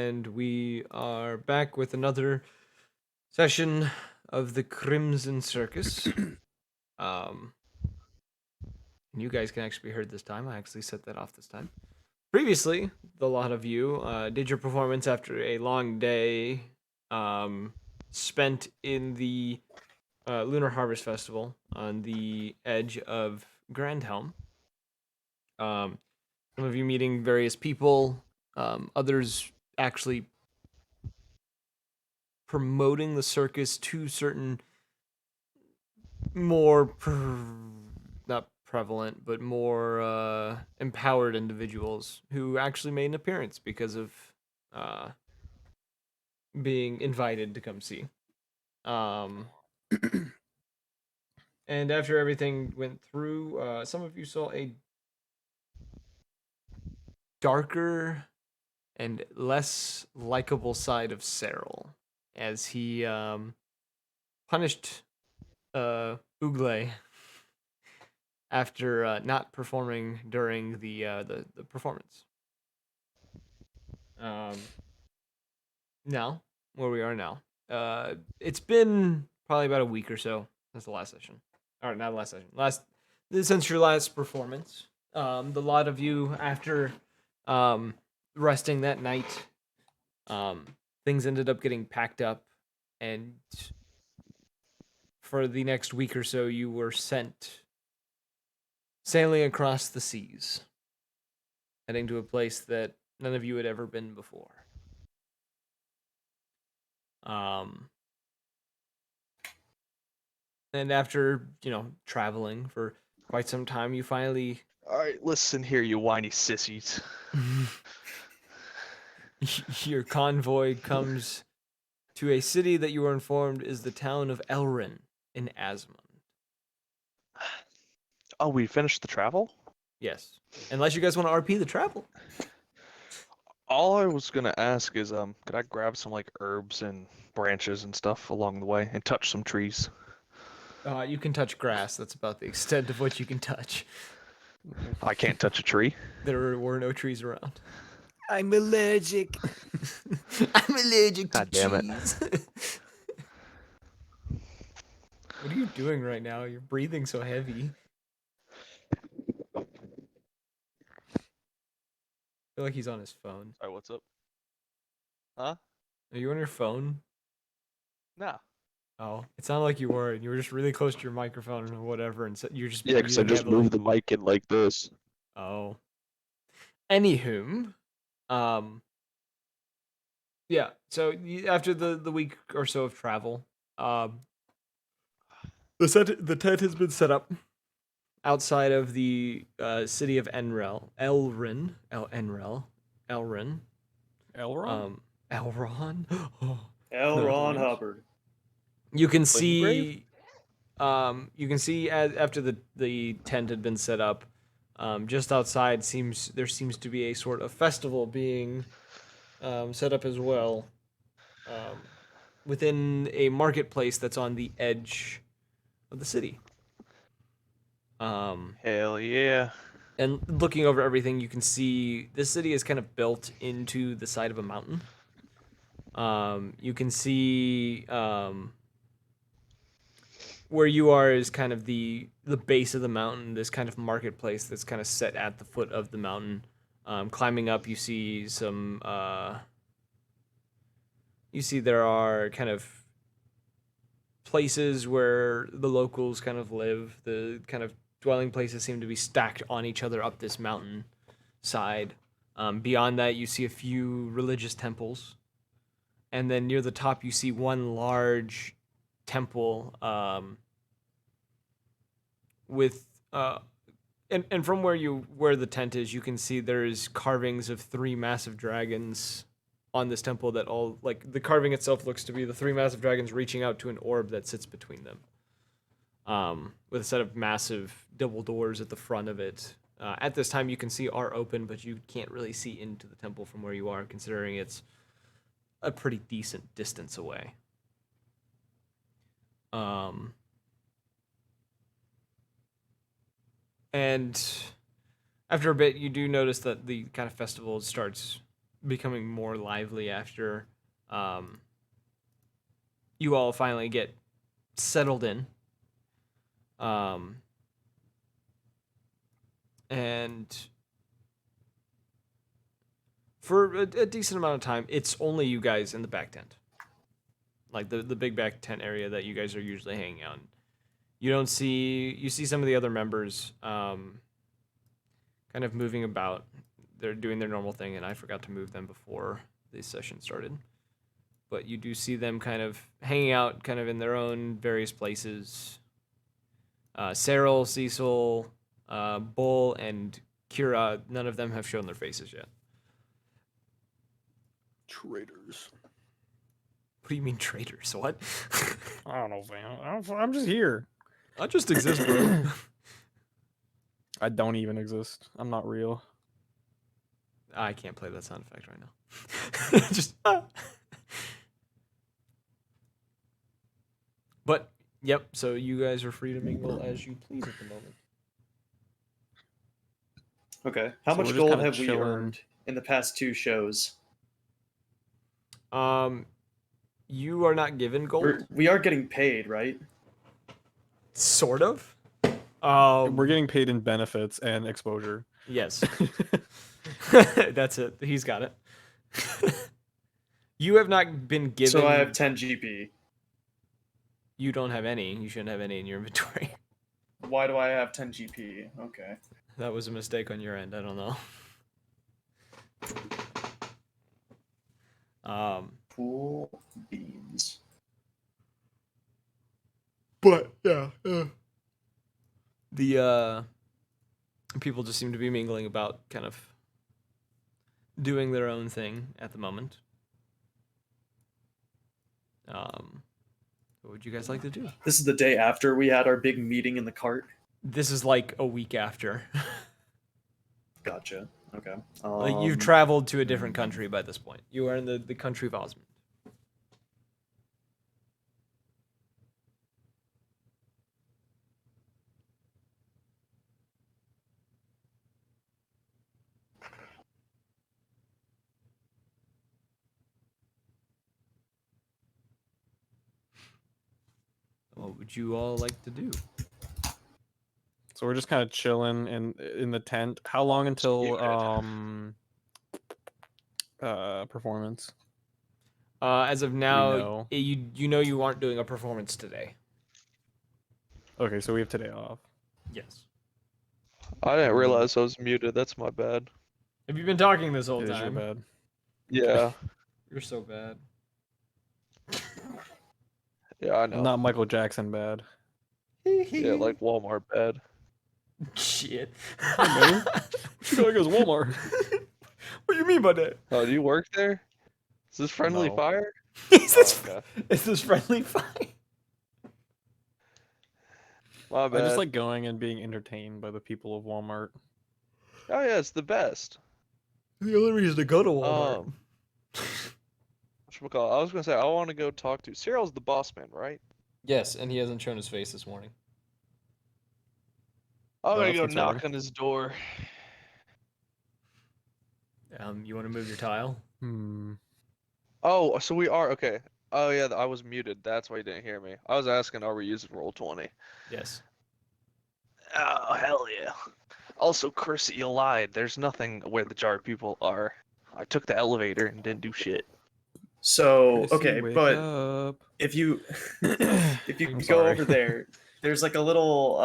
and we are back with another session of the Crimson Circus. Um, you guys can actually be heard this time. I actually set that off this time. Previously, the lot of you did your performance after a long day spent in the Lunar Harvest Festival on the edge of Grandhelm. Some of you meeting various people, others actually promoting the circus to certain not prevalent, but more empowered individuals who actually made an appearance because of uh, being invited to come see. Um, and after everything went through, some of you saw a darker and less likable side of Cyril as he punished Ugle after not performing during the performance. Um, now, where we are now, it's been probably about a week or so since the last session, or not last session, since your last performance. The lot of you after um, resting that night, um, things ended up getting packed up, and for the next week or so, you were sent sailing across the seas, heading to a place that none of you had ever been before. Um, and after traveling for quite some time, you finally All right, listen here, you whiny sissies. your convoy comes to a city that you were informed is the town of Elrin in Asmon. Oh, we finished the travel? Yes, unless you guys want to RP the travel. All I was gonna ask is, could I grab some like herbs and branches and stuff along the way and touch some trees? You can touch grass. That's about the extent of what you can touch. I can't touch a tree. There were no trees around. I'm allergic. I'm allergic to God damn it. cheese. What are you doing right now? You're breathing so heavy. I feel like he's on his phone. Sorry, what's up? Huh? Are you on your phone? Nah. Oh, it sounded like you were. You were just really close to your microphone or whatever, and so you're just Yeah, 'cause I breathing just heavily. moved the mic in like this. Oh. Anywho, um, yeah. So after the week or so of travel, the tent has been set up outside of the city of Elrin. Elrond? Elron. L. Oh, Ron Hubbard. you can Wingrave? see after the tent had been set up, just outside there seems to be a sort of festival being set up as well, um, within a marketplace that's on the edge of the city. Hell yeah. And looking over everything, you can see this city is kind of built into the side of a mountain. You can see where you are is kind of the base of the mountain. This kind of marketplace that's kind of set at the foot of the mountain. Climbing up, you see some. You see there are kind of places where the locals kind of live. The kind of dwelling places seem to be stacked on each other up this mountain side. Beyond that, you see a few religious temples, and then near the top, you see one large temple with and from where the tent is, you can see there's carvings of three massive dragons on this temple that all like the carving itself looks to be the three massive dragons reaching out to an orb that sits between them. With a set of massive double doors at the front of it. At this time, you can see are open, but you can't really see into the temple from where you are, considering it's a pretty decent distance away. And after a bit, you do notice that the kind of festival starts becoming more lively after you all finally get settled in. And for a decent amount of time, it's only you guys in the back tent. Like the big back tent area that you guys are usually hanging out in. You see some of the other members kind of moving about. They're doing their normal thing, and I forgot to move them before the session started. But you do see them kind of hanging out kind of in their own various places. Cyril, Cecil, Bull, and Kira, none of them have shown their faces yet. Traitors. What do you mean traitors? What? I don't know, fam. I'm just here. I just exist, bro. I don't even exist. I'm not real. I can't play that sound effect right now. Just. But yep. So you guys are free to mingle as you please at the moment. Okay. How So much we're just gold kinda have we chilling. earned in the past 2 shows? You are not given gold. We are getting paid, right? Sort of. We're getting paid in benefits and exposure. Yes. That's it. He's got it. You have not been given. So I have 10 GP. You don't have any. You shouldn't have any in your inventory. Why do I have 10 GP? Okay. That was a mistake on your end. I don't know. Cool beans. But yeah, the people just seem to be mingling about, kind of doing their own thing at the moment. What would you guys like to do? This is the day after we had our big meeting in the cart. This is like a week after. Gotcha. Okay. Like you've traveled to a different country by this point. You are in the country of Asmon. What would you all like to do? So we're just kind of chilling in the tent. How long until performance? As of now, know? you know you aren't doing a performance today. Okay, so we have today off. Yes. I didn't realize I was muted. That's my bad. Have you been talking this whole It is your time? bad. Yeah. You're so bad. Yeah, I know. I'm not Michael Jackson bad. Yeah, like Walmart bad. Shit. Man, she like goes Walmart. What do you mean by that? Oh, do you work there? Is this friendly No. fire? Is this, okay. is this friendly fire? My I bad. just like going and being entertained by the people of Walmart. Oh yeah, it's the best. The only reason to go to Walmart. Whatchamacallit, I was gonna say I want to go talk to Cyril's the boss man, right? Yes, and he hasn't shown his face this morning. I'm Oh, gonna that's go concerning. knock on his door. You want to move your tile? Oh, so we are okay. Oh yeah, I was muted. That's why you didn't hear me. I was asking, are we using Roll20? Yes. Oh hell yeah! Also, Chrissy, you lied. There's nothing where the jar people are. I took the elevator and didn't do shit. So Chrissy, okay, wake but up. if you if you I'm go sorry. over there, there's like a little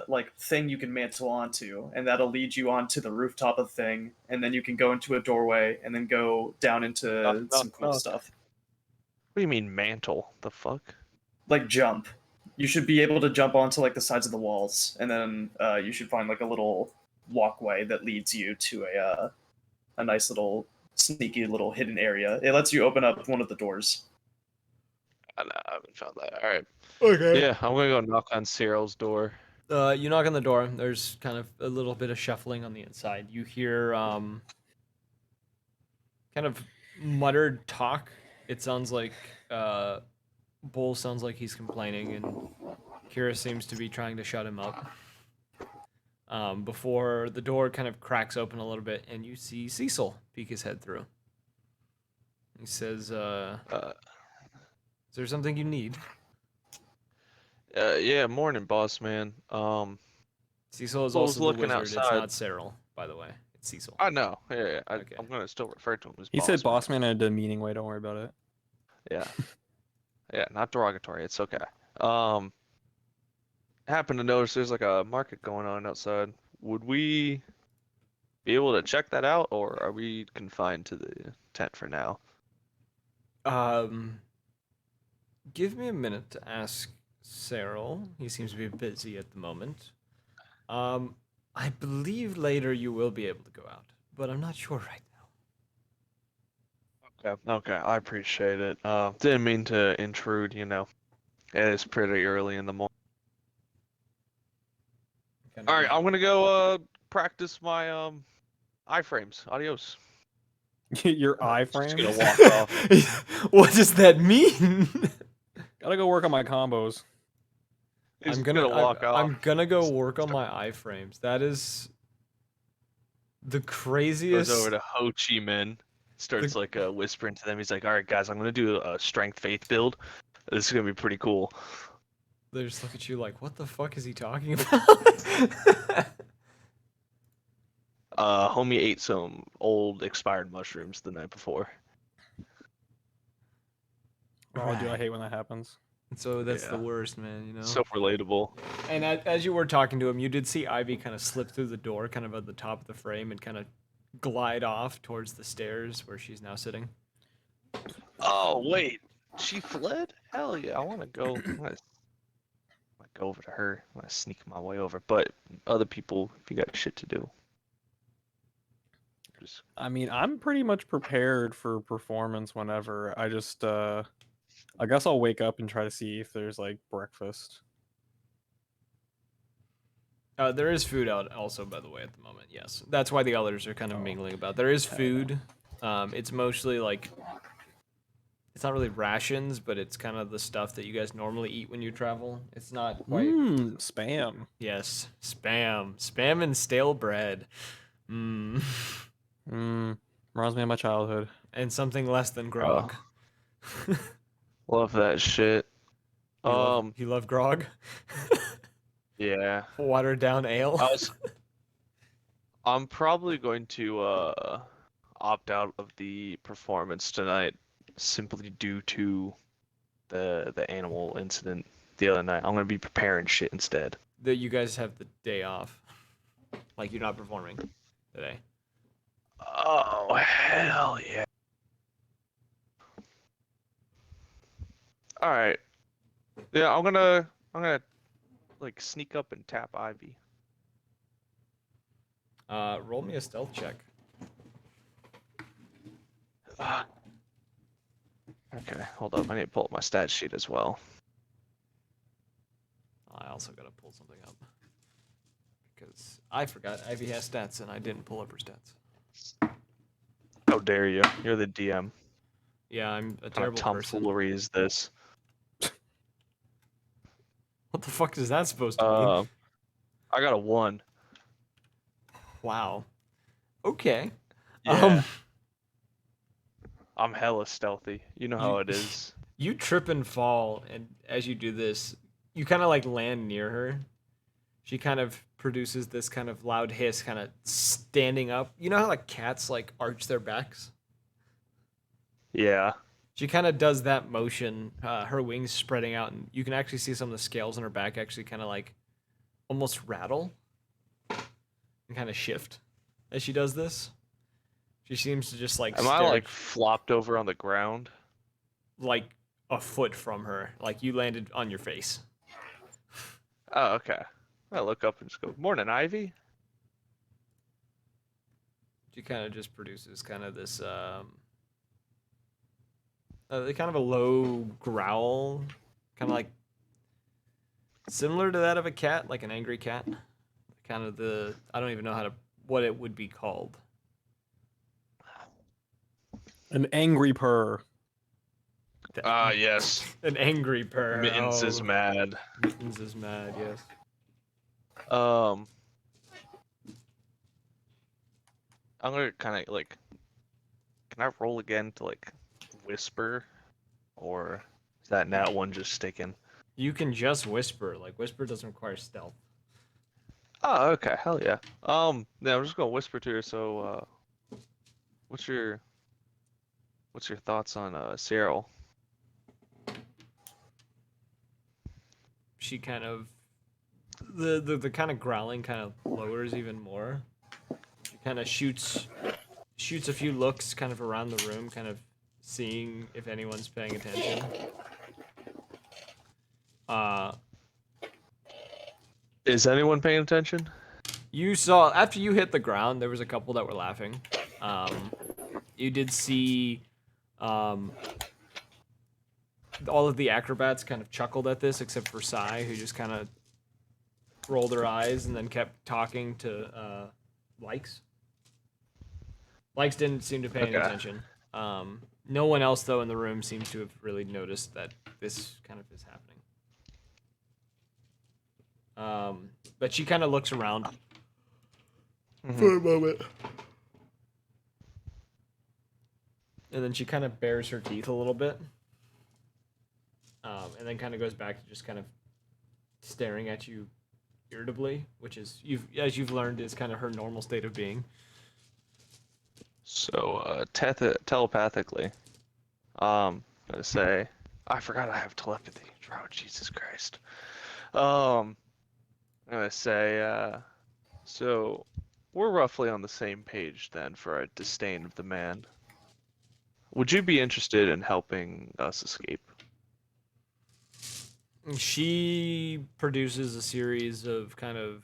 like thing you can mantle onto, and that'll lead you onto the rooftop of the thing, and then you can go into a doorway and then go down into Knock, some knock, cool knock. stuff. What do you mean mantle? The fuck? Like jump. You should be able to jump onto like the sides of the walls, and then you should find like a little walkway that leads you to a nice little sneaky little hidden area. It lets you open up one of the doors. I haven't found that. All right. Okay. Yeah, I'm gonna go knock on Cyril's door. You knock on the door. There's kind of a little bit of shuffling on the inside. You hear kind of muttered talk. It sounds like Bull sounds like he's complaining, and Kira seems to be trying to shut him up. Before the door kind of cracks open a little bit, and you see Cecil peek his head through. He says, Uh, "Is there something you need?" yeah, morning, boss man. Cecil is I was also the looking wizard. It's outside. not Cyril, by the way. It's Cecil. I know. Yeah, Okay. I'm gonna still refer to him as He boss said man. boss man in a demeaning way. Don't worry about it. Yeah. Yeah, not derogatory. It's okay. Um, Happen to notice there's like a market going on outside. Would we be able to check that out, or are we confined to the tent for now? Um, give me a minute to ask Cyril. He seems to be busy at the moment. Um, I believe later you will be able to go out, but I'm not sure right now. Okay. Okay, I appreciate it. Didn't mean to intrude, you know. It is pretty early in the morning. Kind All of right, I'm gonna go practice my iframes. Adios. Your Just gonna iframes. walk off. What does that mean? Gotta go work on my combos. He's I'm gonna gonna walk off. I'm gonna go work on my iframes. That is the Goes craziest. over to Ho Chi Minh, starts like whispering to them. He's like, "All right, guys, I'm gonna do a strength faith build. This is gonna be pretty cool." They just look at you like, what the fuck is he talking about? Homie ate some old expired mushrooms the night before. Oh, do I hate when that happens? So that's the Yeah. worst, man, you know? So relatable. And as you were talking to him, you did see Ivy kind of slip through the door, kind of at the top of the frame, and kind of glide off towards the stairs where she's now sitting. Oh wait, she fled? Hell yeah, I want to go. I'm gonna go over to her. I'm gonna sneak my way over. But other people, if you got shit to do, just I mean, I'm pretty much prepared for performance whenever. I just, I guess I'll wake up and try to see if there's like breakfast. There is food out also, by the way, at the moment. Yes, that's why the others are kind of mingling about. There is food. It's mostly like it's not really rations, but it's kind of the stuff that you guys normally eat when you travel. It's not quite. Spam. Yes, spam and stale bread. Mm. Reminds me of my childhood. And something less than grog. love that shit. You love grog? Yeah. Watered down ale? I'm probably going to opt out of the performance tonight simply due to the animal incident the other night. I'm gonna be preparing shit instead. That you guys have the day off. Like you're not performing today. Oh hell yeah. All right. Yeah, I'm gonna like sneak up and tap Ivy. Roll me a stealth check. Okay, hold up. I need to pull up my stat sheet as well. I also gotta pull something up. Because I forgot Ivy has stats and I didn't pull up her stats. How dare you? You're the DM. Yeah, I'm a What kind of terrible person. tomfoolery is this? What the fuck is that supposed to mean? I got a 1. Wow. Okay. Yeah. I'm hella stealthy. You know how it is. You trip and fall, and as you do this, you kind of like land near her. She kind of produces this kind of loud hiss, kind of standing up. You know how like cats like arch their backs? Yeah. She kind of does that motion, her wings spreading out, and you can actually see some of the scales on her back actually kind of like almost rattle and kind of shift as she does this. She seems to just like Am I like flopped over on the ground? like a foot from her, like you landed on your face. Oh, okay. I look up and just go, "Morning, Ivy." She kind of just produces kind of this kind of a low growl, kind of like similar to that of a cat, like an angry cat. Kind of the I don't even know what it would be called. An angry purr. Ah, yes. An angry purr. Mittens is mad. Mittens is mad. Yes. I'm gonna kind of like, can I roll again to like whisper, or is that nat one just sticking? You can just whisper. Like whisper doesn't require stealth. Oh, okay, hell yeah. Yeah, I'm just gonna whisper to her. So, what's your thoughts on Cyril? She kind of the kind of growling kind of lowers even more. She kind of shoots a few looks kind of around the room, kind of seeing if anyone's paying attention. Is anyone paying attention? You saw after you hit the ground, there was a couple that were laughing. You did see all of the acrobats kind of chuckled at this, except for Sai, who just kind of rolled her eyes and then kept talking to Likes. Likes didn't seem to pay any Okay. attention. No one else, though, in the room seems to have really noticed that this kind of is happening. But she kind of looks around for a moment. And then she kind of bares her teeth a little bit. And then kind of goes back to just kind of staring at you irritably, which is, as you've learned, is kind of her normal state of being. So, telepathically, I'm gonna say, I forgot I have telepathy. Oh, Jesus Christ. I'm gonna say, so we're roughly on the same page then for our disdain of the man. Would you be interested in helping us escape? She produces a series of kind of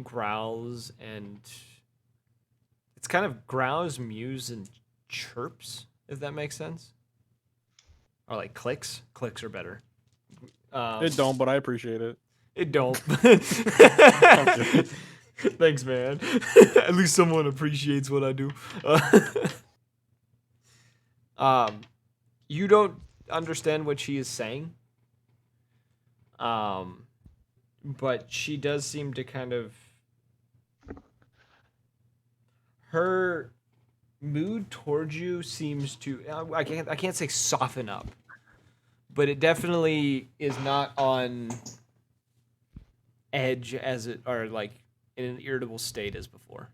growls, and it's kind of growls, mews, and chirps, if that makes sense. Or like clicks. Clicks are better. It don't, but I appreciate it. It don't. Thanks, man. At least someone appreciates what I do. You don't understand what she is saying. But she does seem to kind of, her mood towards you seems to, I can't say soften up, but it definitely is not on edge as it, or like in an irritable state as before.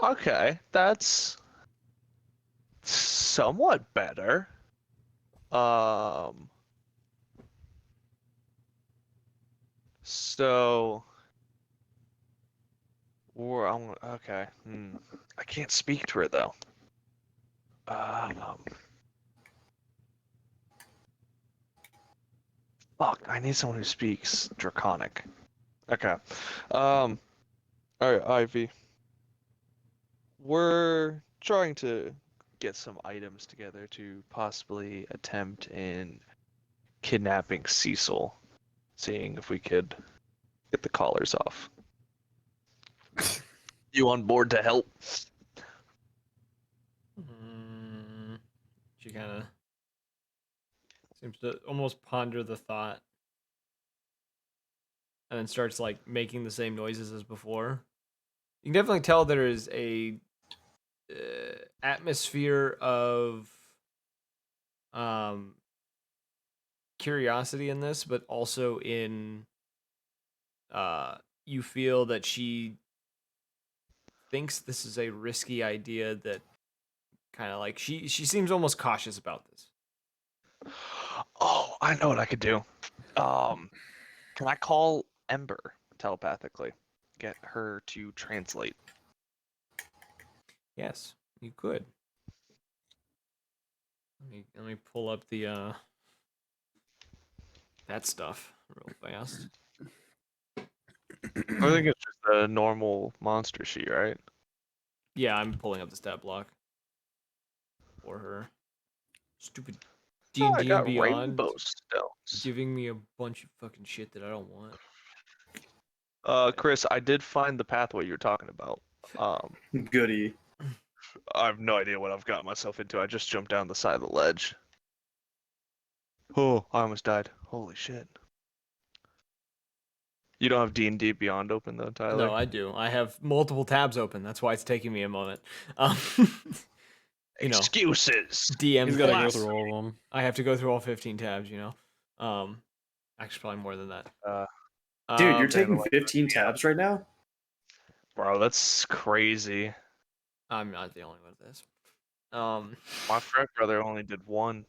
Okay, that's somewhat better. So okay. I can't speak to her though. Fuck, I need someone who speaks Draconic. Okay. All right, Ivy. We're trying to get some items together to possibly attempt in kidnapping Cecil, seeing if we could get the collars off. You on board to help? She kind of seems to almost ponder the thought, and then starts like making the same noises as before. You can definitely tell there is a atmosphere of curiosity in this, but also in you feel that she thinks this is a risky idea, that kind of like she seems almost cautious about this. Oh, I know what I could do. Can I call Ember telepathically? Get her to translate. Yes, you could. Let me pull up the that stuff real fast. I think it's just a normal monster sheet, right? Yeah, I'm pulling up the stat block for her. Stupid Oh, I D&D and got Beyond rainbow stones. giving me a bunch of fucking shit that I don't want. Chris, I did find the pathway you were talking about. Goody. I have no idea what I've got myself into. I just jumped down the side of the ledge. Oh, I almost died. Holy shit. You don't have D&D Beyond open though, Tyler. No, I do. I have multiple tabs open. That's why it's taking me a moment. You know, Excuses. DM He's got to go things. through all of them. I have to go through all 15 tabs. You know, actually probably more than that. Dude, you're Um, taking like, 15 tabs right now? Bro, that's crazy. I'm not the only one with this. My frat brother only did one.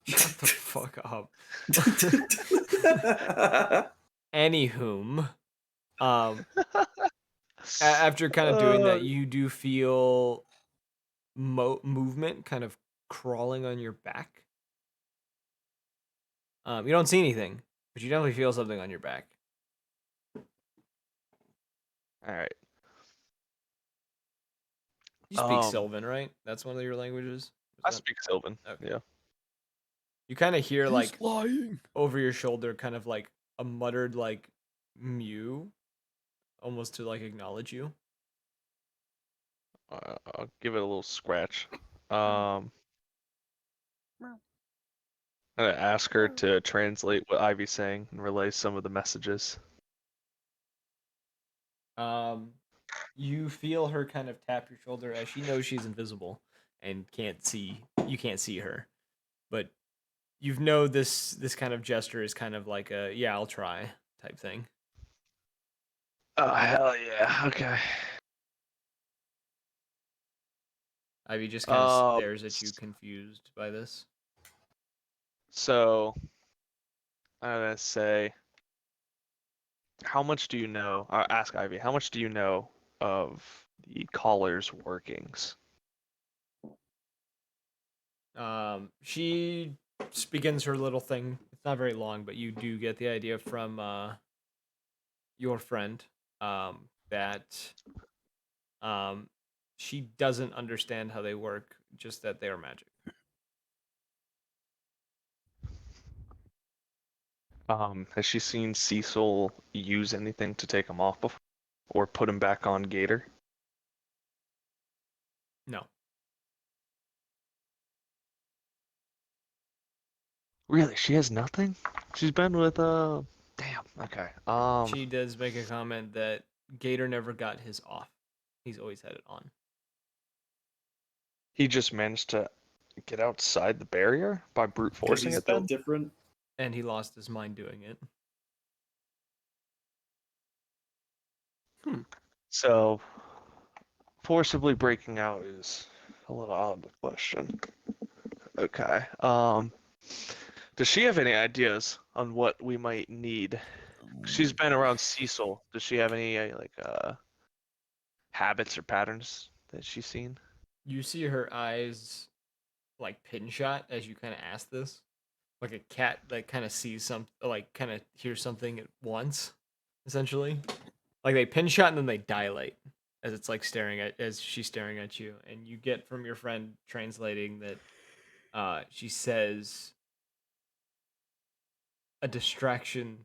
Shut the fuck up. Anywhom, after kind of doing that, you do feel movement kind of crawling on your back. You don't see anything, but you definitely feel something on your back. All right. You speak Um, Sylvan, right? That's one of your languages? I Was that- speak Sylvan. Okay. Yeah. You kind of hear like lying. over your shoulder, kind of like a muttered like mew, almost to like acknowledge you. I'll give it a little scratch. I'm gonna ask her to translate what Ivy's saying and relay some of the messages. You feel her kind of tap your shoulder as she knows she's invisible and you can't see her, but you know this kind of gesture is kind of like a yeah, I'll try type thing. Oh hell yeah! Okay. Ivy just kind of Um, stares at you, confused by this. So I'm gonna say, how much do you know? Ask Ivy. How much do you know of the caller's workings? She begins her little thing. It's not very long, but you do get the idea from your friend that she doesn't understand how they work, just that they are magic. Has she seen Cecil use anything to take him off before, or put him back on Gator? No. Really, she has nothing. She's been with Damn. Okay. She does make a comment that Gator never got his off. He's always had it on. He just managed to get outside the barrier by brute Because forcing he's it. built Then. different. And he lost his mind doing it. So, forcibly breaking out is a little out of the question. Okay. Does she have any ideas on what we might need? She's been around Cecil. Does she have any habits or patterns that she's seen? You see her eyes like pin shot as you kind of ask this, like a cat that kind of sees like kind of hears something at once, essentially. Like they pin shot and then they dilate as it's like as she's staring at you, and you get from your friend translating that she says a distraction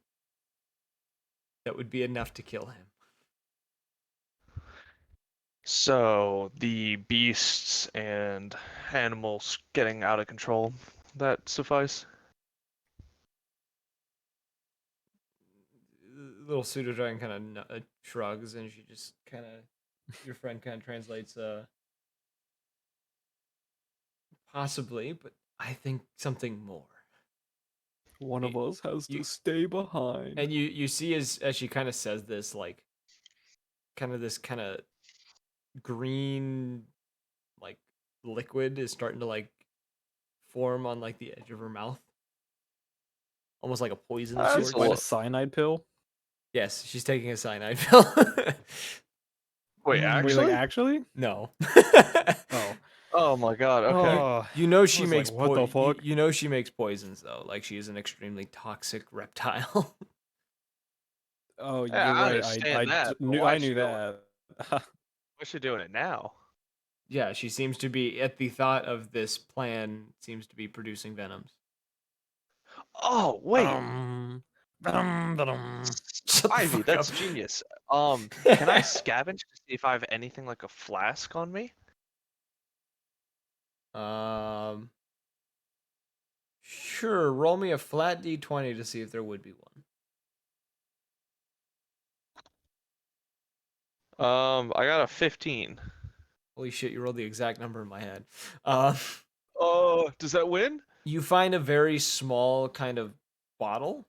that would be enough to kill him. So the beasts and animals getting out of control, that suffice? Little pseudo dragon kind of shrugs, and she just kind of your friend kind of translates possibly, but I think something more. One of us has you- to stay behind. And you see as she kind of says this, like this kind of green like liquid is starting to like form on like the edge of her mouth, almost like a poison of That's sorts. a Like lot. a cyanide pill. Yes, she's taking a cyanide pill. Wait, Wait, actually? like actually? No. Oh. Oh my god, okay. Oh, You know I she was makes like, what the fuck? you know she makes poisons though. Like she is an extremely toxic reptile. Oh, Yeah, you're I right. understand that, but Knew why I is she knew doing that. Why is she doing it now? Yeah, she seems to be at the thought of this plan seems to be producing venoms. Oh, wait. Shut the Ivy, fuck that's up. genius. Can I scavenge to see if I have anything like a flask on me? Sure, roll me a flat d20 to see if there would be one. I got a 15. Holy shit, you rolled the exact number in my head. Oh, does that win? You find a very small kind of bottle,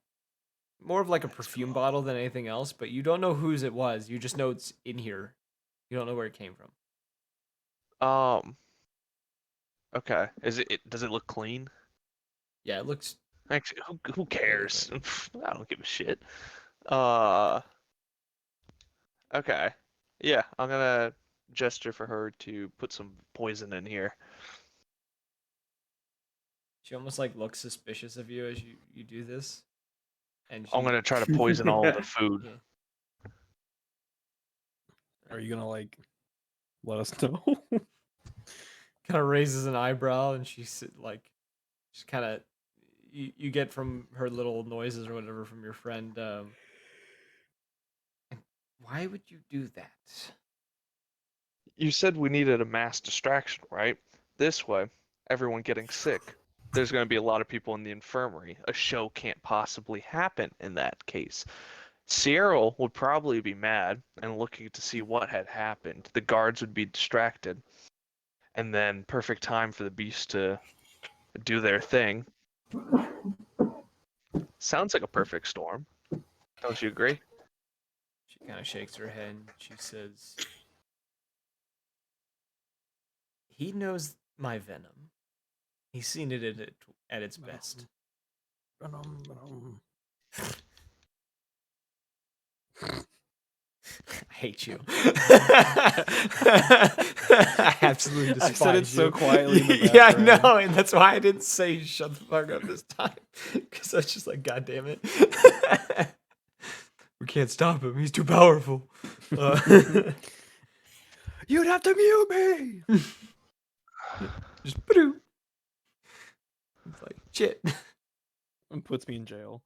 more of like a perfume bottle than anything else, but you don't know whose it was. You just know it's in here. You don't know where it came from. Okay. Does it look clean? Yeah, it looks. Actually, who Fairly cares? I don't give a shit. Uh, okay. Yeah, I'm gonna gesture for her to put some poison in here. She almost like looks suspicious of you as you do this, and I'm she gonna try to poison all the food. yeah. Are you gonna like let us know? kind of raises an eyebrow, and like just kind of you get from her little noises or whatever from your friend. Why would you do that? You said we needed a mass distraction, right? This way, everyone getting sick. There's gonna be a lot of people in the infirmary. A show can't possibly happen in that case. Cyril would probably be mad and looking to see what had happened. The guards would be distracted. And then perfect time for the beasts to do their thing. Sounds like a perfect storm. Don't you agree? She kind of shakes her head. And she says, "He knows my venom. He's seen it at its best." I hate you. I absolutely despise I said it so you. quietly in the Yeah, I background. know, and that's why I didn't say shut the fuck up this time. Because I was just like, God damn it. We can't stop him. He's too powerful. You'd have to mute me. Just poo. It's like shit. And puts me in jail.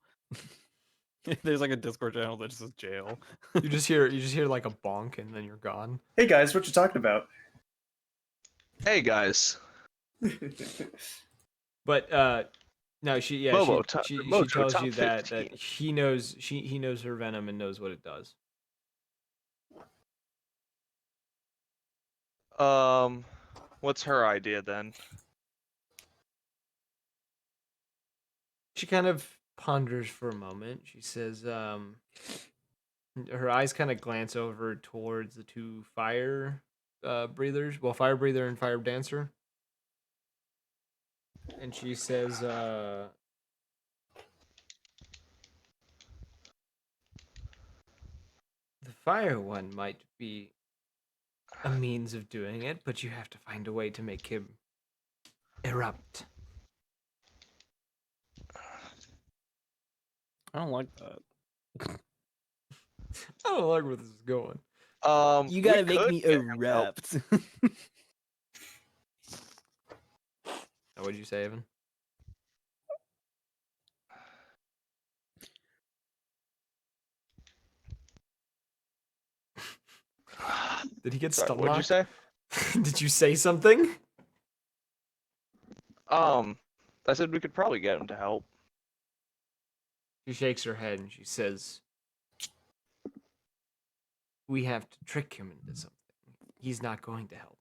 There's like a Discord channel that just says jail. You just hear like a bonk and then you're gone. Hey guys, what you talking about? Hey guys. But no, she Momo tells top you that 15. he knows her venom and knows what it does. What's her idea then? She kind of ponders for a moment. She says, her eyes kind of glance over towards the two fire breathers. Well, fire breather and fire dancer. And she says, the fire one might be a means of doing it, but you have to find a way to make him erupt. I don't like that. I don't like where this is going. You we gotta make could me get him help. erupt. What'd you say, Evan? Did he get Sorry, stomach? what'd you say? Did you say something? I said we could probably get him to help. She shakes her head and she says, "We have to trick him into something. He's not going to help."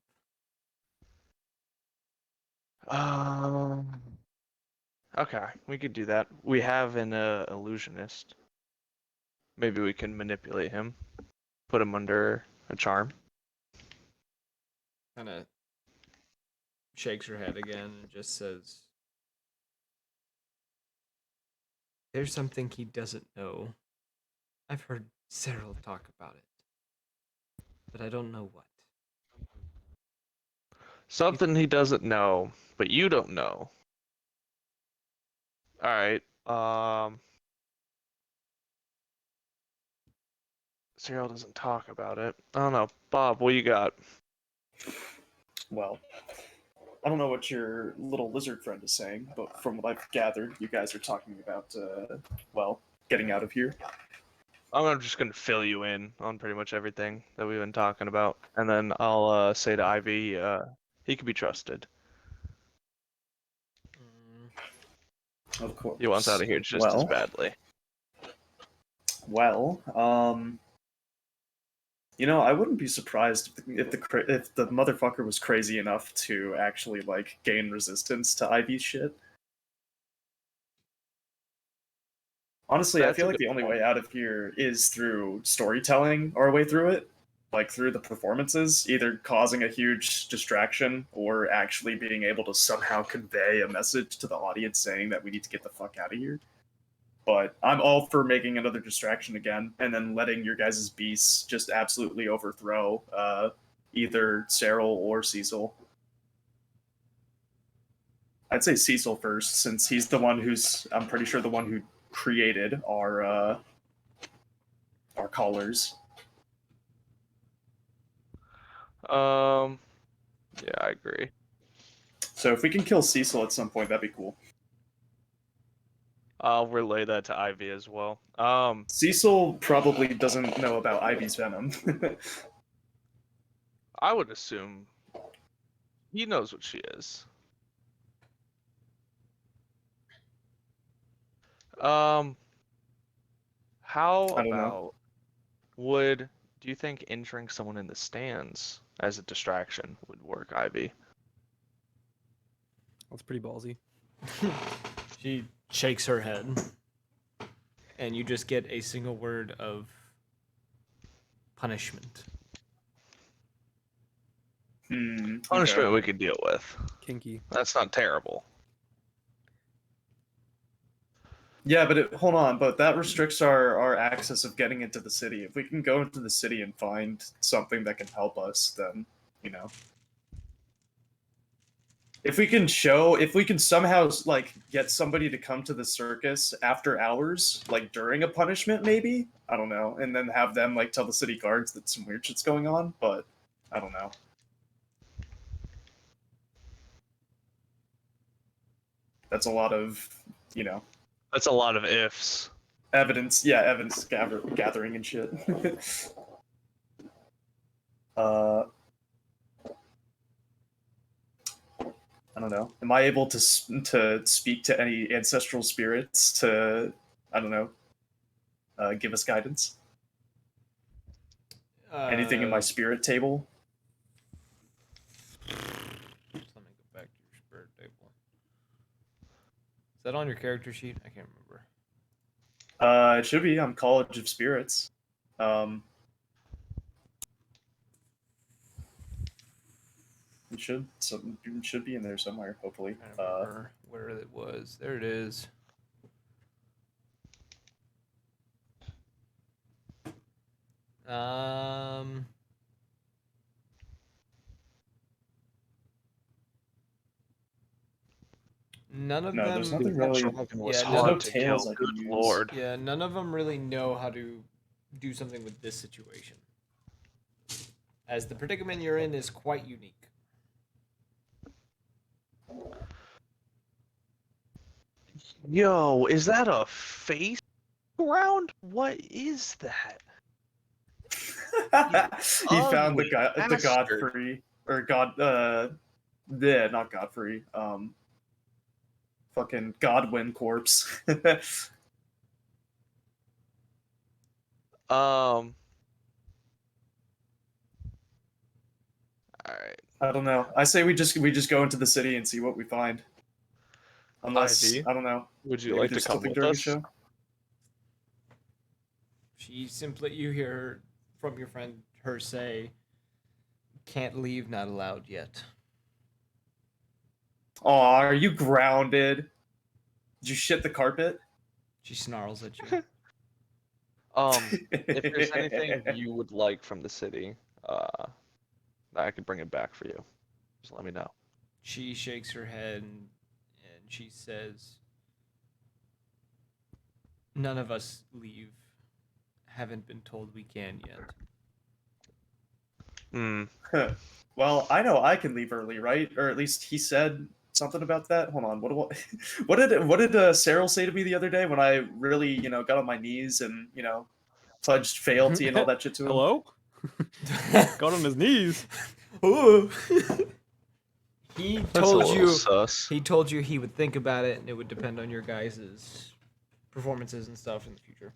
Okay, we could do that. We have an illusionist. Maybe we can manipulate him, put him under a charm. Kind of shakes her head again and just says, "There's something he doesn't know. I've heard Cyril talk about it, but I don't know what." Something he doesn't know, but you don't know. All right. Cyril doesn't talk about it. I don't know. Bob, what you got? Well, I don't know what your little lizard friend is saying, but from what I've gathered, you guys are talking about, well, getting out of here. I'm just gonna fill you in on pretty much everything that we've been talking about, and then I'll say to Ivy, he can be trusted. Of course. He wants out of here just as badly. Well, You know, I wouldn't be surprised if the motherfucker was crazy enough to actually like gain resistance to Ivy's shit. Honestly, I That's feel a like good the only point. way out of here is through storytelling our way through it, like through the performances, either causing a huge distraction or actually being able to somehow convey a message to the audience saying that we need to get the fuck out of here. But I'm all for making another distraction again and then letting your guys' beasts just absolutely overthrow either Cyril or Cecil. I'd say Cecil first, since he's the one who's, I'm pretty sure, the one who created our callers. Yeah, I agree. So if we can kill Cecil at some point, that'd be cool. I'll relay that to Ivy as well. Cecil probably doesn't know about Ivy's venom. I would assume he knows what she is. How I don't know. about do you think injuring someone in the stands as a distraction would work, Ivy? That's pretty ballsy. She shakes her head, and you just get a single word of punishment. Punishment Okay. we could deal with. Kinky. That's not terrible. Yeah, but hold on, but that restricts our access of getting into the city. If we can go into the city and find something that can help us, then, you know. If we can somehow like get somebody to come to the circus after hours, like during a punishment, maybe, I don't know, and then have them like tell the city guards that some weird shit's going on, but I don't know. That's a lot of, you know, That's a lot of ifs. evidence. Yeah, evidence gathering and shit. uh, I don't know. Am I able to speak to any ancestral spirits to, I don't know, give us guidance? Anything in my spirit table? Let me go back to your spirit table. Is that on your character sheet? I can't remember. It should be. I'm College of Spirits. It should be in there somewhere. Hopefully. I don't remember where it was. There it is. None of No, them. there's nothing Dude, that really. dragon was Yeah, There's hard no to tales kill. I can Good use. lord. Yeah, none of them really know how to do something with this situation, as the predicament you're in is quite unique. Yo, is that a face ground? What is that? He found Ugly the bastard. Godfrey or God. Yeah, not Godfrey. Fucking Godwin corpse. Alright. I don't know. I say we just go into the city and see what we find. Unless Ivy, I don't know. would you Maybe like to there's come something with during the us? show. She simply, you hear her, from your friend, her say, "Can't leave, not allowed yet." Aw, are you grounded? Did you shit the carpet? She snarls at you. If there's anything you would like from the city, I could bring it back for you. Just let me know. She shakes her head and she says, "None of us leave. Haven't been told we can yet." Hmm. Well, I know I can leave early, right? Or at least he said something about that. Hold on. What did Cyril say to me the other day when I really, got on my knees and, pledged fealty and all that shit to him? Hello? Got on his knees. Ooh. He That's a told little you sus. he told you he would think about it and it would depend on your guys' performances and stuff in the future.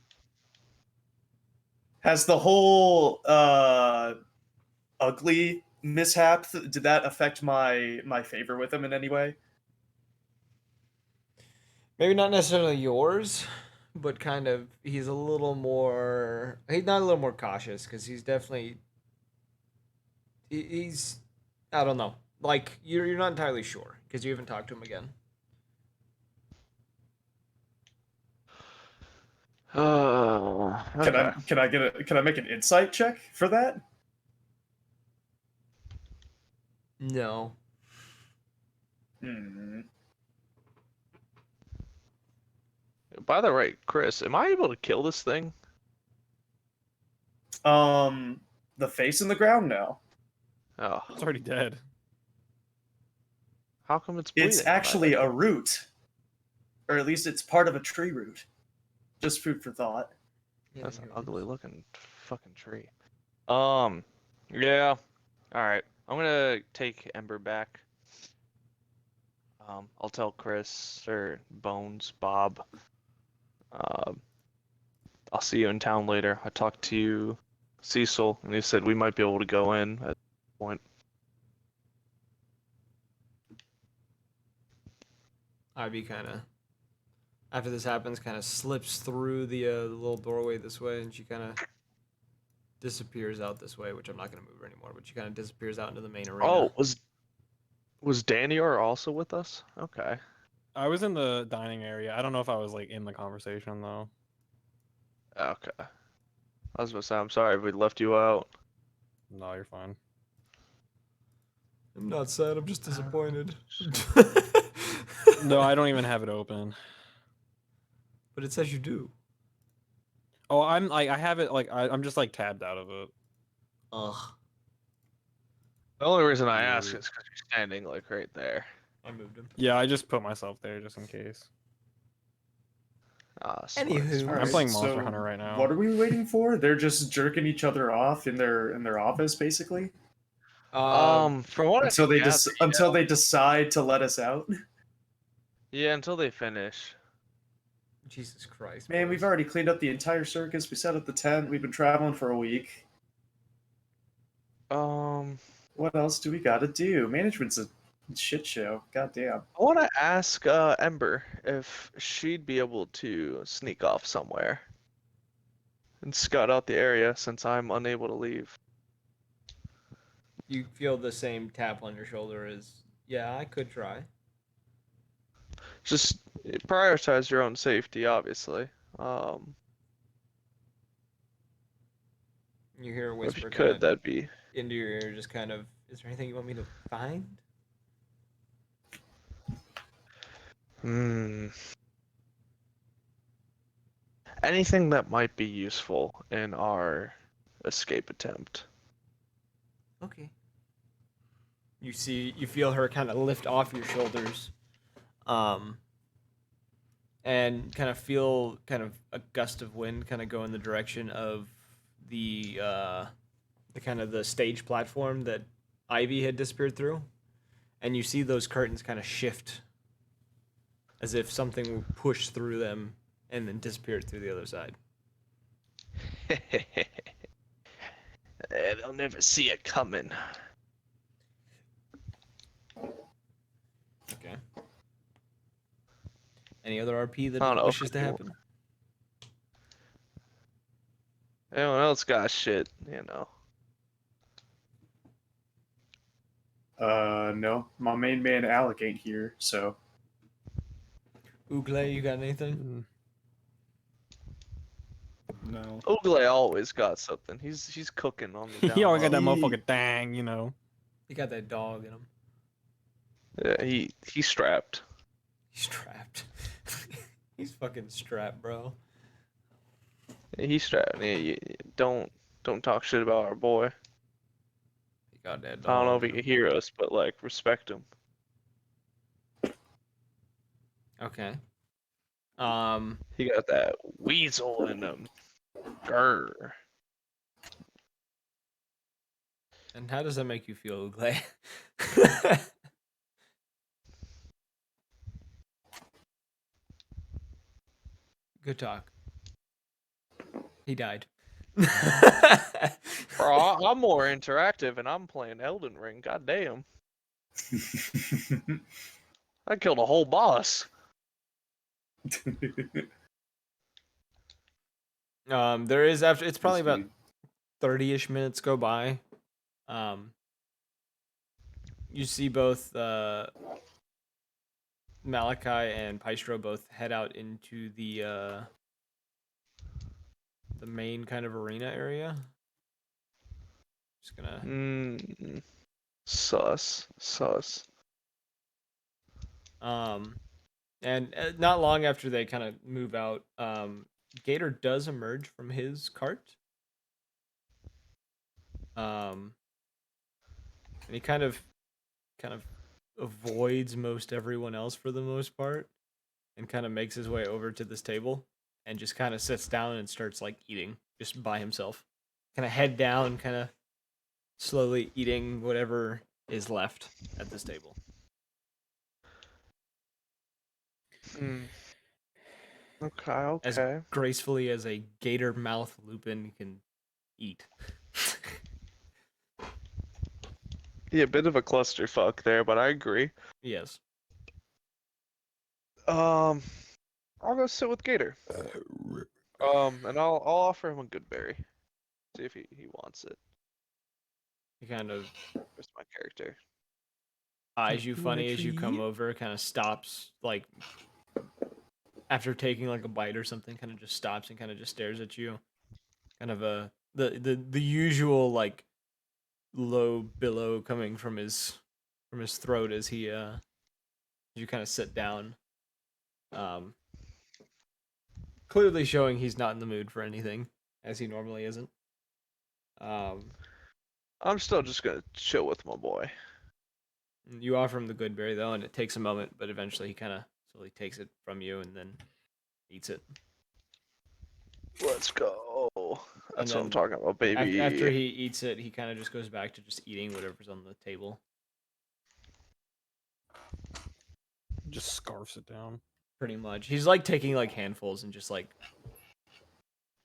Has the whole ugly mishap, did that affect my favor with him in any way? Maybe not necessarily yours, but kind of he's a little more. He's not a little more cautious because he's definitely. He's. I don't know. Like you're not entirely sure because you haven't talked to him again. Can Okay. I make an insight check for that? No. Hmm. By the way, Chris, am I able to kill this thing? The face in the ground now. Oh, It's already dead. how come it's bleeding? It's actually a root, or at least it's part of a tree root. Just food for thought. That's an ugly looking fucking tree. Yeah. All right. I'm gonna take Ember back. I'll tell Chris or Bones, Bob. I'll see you in town later. I talked to Cecil, and he said we might be able to go in at this point. Ivy kind of, after this happens, kind of slips through the little doorway this way, and she kind of disappears out this way, which I'm not going to move her anymore, but she kind of disappears out into the main arena. Oh, was Danior also with us? Okay. I was in the dining area. I don't know if I was like in the conversation though. Okay. I was gonna say I'm sorry if we left you out. No, you're fine. I'm not sad, I'm just disappointed. No, I don't even have it open. But it says you do. Oh, I'm like I have it like I'm just like tabbed out of it. Ugh. The only reason I ask Weird. is because you're standing like right there. I moved him. Yeah, I just put myself there just in case. Ah, smart, Anywho. smart. I'm playing so Monster Hunter right now. What are we waiting for? They're just jerking each other off in their office, basically, From what until I gather, until they decide to let us out. yeah, until they finish. Jesus Christ. Man, we've boys. already cleaned up the entire circus. We set up the tent. We've been traveling for a week. What else do we got to do? Management's a shit show. Goddamn. I want to ask Ember if she'd be able to sneak off somewhere and scout out the area since I'm unable to leave. You feel the same tap on your shoulder as, yeah, I could try. Just prioritize your own safety, obviously. You hear a If whisper you kind could, of that'd be. into your ear, just kind of, is there anything you want me to find? Anything that might be useful in our escape attempt. Okay. You feel her kind of lift off your shoulders, and kind of feel kind of a gust of wind kind of go in the direction of the kind of the stage platform that Ivy had disappeared through, and you see those curtains kind of shift, as if something pushed through them and then disappeared through the other side. They'll never see it coming. Okay. Any other RP I don't that know wishes if to you- happen? Anyone else got shit, you know. No. My main man Alec ain't here, so. Ugle, you got anything? No. Ogle always got something. He's cooking on the down He always got that He- motherfucking thing, you know. He got that dog in him. Yeah, he's strapped. He's trapped. He's fucking strapped, bro. He's strapped. Yeah, don't talk shit about our boy. He got that dog. I don't know if he in can him. hear us, but like respect him. Okay. He got that weasel in him. Grr. And how does that make you feel, Ugle? Good talk. He died. Bro, I'm more interactive and I'm playing Elden Ring. God damn. I killed a whole boss. There is after it's probably about Sweet. 30-ish minutes go by. You see both Malachi and Pystro both head out into the main kind of arena area. Just gonna Sus. and not long after they kind of move out, Gator does emerge from his cart. And he kind of avoids most everyone else for the most part, and kind of makes his way over to this table and just kind of sits down and starts like eating just by himself. Kind of head down, kind of slowly eating whatever is left at this table. As Okay. gracefully as a gator mouth lupin can eat. Yeah, a bit of a clusterfuck there, but I agree. Yes. I'll go sit with Gator. And I'll offer him a good berry. See if he wants it. He kind of Just my character. eyes you You wanna funny as you come treat? over, kind of stops, like, after taking like a bite or something, kind of just stops and kind of just stares at you. Kind of the usual like low billow coming from his throat as he you kind of sit down. Clearly showing he's not in the mood for anything, as he normally isn't. I'm still just gonna chill with my boy. You offer him the good berry though, and it takes a moment, but eventually he kind of slowly takes it from you and then eats it. Let's go. And That's what I'm then talking about, baby. after he eats it, he kind of just goes back to just eating whatever's on the table. Just scarfs it down. Pretty much, he's like taking like handfuls and just like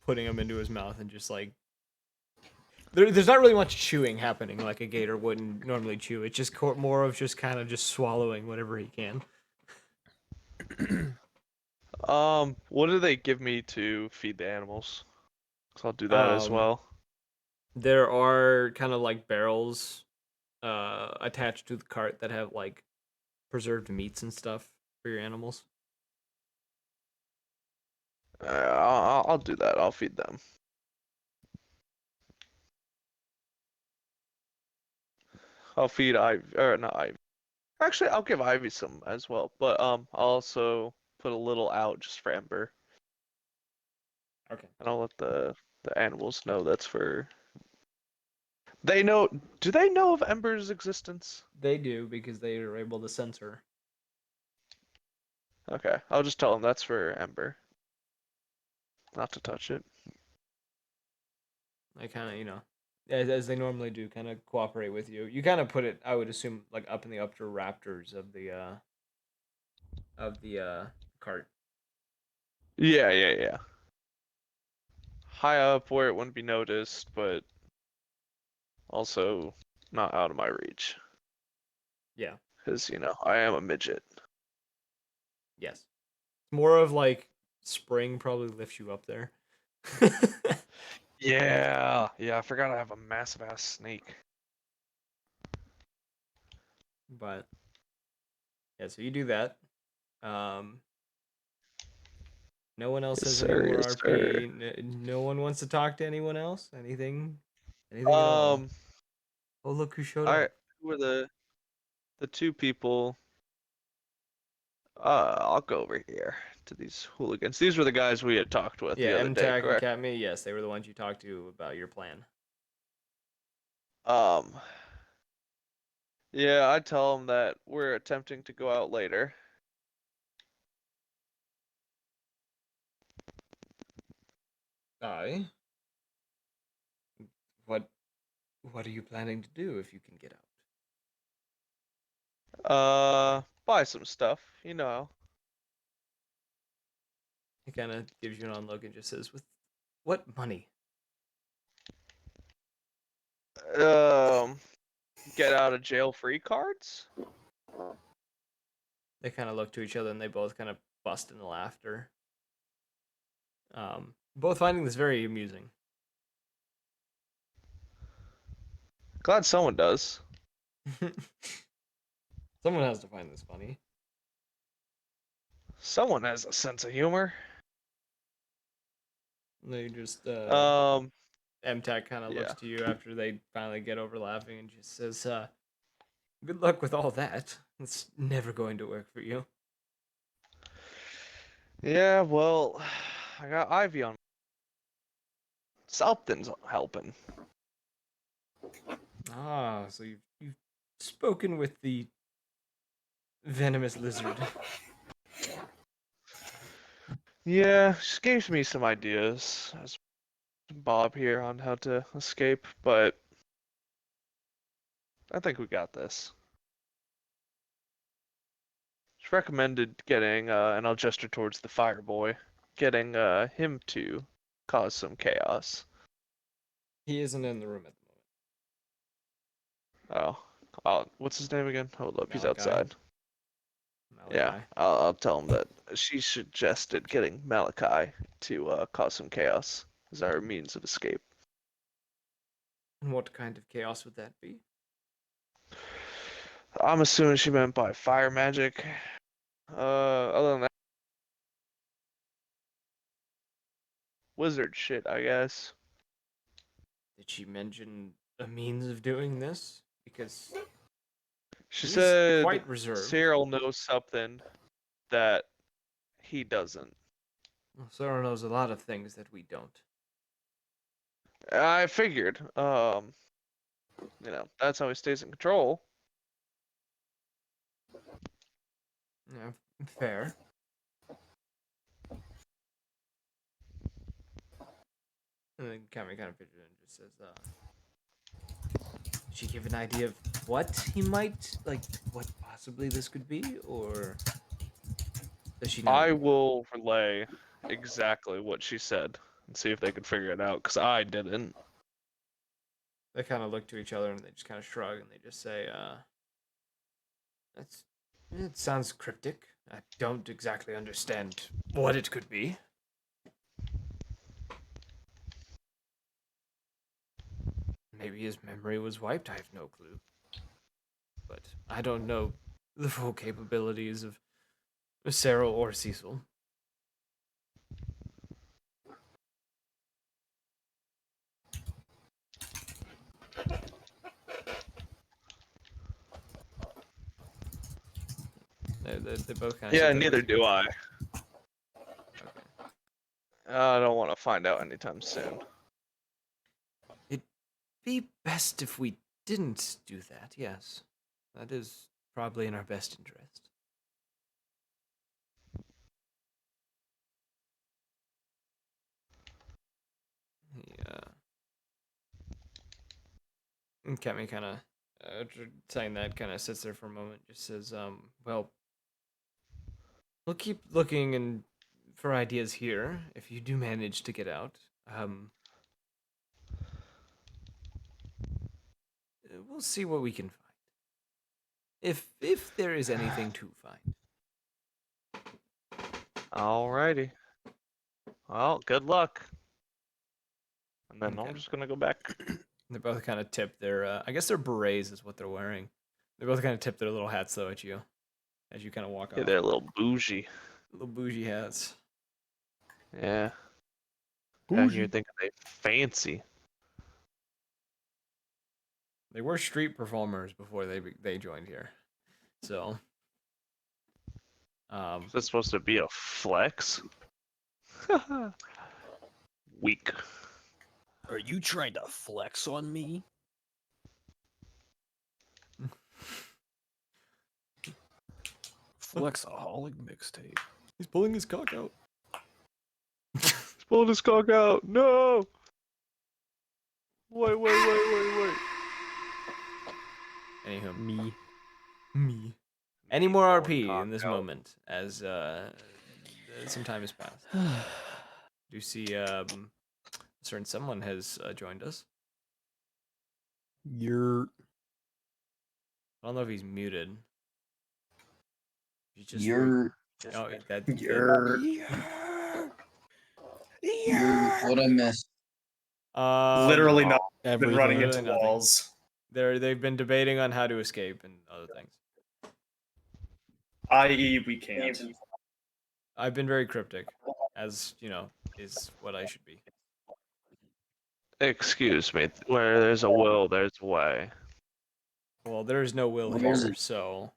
putting them into his mouth and just like there's not really much chewing happening like a gator wouldn't normally chew. It's just more of just kind of just swallowing whatever he can. What do they give me to feed the animals? 'Cause I'll do that as Um, well. There are kind of like barrels attached to the cart that have like preserved meats and stuff for your animals. I'll do that. I'll feed them. I'll feed Ivy, or not Ivy. Actually, I'll give Ivy some as well. But I'll also put a little out just for Ember, Okay. and I'll let the animals know that's for. They know. Do they know of Ember's existence? They do because they are able to sense her. Okay, I'll just tell them that's for Ember. Not to touch it. They kind of, as they normally do, kind of cooperate with you. You kind of put it, I would assume, like up in the upper rafters of the cart. Yeah. High up where it wouldn't be noticed, but also not out of my reach. Yeah. Because, I am a midget. Yes. More of like spring probably lifts you up there. Yeah, I forgot I have a massive ass snake. But yeah, so you do that. No one else Yes, has any sir. more Yes, sir. RP. No one wants to talk to anyone else. Anything at all. Um, Oh, look who showed I up. who were the two people. I'll go over here to these hooligans. These were the guys we had talked with Yeah, the other day, MTAC and correct? Katme. Yes, they were the ones you talked to about your plan. Um, yeah, I tell them that we're attempting to go out later. Aye. What are you planning to do if you can get out? Buy some stuff, He kind of gives you an on look and just says, "With what money? get out of jail free cards? They kind of look to each other and they both kind of bust into laughter. Both finding this very amusing. Glad someone does. Someone has to find this funny. Someone has a sense of humor. They just MTAC kind of looks Yeah. to you after they finally get over laughing and just says, "Good luck with all that. It's never going to work for you." Yeah, well, I got Ivy on. Something's helping. Ah, so you've spoken with the venomous lizard. Yeah, she gave me some ideas as Bob here on how to escape, but I think we got this. She recommended getting, and I'll gesture towards the fire boy, getting him to cause some chaos. He isn't in the room at the What's his name again? Hold up, he's Malachi. outside. moment. Yeah, Malachi. I'll tell him that she suggested getting Malachi to cause some chaos as our means of escape. And what kind of chaos would that be? I'm assuming she meant by fire magic. Other than that, wizard shit, I guess. Did she mention a means of doing this? Because She he's said quite reserved. Cyril knows something that he doesn't. Well, Sarah knows a lot of things that we don't. I figured, that's how he stays in control. Yeah, fair. And then Cammy kind of pictures it and just says, did she give an idea of what he might, like, what possibly this could be? Or does she not? I will relay exactly what she said and see if they can figure it out, because I didn't. They kind of look to each other and they just kind of shrug and they just say, it sounds cryptic. I don't exactly understand what it could be. Maybe his memory was wiped, I have no clue. But I don't know the full capabilities of Cyril or Cecil. They both kind of Yeah, neither do I. Okay. I don't want to find out anytime soon. It'd be best if we didn't do that, yes. That is probably in our best interest. Yeah. And Kemi kind of, saying that, kind of sits there for a moment, just says, well, we'll keep looking and for ideas here if you do manage to get out. We'll see what we can find. If there is anything to find. Alrighty. Well, good luck. And then Okay. I'm just gonna go back. They both kind of tip their, I guess their berets is what they're wearing. They both kind of tip their little hats though at you, as you kind of walk Yeah, off. they're a little bougie. Little bougie hats. Yeah. Bougie. And you're thinking they fancy. They were street performers before they joined here, so. Is this supposed to be a flex? Weak. Are you trying to flex on me? Flexaholic mixtape. He's pulling his cock out. He's pulling his cock out. No! Wait. Anywho, Me. any more Pulling RP cock in this out. moment as some time has passed. Do you see a certain someone has joined us? You're I don't know if he's muted. He's just You're oh, that You're what I missed. literally not been everything. running Literally into nothing. walls. They've been debating on how to escape and other things. I.e., we can't. I've been very cryptic, as you know, is what I should be. Excuse me. Where there's a will, there's a way. Well, there is no will Where is here, it? so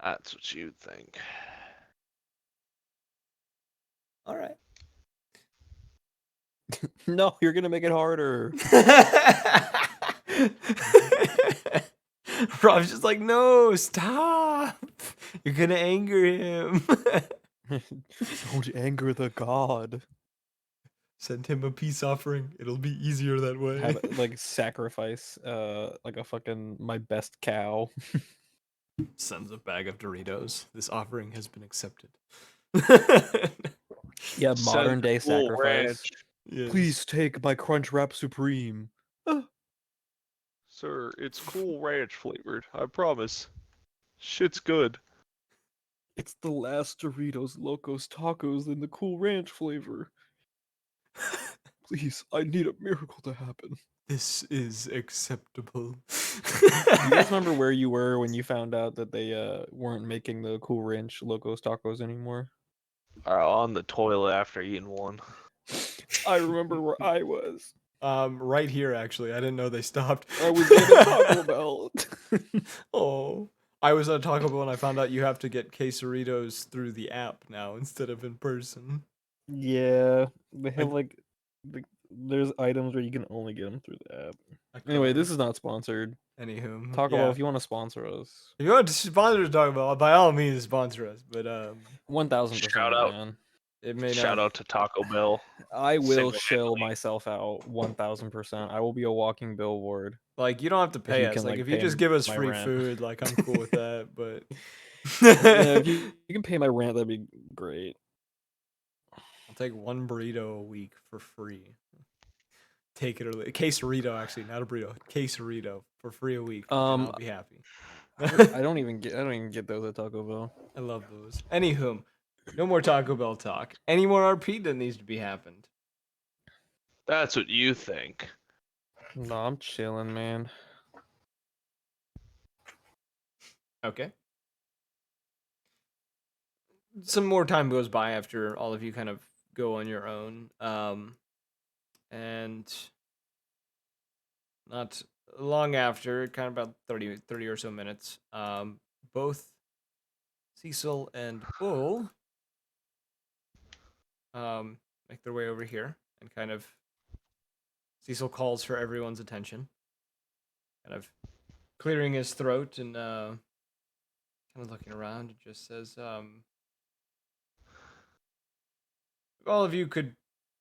That's what you'd think. all right. No, you're gonna make it harder. Rob's just like, no, stop. You're gonna anger him. Don't anger the god. Send him a peace offering. It'll be easier that way. Have like sacrifice, like a fucking my best cow. Sends a bag of Doritos. This offering has been accepted. Yeah, Send modern day Cool sacrifice. Ranch. Yes. Please take my Crunchwrap Supreme. Sir, it's Cool Ranch flavored. I promise. Shit's good. It's the last Doritos Locos Tacos in the Cool Ranch flavor. Please, I need a miracle to happen. This is acceptable. Do you guys remember where you were when you found out that they weren't making the Cool Ranch Locos Tacos anymore? On the toilet after eating one. I remember where I was. Right here actually. I didn't know they stopped. I was at a Taco Bell. Oh. I was at Taco Bell and I found out you have to get quesaritos through the app now instead of in person. Yeah, they have there's items where you can only get them through the app. Anyway, this is not sponsored. Anywho, Taco yeah. Bell, if you want to sponsor us, If you want to sponsor Taco Bell, by all means sponsor us. But 1000%, Shout out. man. it may Shout not. out to Taco Bell. I will shill Single-handedly. myself out 1000%. I will be a walking billboard. Like you don't have to pay you us. can, Like like, if you pay just give us my free rent. food, like I'm cool with that. But Yeah, if you can pay my rent, that'd be great. I'll take one burrito a week for free. Take it or leave. Quesarito, actually, not a burrito. Quesarito for free a week. And I'll be happy. I don't even get those at Taco Bell. I love those. Anywho, no more Taco Bell talk. Any more RP that needs to be happened? That's what you think. No, I'm chilling, man. Okay. Some more time goes by after all of you kind of go on your own. And not long after, kind of about 30 or so minutes, both Cecil and Bull make their way over here and kind of Cecil calls for everyone's attention, kind of clearing his throat and kind of looking around and just says, if all of you could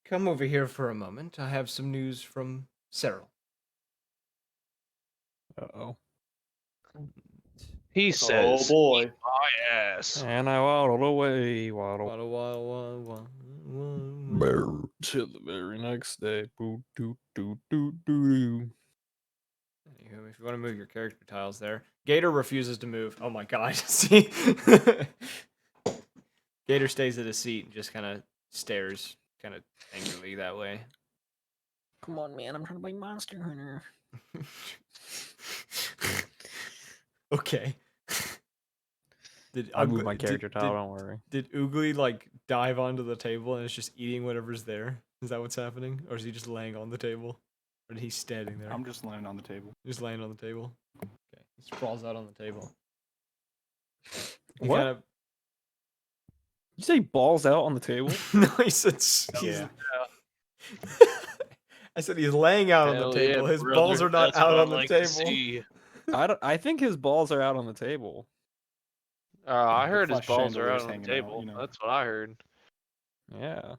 come over here for a moment, I have some news from Cyril. Uh-oh. He Oh says, boy. my ass. And I waddled away, waddle. Waddle. Till the very next day. Boo, doo, doo, doo, doo, doo. Anywho, if you want to move your character tiles there. Gator refuses to move. Oh my god. See? Gator stays at his seat and just kind of stares kind of angrily that way. Come on, man. I'm trying to play Monster Hunter. Okay. I moved my character tile, don't worry. Did Oogly like dive onto the table and is just eating whatever's there? Is that what's happening? Or is he just laying on the table? Or is he standing there? I'm just laying on the table. Just laying on the table. Okay. He sprawls out on the table. He What? kind of Did you say balls out on the table? No, he said Yeah. I said he's laying out on Hell the table. yeah, His brother. balls are not That's out what I on the like to table. see. I think his balls are out on the table. I The heard his flush balls are out chandelier's on the hanging out, table. you know. That's what I heard. Yeah.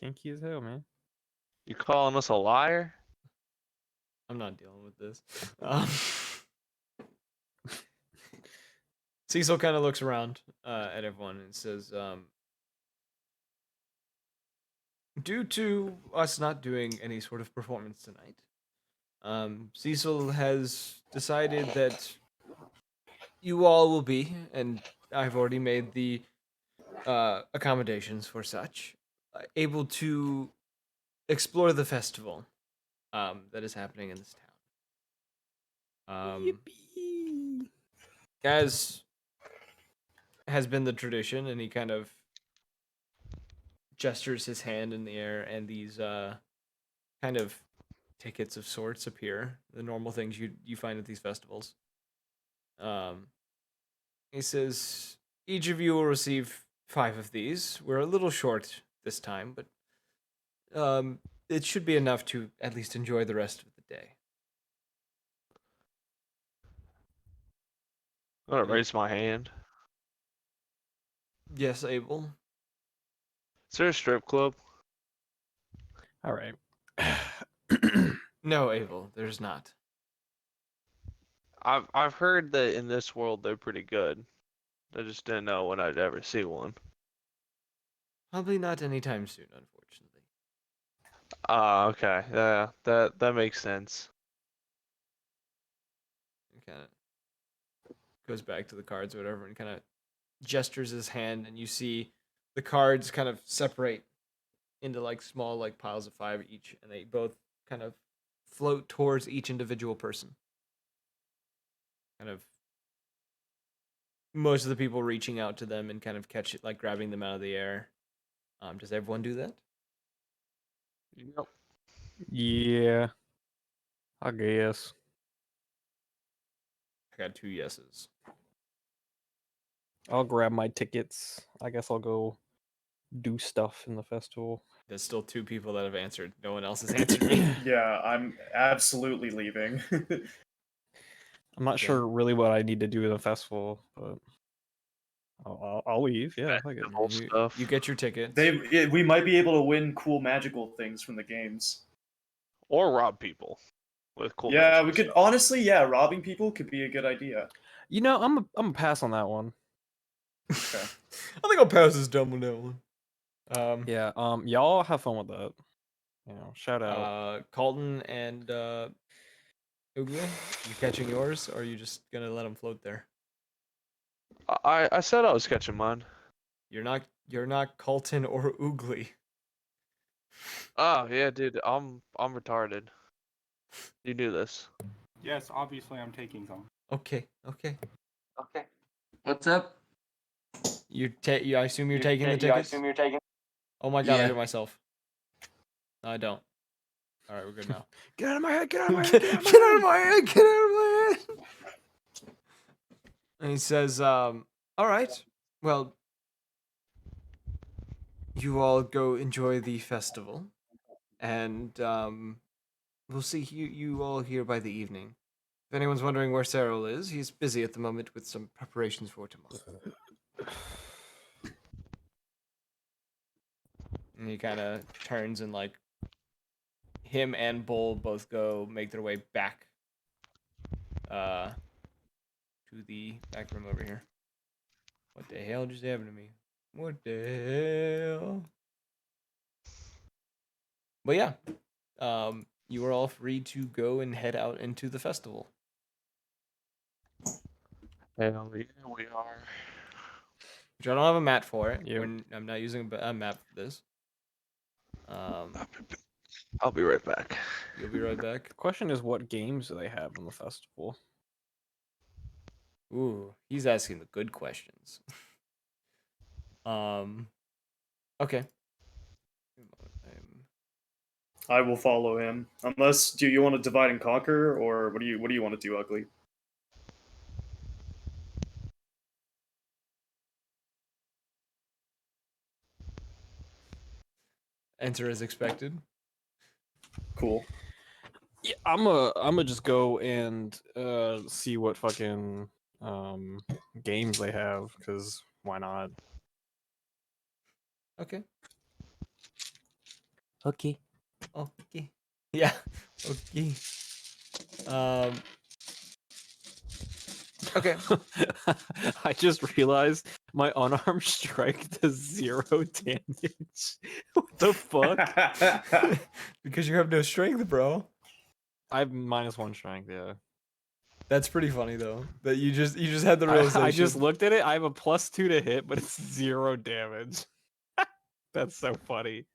Kinky as hell, man. You calling us a liar? I'm not dealing with this. Cecil kind of looks around at everyone and says, due to us not doing any sort of performance tonight, Cecil has decided that you all will be, and I've already made the accommodations for such, able to explore the festival that is happening in this town. As has been the tradition, and he kind of gestures his hand in the air, and these kind of tickets of sorts appear. The normal things you find at these festivals. Um, he says each of you will receive 5 of these. We're a little short this time, but it should be enough to at least enjoy the rest of the day. I'm gonna raise my hand. Yes, Abel. Is there a strip club? All right. No, Abel. There's not. I've heard that in this world they're pretty good. I just didn't know when I'd ever see one. Probably not anytime soon, unfortunately. Ah, okay. Yeah, that makes sense. He kind of goes back to the cards or whatever, and kind of gestures his hand, and you see the cards kind of separate into like small like piles of 5 each, and they both kind of float towards each individual person. Kind of most of the people reaching out to them and kind of catch it, like grabbing them out of the air. Does everyone do that? Yep. Yeah, I guess. I got 2 yeses. I'll grab my tickets. I guess I'll go do stuff in the festival. There's still 2 people that have answered. No one else has answered me. Yeah, I'm absolutely leaving. I'm not Okay. sure really what I need to do in the festival, but I'll leave. Yeah, I get Festival You, stuff. you get your tickets. We might be able to win cool magical things from the games. Or rob people with cool Yeah, magic we could stuff. honestly, yeah, robbing people could be a good idea. You know, I'm a pass on that one. Okay. I think I'll pass this dumb on that one. Yeah. Y'all have fun with that. You know, shout out. Colton and Ugly, you catching yours, or are you just gonna let them float there? I said I was catching mine. You're not Colton or Oogly. Oh yeah, dude, I'm retarded. You knew this. Yes, obviously I'm taking some. Okay. What's up? I assume you're taking the tickets. Oh my god, I Yeah. hit myself. No, I don't. All right, we're good now. Get out of my head! Get out of my Get head! out of my head! Get out of my head! And he says, "All right. Well, you all go enjoy the festival, and we'll see you all here by the evening. If anyone's wondering where Cyril is, he's busy at the moment with some preparations for tomorrow." And he kind of turns and like him and Bull both go make their way back to the back room over here. What the hell just happened to me? What the hell? But yeah, you are all free to go and head out into the festival. Hell yeah, we are. Which I don't have a map for it. Yep. I'm not using a map for this. I'll be right back. You'll be right back. The question is, what games do they have in the festival? Ooh, he's asking the good questions. Okay. I will follow him. Unless, do you want to divide and conquer, or what do you want to do, Ugly? Enter as expected. Cool. Yeah, I'm just go and see what fucking games they have, because why not? Okay. Okay. Yeah. Okay. Okay. I just realized My unarmed strike does 0 damage. What the fuck? Because you have no strength, bro. I have -1 strength. Yeah. That's pretty funny though. That you just had the realization. I just looked at it. I have a +2 to hit, but it's 0 damage. That's so funny.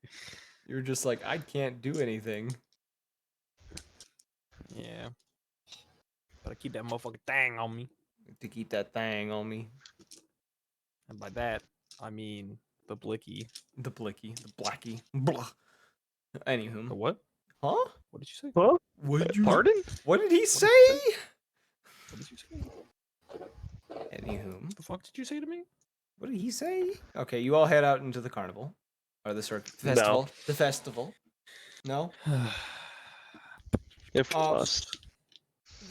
You're just like, I can't do anything. Yeah. Gotta keep that motherfucking thing on me. To keep that thing on me. And by that, I mean the blicky. The blicky, the blacky. Blah. Anywho. The what? Huh? What did you say? Huh? What did you Pardon? What did he say? What did you say? Anywho. What the fuck did you say to me? What did he say? Okay, you all head out into the carnival. Or the festival. No. The festival. No? If we must.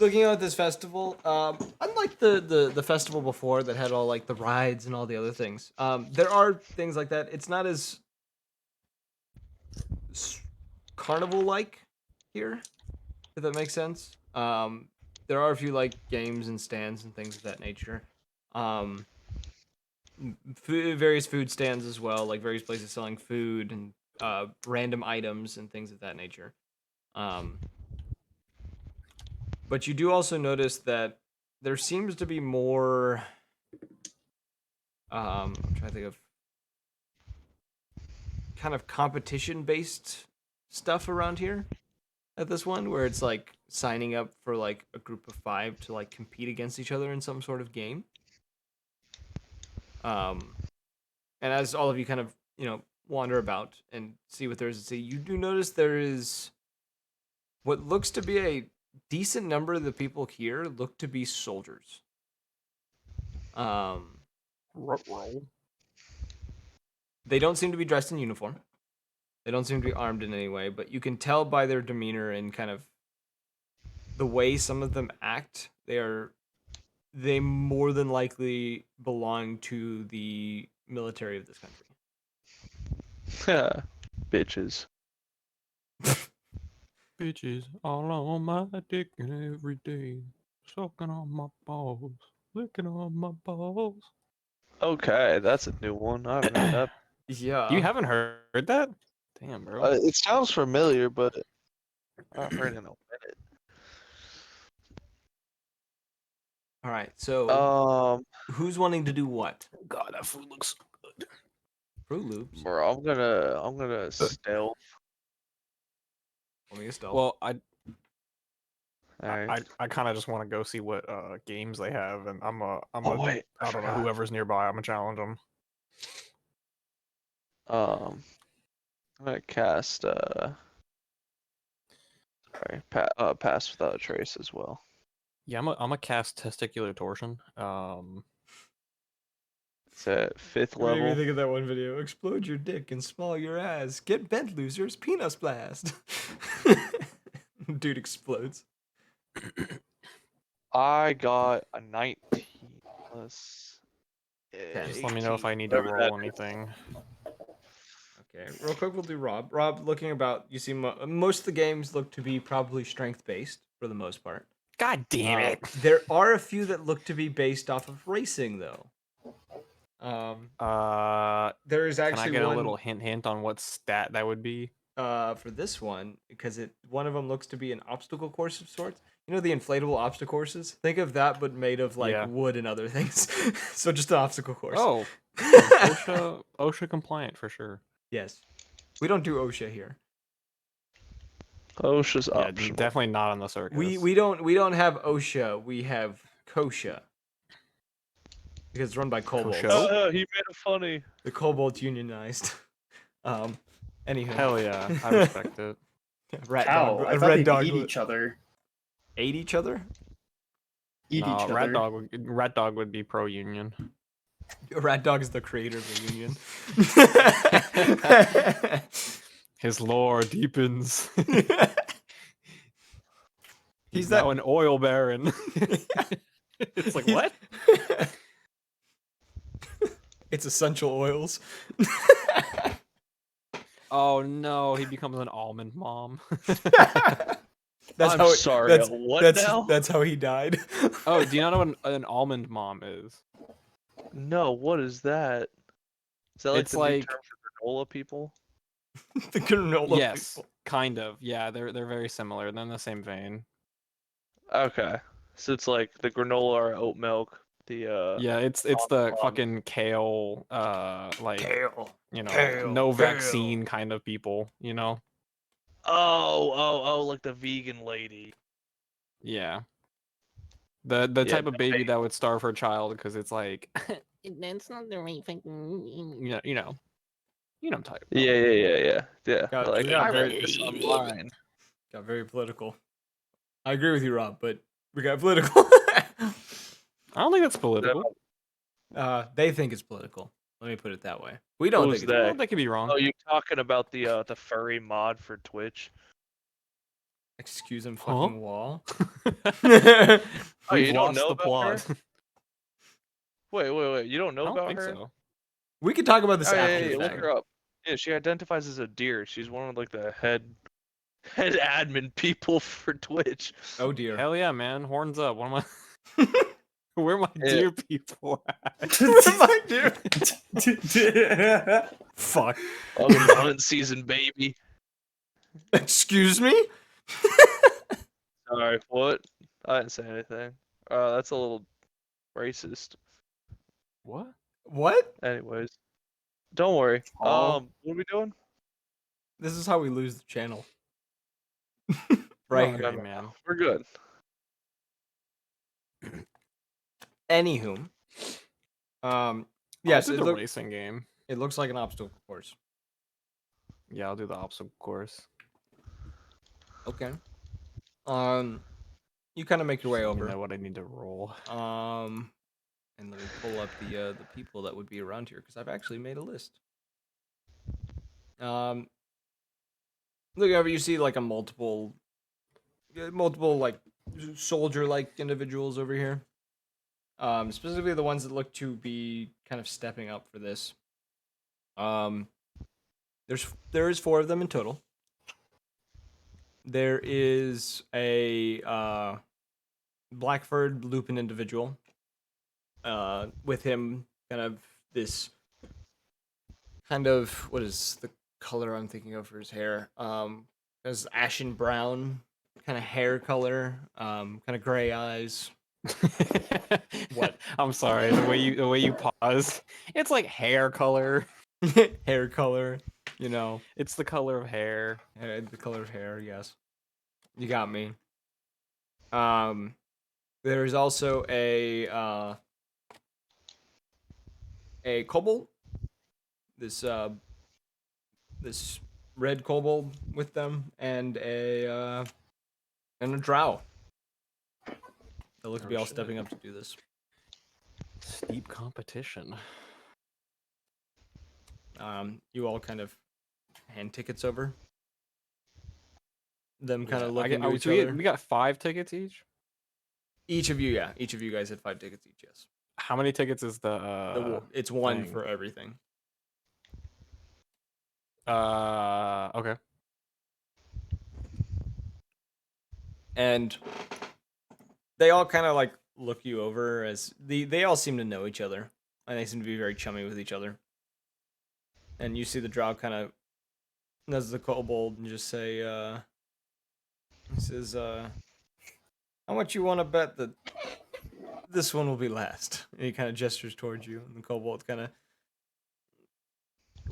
Looking at this festival, unlike the festival before that had all like the rides and all the other things, there are things like that. It's not as carnival-like here, if that makes sense. There are a few like games and stands and things of that nature. Various food stands as well, like various places selling food and random items and things of that nature. But you do also notice that there seems to be more. I'm trying to think of kind of competition-based stuff around here at this one, where it's like signing up for like a group of 5 to like compete against each other in some sort of game. And as all of you kind of, wander about and see what there is to see, you do notice there is what looks to be a decent number of the people here look to be soldiers. They don't seem to be dressed in uniform. They don't seem to be armed in any way, but you can tell by their demeanor and kind of the way some of them act, they more than likely belong to the military of this country. Bitches. Bitches all on my dick every day, sucking on my balls, licking on my balls. Okay, that's a new one. I haven't heard that. Yeah. You haven't heard that? Damn, bro. It sounds familiar, but I haven't heard it in a minute. All right. So, who's wanting to do what? God, that food looks so good. Fruit Loops. Bro, I'm gonna stealth. Want me to stealth? Well, Alright. I kind of just want to go see what games they have, and I'm Oh a wait, I don't know, whoever's nearby, I'm gonna challenge them. I'm gonna cast pass without a trace as well. Yeah, I'm gonna cast testicular torsion. It's at 5th What do you level. think of that one video? Explode your dick and small your ass. Get bent, losers. Penis blast. Dude explodes. I got a 19 plus. Just let me know if 18, I need to whatever that roll anything. Okay, real quick, we'll do Rob. Rob, looking about, you see most of the games look to be probably strength-based for the most part. God damn it! There are a few that look to be based off of racing, though. There is Can I actually get one a little hint on what stat that would be? for this one, because one of them looks to be an obstacle course of sorts. You know the inflatable obstacle courses? Think of that, but made of like Yeah. wood and other things. So just an obstacle course. Oh, OSHA compliant for sure. Yes. We don't do OSHA here. OSHA's Yeah, optional. definitely not on the circus. We don't have OSHA. We have Kosha. Because it's run by Kobolds. Kosha? He made it funny. The Kobolds unionized. Anywho. Hell yeah, I respect it. Rat Cow. dog. I A thought red they dog. eat would- each other. Ate each other? Eat Nah, each other. Rat dog would be pro union. Rat dog is the creator of the union. His lore deepens. He's now an oil baron. It's like what? It's essential oils. Oh no, he becomes an almond mom. I'm sorry, what now? That's how he died. Oh, do you not know what an almond mom is? No, what is that? Is that like It's the new like- term for granola people? The granola Yes, people. kind of. Yeah, they're very similar. They're in the same vein. Okay. So it's like the granola or oat milk, the Yeah, it's on the the fucking kale, like Kale. you know, Kale, no kale. vaccine kind of people. You know. Oh, like the vegan lady. Yeah. The Yeah, type of baby that would starve her child because it's like that's not the right thing. I'm talking about. Yeah. Got- Like got I very- read this online. Got very political. I agree with you, Rob, but we got political. I don't think that's political. They think it's political. Let me put it that way. We don't Who's think it's that? Well, they could be wrong. Oh, you talking about the furry mod for Twitch? excuse him Huh? fucking wall. Oh, We've you don't lost know the about plot. her? Wait. You don't I know don't about think her? so. We could talk about this Oh, after yeah, the look fact. her up. Yeah, she identifies as a deer. She's one of like the head admin people for Twitch. Oh dear. Hell yeah, man! Horns up. What am I? Where are my Yeah. dear people at? My dear. Fuck. I'm in the hunt season, baby. Excuse me? Sorry, what? I didn't say anything. That's a little racist. What? What? Anyways, don't worry. Aw. What are we doing? This is how we lose the channel. No, right okay, here. no. man. We're good. Anywho. Yes, I'll it, do the look, racing game. it looks like an obstacle course. Yeah, I'll do the obstacle course. Okay. You kind of make your way Let me over. know what I need to roll. And let me pull up the people that would be around here because I've actually made a list. Look over, you see like a multiple like soldier like individuals over here. Specifically the ones that look to be kind of stepping up for this. There is 4 of them in total. There is a black-furred Lupin individual. With him, kind of this kind of what is the color I'm thinking of for his hair? Has ashen brown kind of hair color, kind of gray eyes. What? I'm sorry. The way you pause. It's like hair color. hair color, you know, It's the color of hair. the color of hair. Yes, you got me. There's also a kobold. This red kobold with them, and a drow. They look to be Oh, all shit. stepping up to do this. Steep competition. You all kind of hand tickets over. Them kind Yeah, of I looking get- to oh, each so we, other. we got 5 tickets each. Each of you, yeah. Each of you guys had 5 tickets each, yes. How many tickets is the It's one thing. for everything. Okay. And they all kind of like look you over as they all seem to know each other. And they seem to be very chummy with each other. And you see the drow kind of does the kobold and just say, he says, how much you want to bet that this one will be last? And he kind of gestures towards you, and the kobold kind of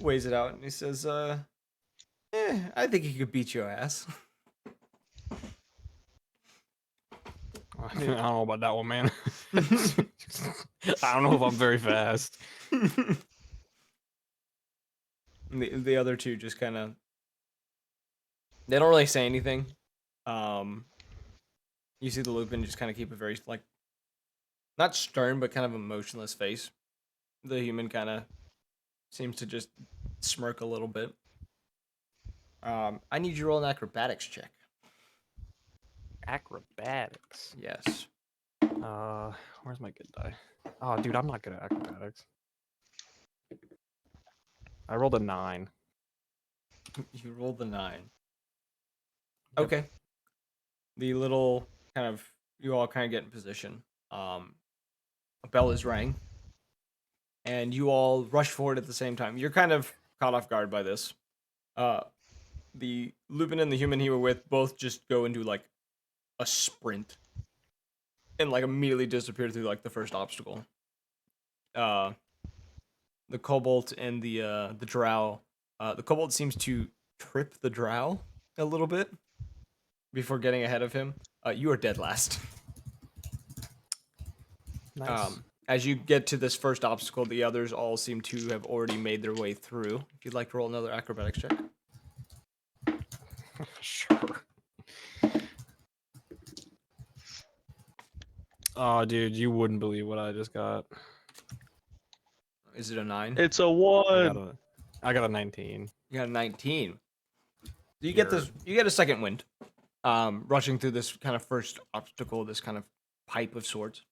weighs it out, and he says, I think he could beat your ass. I don't know about that one, man. I don't know if I'm very fast. And the other two just kind of, they don't really say anything. You see the Lupin just kind of keep a very, like, not stern, but kind of emotionless face. The human kind of seems to just smirk a little bit. I need you to roll an acrobatics check. Acrobatics. Yes. Where's my good die? Oh, dude, I'm not good at acrobatics. I rolled a 9. You rolled the 9. Yep. Okay. The little kind of, you all kind of get in position. A bell is rang. and you all rush forward at the same time. You're kind of caught off guard by this. The Lupin and the human he were with both just go into like a sprint and like immediately disappear through like the first obstacle. The kobold and the drow. The kobold seems to trip the drow a little bit before getting ahead of him. You are dead last. Nice. As you get to this first obstacle, the others all seem to have already made their way through. If you'd like to roll another acrobatics check. Sure. Oh, dude, you wouldn't believe what I just got. Is it a 9? It's a I one. got a 19. You got a 19. You get this. You get a second wind, rushing through this kind of first obstacle, this kind of pipe of sorts.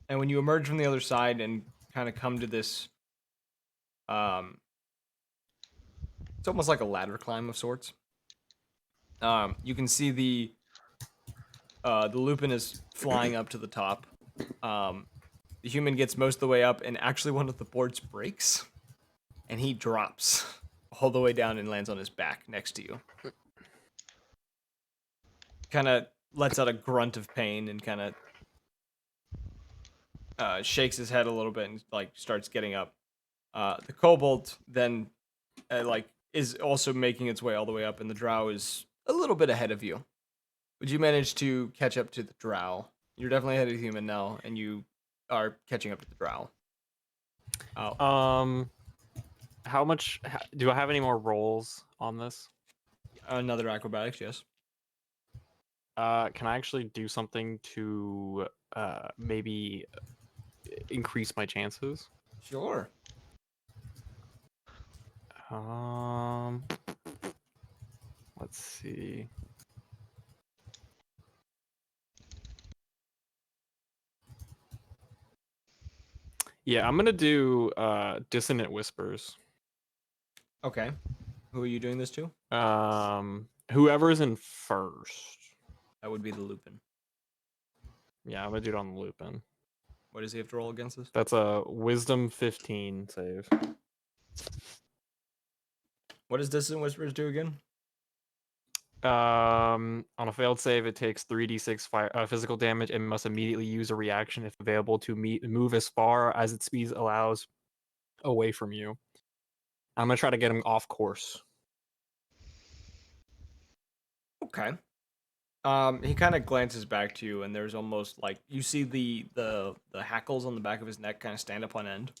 And when you emerge from the other side and kind of come to this, it's almost like a ladder climb of sorts. You can see the Lupin is flying up to the top. The human gets most of the way up, and actually one of the boards breaks, and he drops all the way down and lands on his back next to you. Kind of lets out a grunt of pain and kind of shakes his head a little bit and like starts getting up. The kobold then like is also making its way all the way up, and the drow is a little bit ahead of you. Would you manage to catch up to the drow? You're definitely ahead of the human now, and you are catching up to the drow. How much do I have any more rolls on this? Another acrobatics, yes. Can I actually do something to maybe increase my chances? Sure. Let's see. Yeah, I'm gonna do Dissonant Whispers. Okay. Who are you doing this to? Whoever's in first. That would be the Lupin. Yeah, I'm gonna do it on the Lupin. What does he have to roll against this? That's a Wisdom 15 save. What does Distant Whispers do again? On a failed save, it takes 3d6 physical damage and must immediately use a reaction if available to move as far as its speed allows away from you. I'm gonna try to get him off course. Okay. He kind of glances back to you, and there's almost like you see the hackles on the back of his neck kind of stand up on end.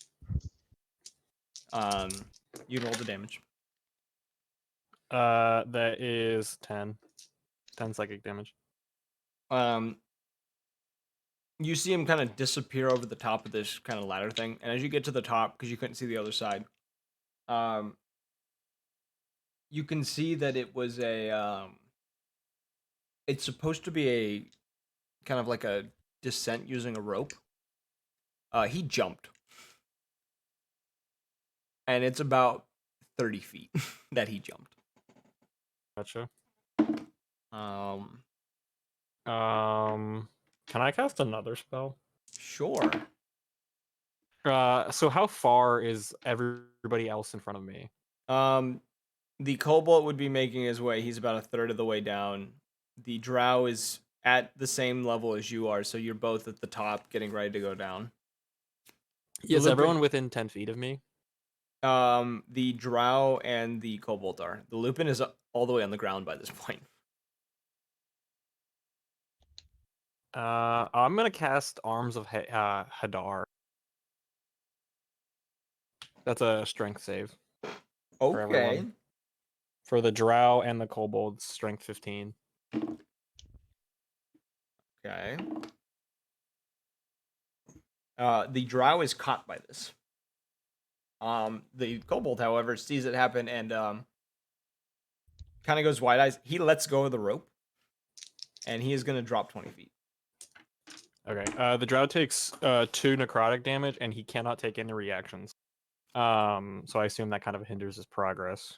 You roll the damage. That is 10 psychic damage. You see him kind of disappear over the top of this kind of ladder thing, and as you get to the top, because you couldn't see the other side, you can see that it was a it's supposed to be a kind of like a descent using a rope. He jumped, and it's about 30 feet that he jumped. Gotcha. Can I cast another spell? Sure. So how far is everybody else in front of me? The Cobalt would be making his way. He's about a third of the way down. The Drow is at the same level as you are, so you're both at the top, getting ready to go down. Is Lupin- everyone within 10 feet of me? The Drow and the Cobalt are. The Lupin is all the way on the ground by this point. I'm gonna cast Arms of Hadar. That's a strength save. For everyone. For the Drow and the Kobold, strength 15. Okay. The Drow is caught by this. The Kobold, however, sees it happen and kind of goes wide eyes. He lets go of the rope, and he is going to drop 20 feet. Okay. The Drow takes 2 necrotic damage, and he cannot take any reactions. So I assume that kind of hinders his progress.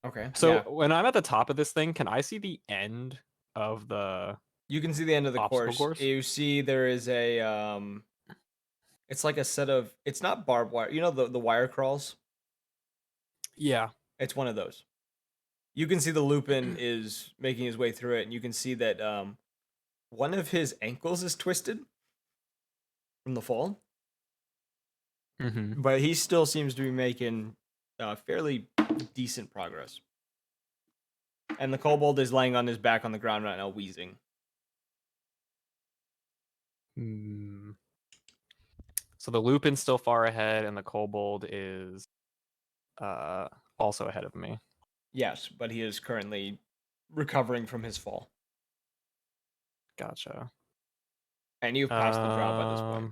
Okay. So yeah. when I'm at the top of this thing, can I see the end of the? You can see the end of the obstacle course? You see there is a It's like a set of. It's not barbed wire. You know the wire crawls. Yeah. It's one of those. You can see the Lupin is making his way through it, and you can see that one of his ankles is twisted from the fall, Mm-hmm. but he still seems to be making fairly decent progress. And the kobold is laying on his back on the ground right now, wheezing. Mm. So the Lupin's still far ahead, and the Kobold is also ahead of me. Yes, but he is currently recovering from his fall. Gotcha. And you've passed the drow by this point.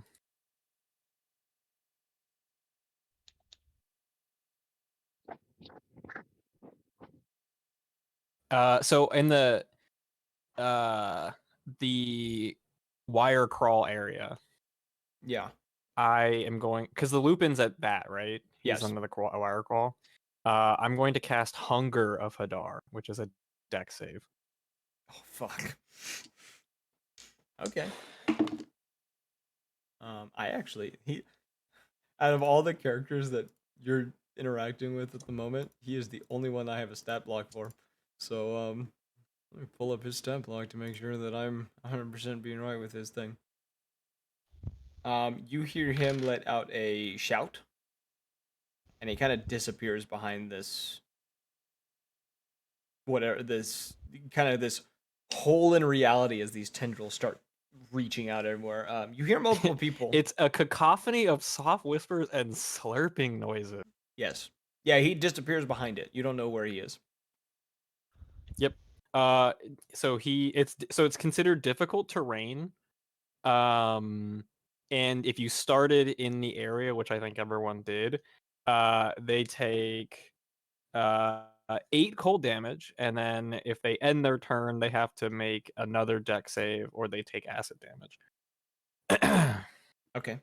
So in the wire crawl area, Yeah. I am going because the Lupin's at that, right? He's Yes. under the wire crawl. I'm going to cast Hunger of Hadar, which is a deck save. Oh fuck. Okay. I actually out of all the characters that you're interacting with at the moment, he is the only one I have a stat block for. So let me pull up his stat block to make sure that I'm 100% being right with his thing. You hear him let out a shout, and he kind of disappears behind this this hole in reality as these tendrils start reaching out everywhere. You hear multiple people. It's a cacophony of soft whispers and slurping noises. Yes. Yeah, he disappears behind it. You don't know where he is. Yep. So it's considered difficult terrain. And if you started in the area, which I think everyone did, they take 8 cold damage, and then if they end their turn, they have to make another deck save or they take acid damage. Okay.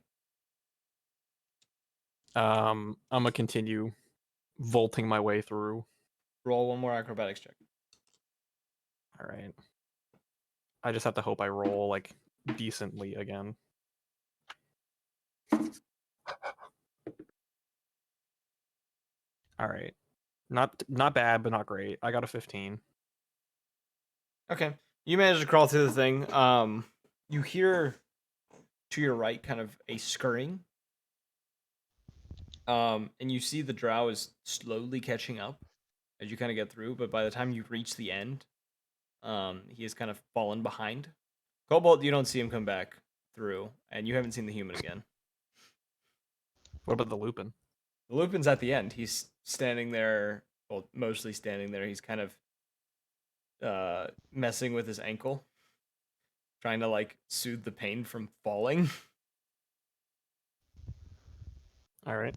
I'm gonna continue vaulting my way through. Roll one more acrobatics check. All right. I just have to hope I roll like decently again. All right. Not bad, but not great. I got a 15. Okay. You manage to crawl through the thing. You hear to your right kind of a scurrying. And you see the drow is slowly catching up as you kind of get through, but by the time you reach the end, he has kind of fallen behind. Cobalt, you don't see him come back through, and you haven't seen the human again. What about the Lupin? The Lupin's at the end. He's standing there, well, mostly standing there. He's kind of messing with his ankle, trying to like soothe the pain from falling. All right.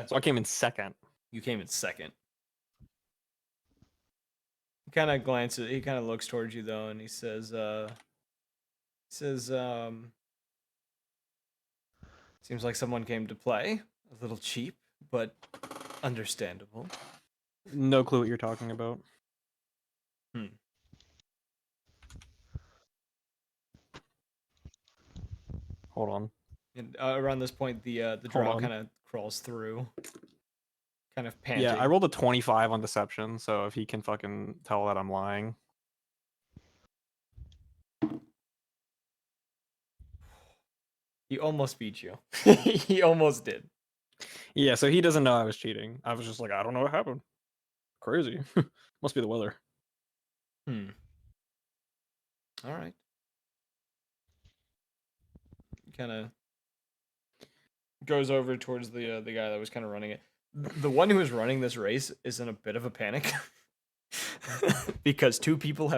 So I came in second. You came in second. He kind of glances. He kind of looks towards you though, and he says, "Seems like someone came to play. A little cheap, but understandable." No clue what you're talking about. Hold on. And around this point, the drow kind of crawls through, kind of panting. Yeah, I rolled a 25 on deception, so if he can fucking tell that I'm lying. He almost beat you. He almost did. Yeah, so he doesn't know I was cheating. I was just like, I don't know what happened. Crazy. Must be the weather. All right. Kind of goes over towards the guy that was kind of running it. The one who is running this race is in a bit of a panic because 3 people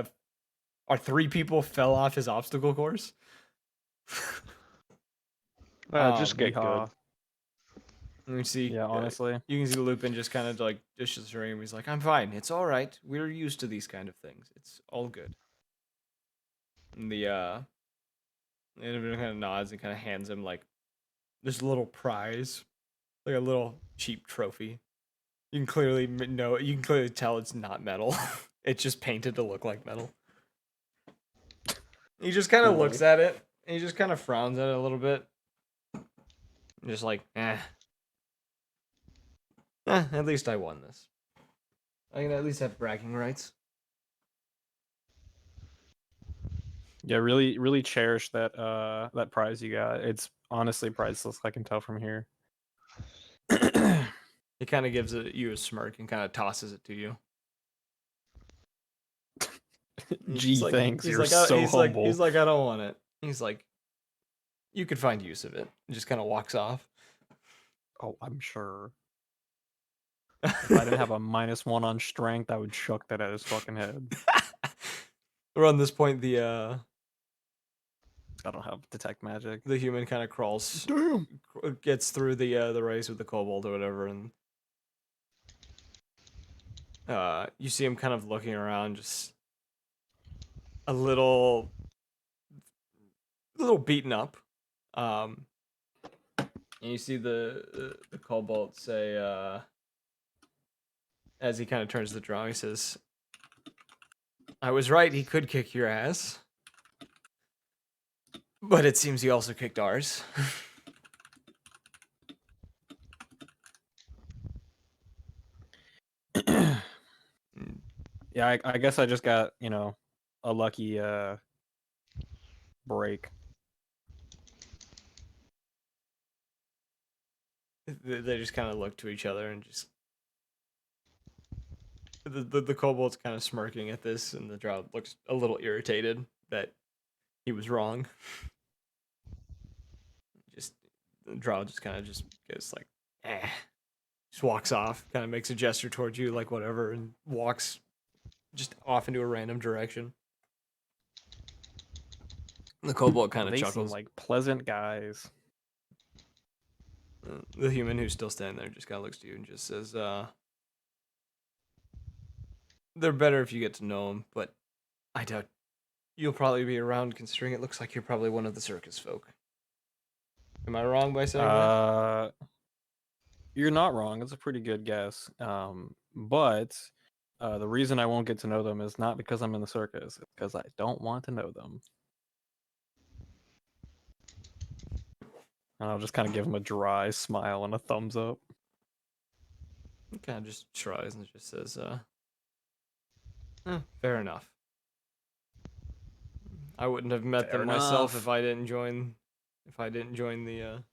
fell off his obstacle course. Just get good. Let me see. Yeah, honestly. You can see Lupin just kind of like disassuring him. He's like, "I'm fine. It's all right. We're used to these kind of things. It's all good." And the individual kind of nods and kind of hands him like this little prize, like a little cheap trophy. You can clearly tell it's not metal. It's just painted to look like metal. He just kind of looks at it and he just kind of frowns at it a little bit. Just like, at least I won this. I can at least have bragging rights. Yeah, really, really cherish that that prize you got. It's honestly priceless. I can tell from here. He kind of gives you a smirk and kind of tosses it to you. Gee, thanks. He's You're like, so he's humble. Like, he's like, I don't want it. He's like, you could find use of it. And just kind of walks off. Oh, I'm sure. If I didn't have a -1 on strength, I would chuck that at his fucking head. Around this point, I don't have detect magic. the human kind of crawls, Damn. gets through the race with the kobold or whatever, and you see him kind of looking around, just a little beaten up. And you see the kobold say, as he kind of turns the draw, he says, "I was right. He could kick your ass, but it seems he also kicked ours." Yeah, I guess I just got, a lucky break. They just kind of look to each other and just the kobold's kind of smirking at this, and the drow looks a little irritated that he was wrong. Just the drow just kind of just goes like, just walks off, kind of makes a gesture towards you, like whatever, and walks just off into a random direction. The kobold kind of They seem chuckles. like pleasant guys. The human who's still standing there just kind of looks to you and just says, "They're better if you get to know them, but I doubt you'll probably be around, considering it looks like you're probably one of the circus folk." Am I wrong by saying that? You're not wrong. It's a pretty good guess. But the reason I won't get to know them is not because I'm in the circus. It's because I don't want to know them. And I'll just kind of give him a dry smile and a thumbs up. He kind of just shrugs and just says, fair enough. I wouldn't have met Fair them myself enough. if I didn't join the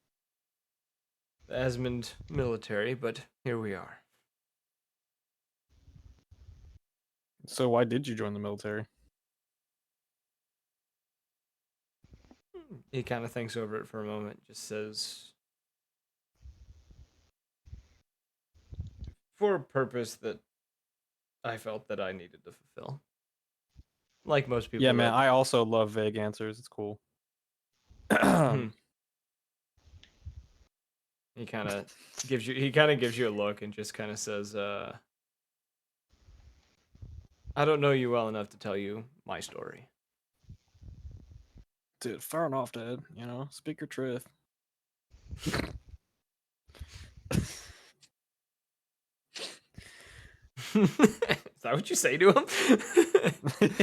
Asmon military, but here we are." So why did you join the military? He kind of thinks over it for a moment, just says, "For a purpose that I felt that I needed to fulfill." Like most people. Yeah, man, that- I also love vague answers. It's cool. He kind of gives you a look and just kind of says, "I don't know you well enough to tell you my story." Dude, fair enough, Dad. Speak your truth. Is that what you say to him?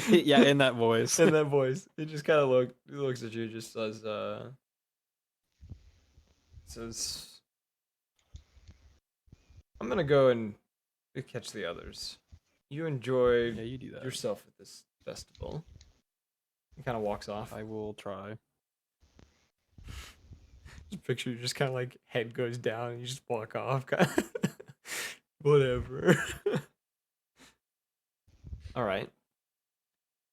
Yeah, in that voice. In that voice. He just kind of looks at you, just says, "I'm gonna go and catch the others. You enjoy Yeah, you do that. yourself at this festival." He kind of walks off. I will try. Just picture you just kind of like head goes down and you just walk off. Whatever. All right.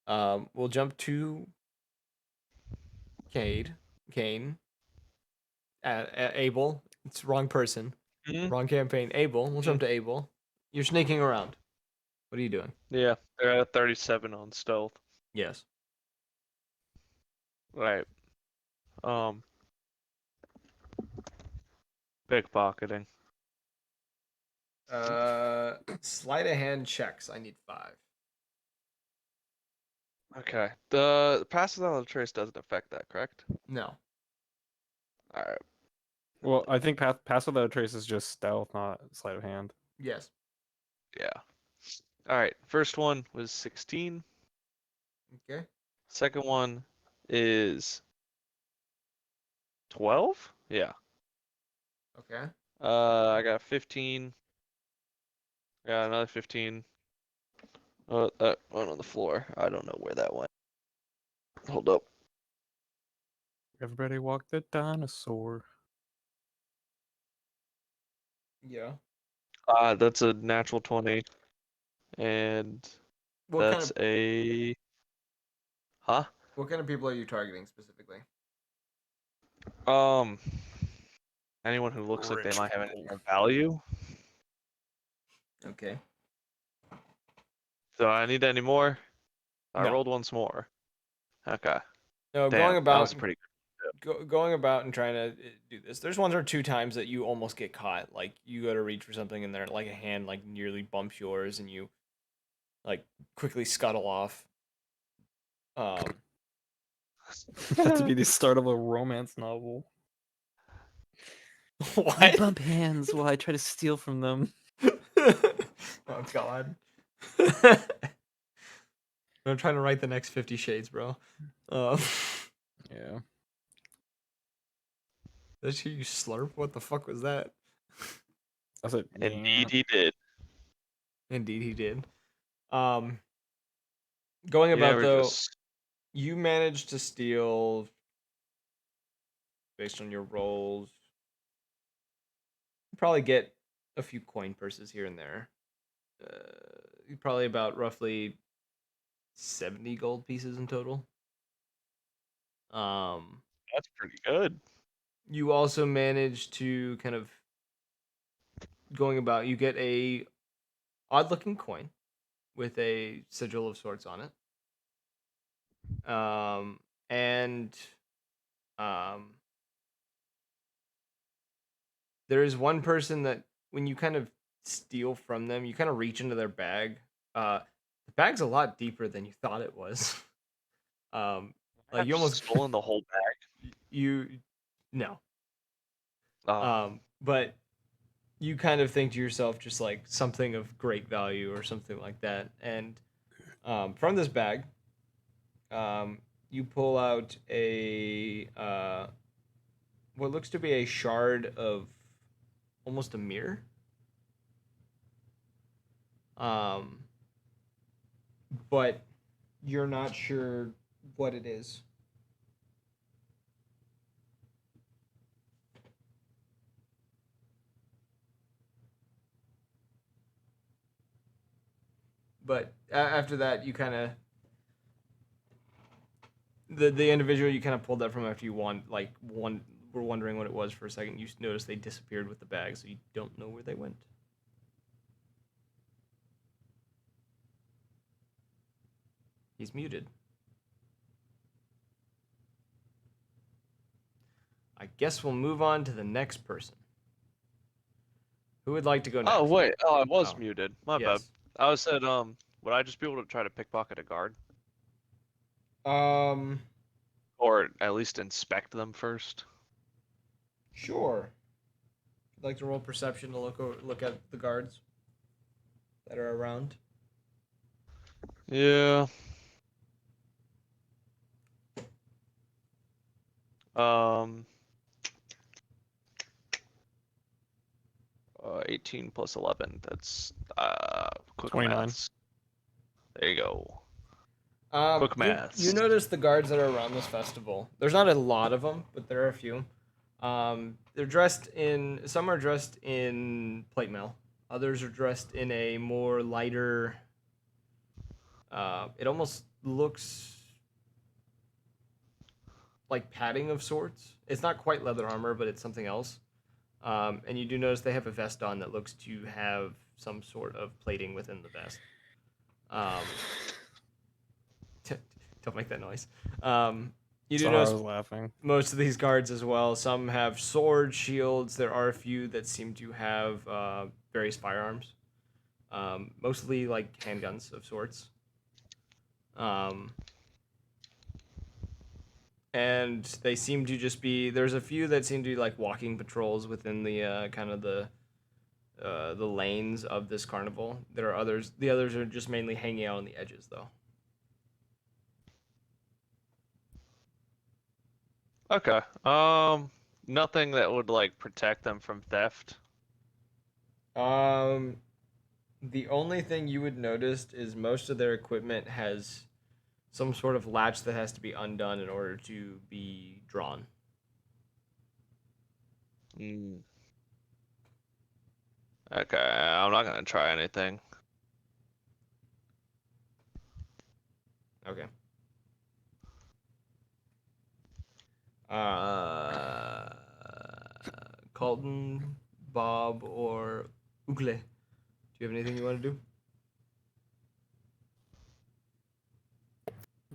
We'll jump to Kane. Abel. It's wrong person. Mhm. Wrong campaign. Abel. We'll jump to Abel. You're sneaking around. What are you doing? Yeah, they're at 37 on stealth. Yes. Right. Um, pickpocketing. Sleight of hand checks. I need 5. Okay. The pass without a trace doesn't affect that, correct? No. All right. Well, I think pass without a trace is just stealth, not sleight of hand. Yes. Yeah. All right. First one was 16. Okay. Second one is 12? Yeah. Okay. I got 15. Got another 15. Oh, that went on the floor. I don't know where that went. Hold up. Everybody walk the dinosaur. Yeah. That's a natural 20. And What kind that's of a... Huh? what kind of people are you targeting specifically? Um, anyone who looks like they Rich might have any people. more value. Okay. So I need any more? I No. rolled once more. Okay. No, Damn, that was pretty going about and trying to do this. There's one or two times that you almost get caught. Like you go to reach for something and there like a hand like nearly bumps yours and you like quickly scuttle off. That to be the start of a romance novel. We What? bump hands while I try to steal from them. Oh God. I'm trying to write the next 50 Shades, bro. Yeah. Did you slurp? What the fuck was that? That's it. Indeed he did. Indeed, he did. Going You about never though, just... you managed to steal based on your rolls. You probably get a few coin purses here and there. Probably about roughly 70 gold pieces in total. That's pretty good. You also manage to kind of going about. You get a odd-looking coin with a sigil of sorts on it. And there is one person that when you kind of steal from them, you kind of reach into their bag. The bag's a lot deeper than you thought it was. Like I've you almost stolen the whole bag. you no. Oh, But you kind of think to yourself just like something of great value or something like that. And from this bag, you pull out a what looks to be a shard of almost a mirror. Um, but you're not sure what it is. But after that, you kind of the individual you kind of pulled that from after you were wondering what it was for a second. You noticed they disappeared with the bag, so you don't know where they went. He's muted. I guess we'll move on to the next person. Who would like to go next? oh wait. Oh, I was Oh. muted. My bad. Yes. I was said, would I just be able to try to pickpocket a guard? Or at least inspect them first? Sure. I'd like to roll perception to look at the guards that are around. Yeah. 18 plus 11. That's quick 29. maths. There you go. Quick You maths. notice the guards that are around this festival. There's not a lot of them, but there are a few. They're dressed in. Some are dressed in plate mail. Others are dressed in a more lighter. It almost looks like padding of sorts. It's not quite leather armor, but it's something else. And you do notice they have a vest on that looks to have some sort of plating within the vest. Don't make that noise. You do Sorry, I notice was laughing. most of these guards as well. Some have swords, shields. There are a few that seem to have various firearms, mostly like handguns of sorts. And they seem to just be. There's a few that seem to be like walking patrols within the kind of the lanes of this carnival. There are others. The others are just mainly hanging out on the edges, though. Okay. nothing that would like protect them from theft. The only thing you would notice is most of their equipment has some sort of latch that has to be undone in order to be drawn. Mm. Okay, I'm not gonna try anything. Okay. Colton, Bob, or Ugle. Do you have anything you want to do?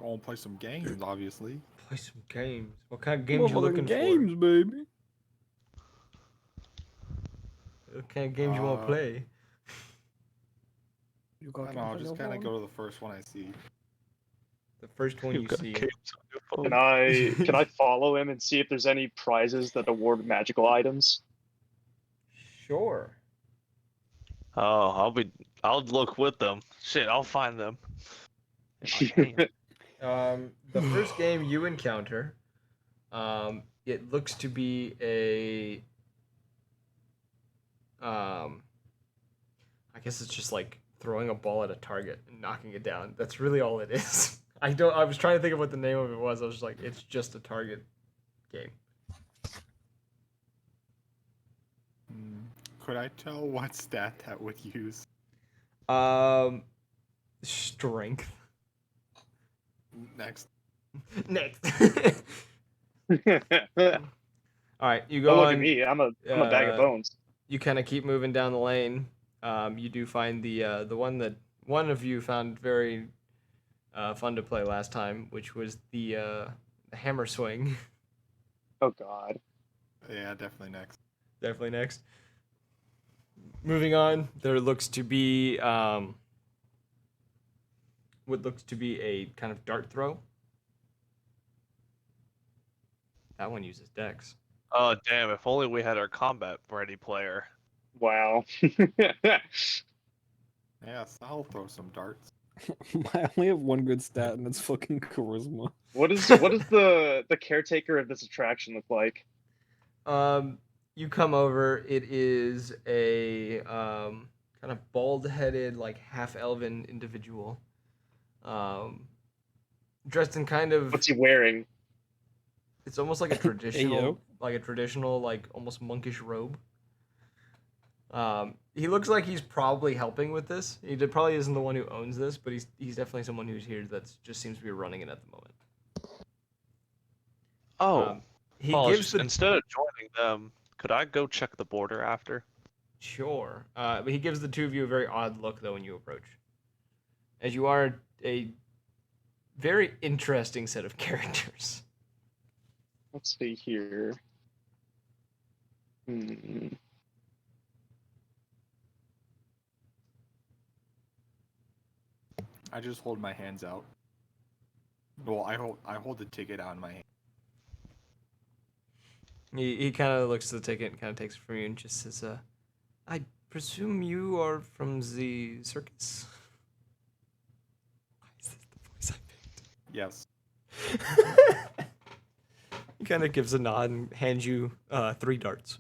Gonna play some games, obviously. Play some games. What kind of games you looking games, baby. for? What kind of games you want to play? You I don't know, I'll just kind of go to the first one I see. The first one you got see. games on your phone. Can I follow him and see if there's any prizes that award magical items? Sure. Oh, I'll look with them. Shit, I'll find them. If I can. The first game you encounter, it looks to be a, I guess it's just like throwing a ball at a target and knocking it down. That's really all it is. I was trying to think of what the name of it was. I was just like, it's just a target game. Could I tell what stat that would use? Strength. Next. Next. Don't All right, you go look on. at me. I'm a bag of bones. You kind of keep moving down the lane. You do find the one that one of you found very fun to play last time, which was the hammer swing. Oh God. Yeah, definitely next. Definitely next. Moving on, there looks to be what looks to be a kind of dart throw. That one uses dex. Oh damn! If only we had our combat ready player. Wow. Yes, I'll throw some darts. I only have one good stat, and it's fucking charisma. What does the caretaker of this attraction look like? You come over. It is a kind of bald-headed, like half-elven individual, dressed in kind of. What's he wearing? It's almost like a traditional, yo. like almost monkish robe. He looks like he's probably helping with this. He probably isn't the one who owns this, but he's definitely someone who's here that just seems to be running it at the moment. Oh, He apologies. gives the Instead of joining them, could I go check the border after? sure, but he gives the two of you a very odd look though when you approach, as you are a very interesting set of characters. Let's see here. I just hold my hands out. Well, I hold the ticket out in my hand. He kind of looks at the ticket and kind of takes it from you and just says, "I presume you are from the circus." Why is this the voice I picked? Yes. He kind of gives a nod and hands you 3 darts.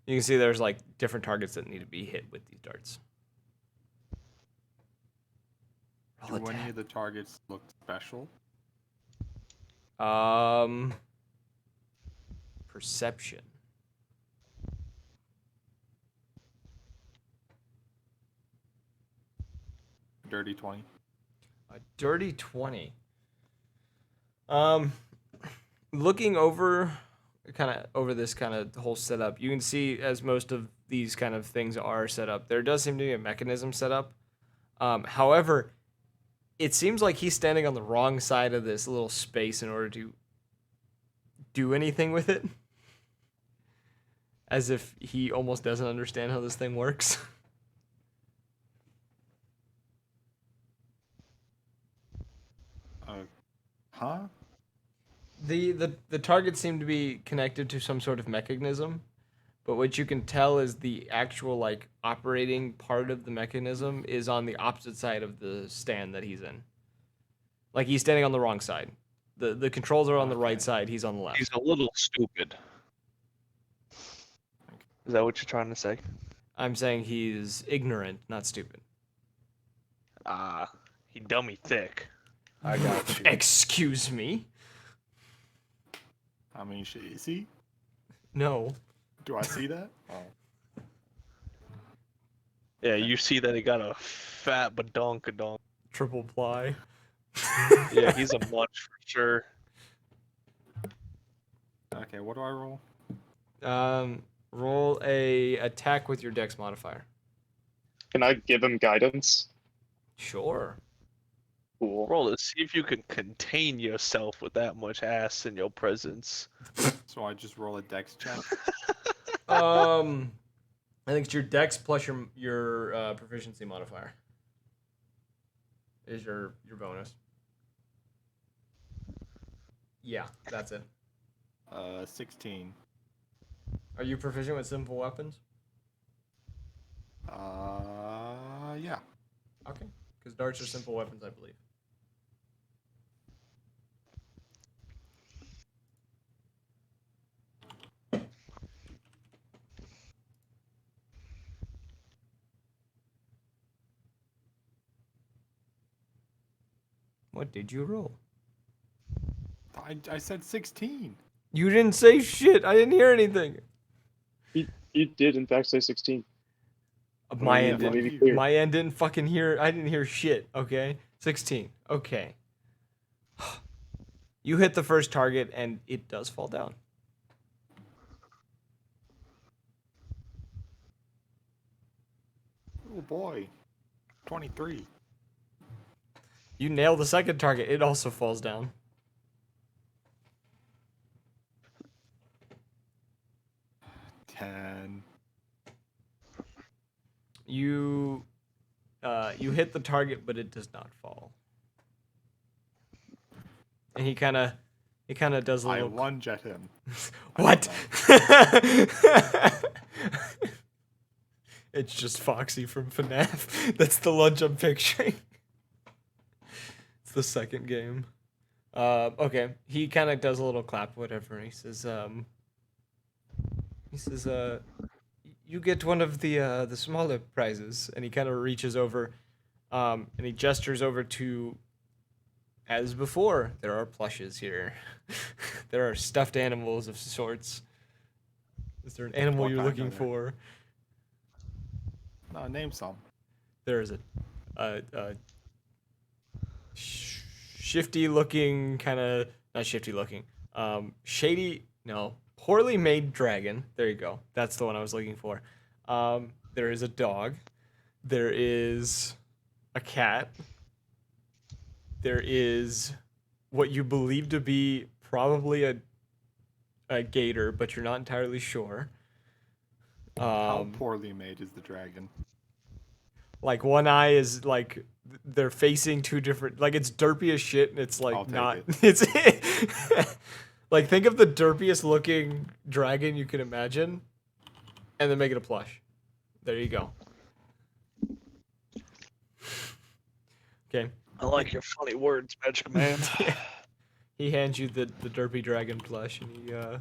You can see there's like different targets that need to be hit with these darts. Do any of the targets look special? Perception. Dirty 20. A dirty 20. Looking over this kind of whole setup, you can see as most of these kind of things are set up, there does seem to be a mechanism set up. However, it seems like he's standing on the wrong side of this little space in order to do anything with it. As if he almost doesn't understand how this thing works. Huh? The targets seem to be connected to some sort of mechanism, but what you can tell is the actual like operating part of the mechanism is on the opposite side of the stand that he's in. Like he's standing on the wrong side. The controls are on the right Okay. side, he's on the left. He's a little stupid. Is that what you're trying to say? I'm saying he's ignorant, not stupid. Ah, he dummy thick. I got you. Excuse me? I mean, shit, is he? No. Do I see that? Oh. Yeah, you see that he got a fat badonkadonk. Triple ply. Yeah, he's a munch for sure. Okay, what do I roll? Roll a attack with your dex modifier. Can I give him guidance? Sure. Cool. Roll to see if you can contain yourself with that much ass in your presence. So I just roll a dex check. I think it's your dex plus your proficiency modifier. Is your bonus. Yeah, that's it. 16. Are you proficient with simple weapons? Yeah. Okay. Because darts are simple weapons, I believe. What did you roll? I said 16. You didn't say shit. I didn't hear anything. You did, in fact, say 16. My Yeah, end fuck didn't. you. clear. My end didn't fucking hear. I didn't hear shit. Okay, 16. Okay. You hit the first target and it does fall down. Oh boy. 23. You nail the second target. It also falls down. Ten. You hit the target, but it does not fall. And he kind of does a I little. lunge at him. What? It's just Foxy from FNAF. That's the lunge I'm picturing. It's the second game. Okay. He kind of does a little clap, whatever. He says, you get one of the smaller prizes. And he kind of reaches over, and he gestures over to, as before, there are plushes here. There are stuffed animals of sorts. Is there an animal What you're kind looking are there? for? No, name some. There is a shifty looking, kind of not shifty looking, shady, no, poorly made dragon. There you go. That's the one I was looking for. There is a dog. There is a cat. There is what you believe to be probably a gator, but you're not entirely sure. How poorly made is the dragon? Like one eye is like they're facing two different, like it's derpy as shit and it's like I'll take not it. it's like think of the derpiest looking dragon you can imagine and then make it a plush. There you go. Okay. I like your funny words, Magic Man. He hands you the derpy dragon plush and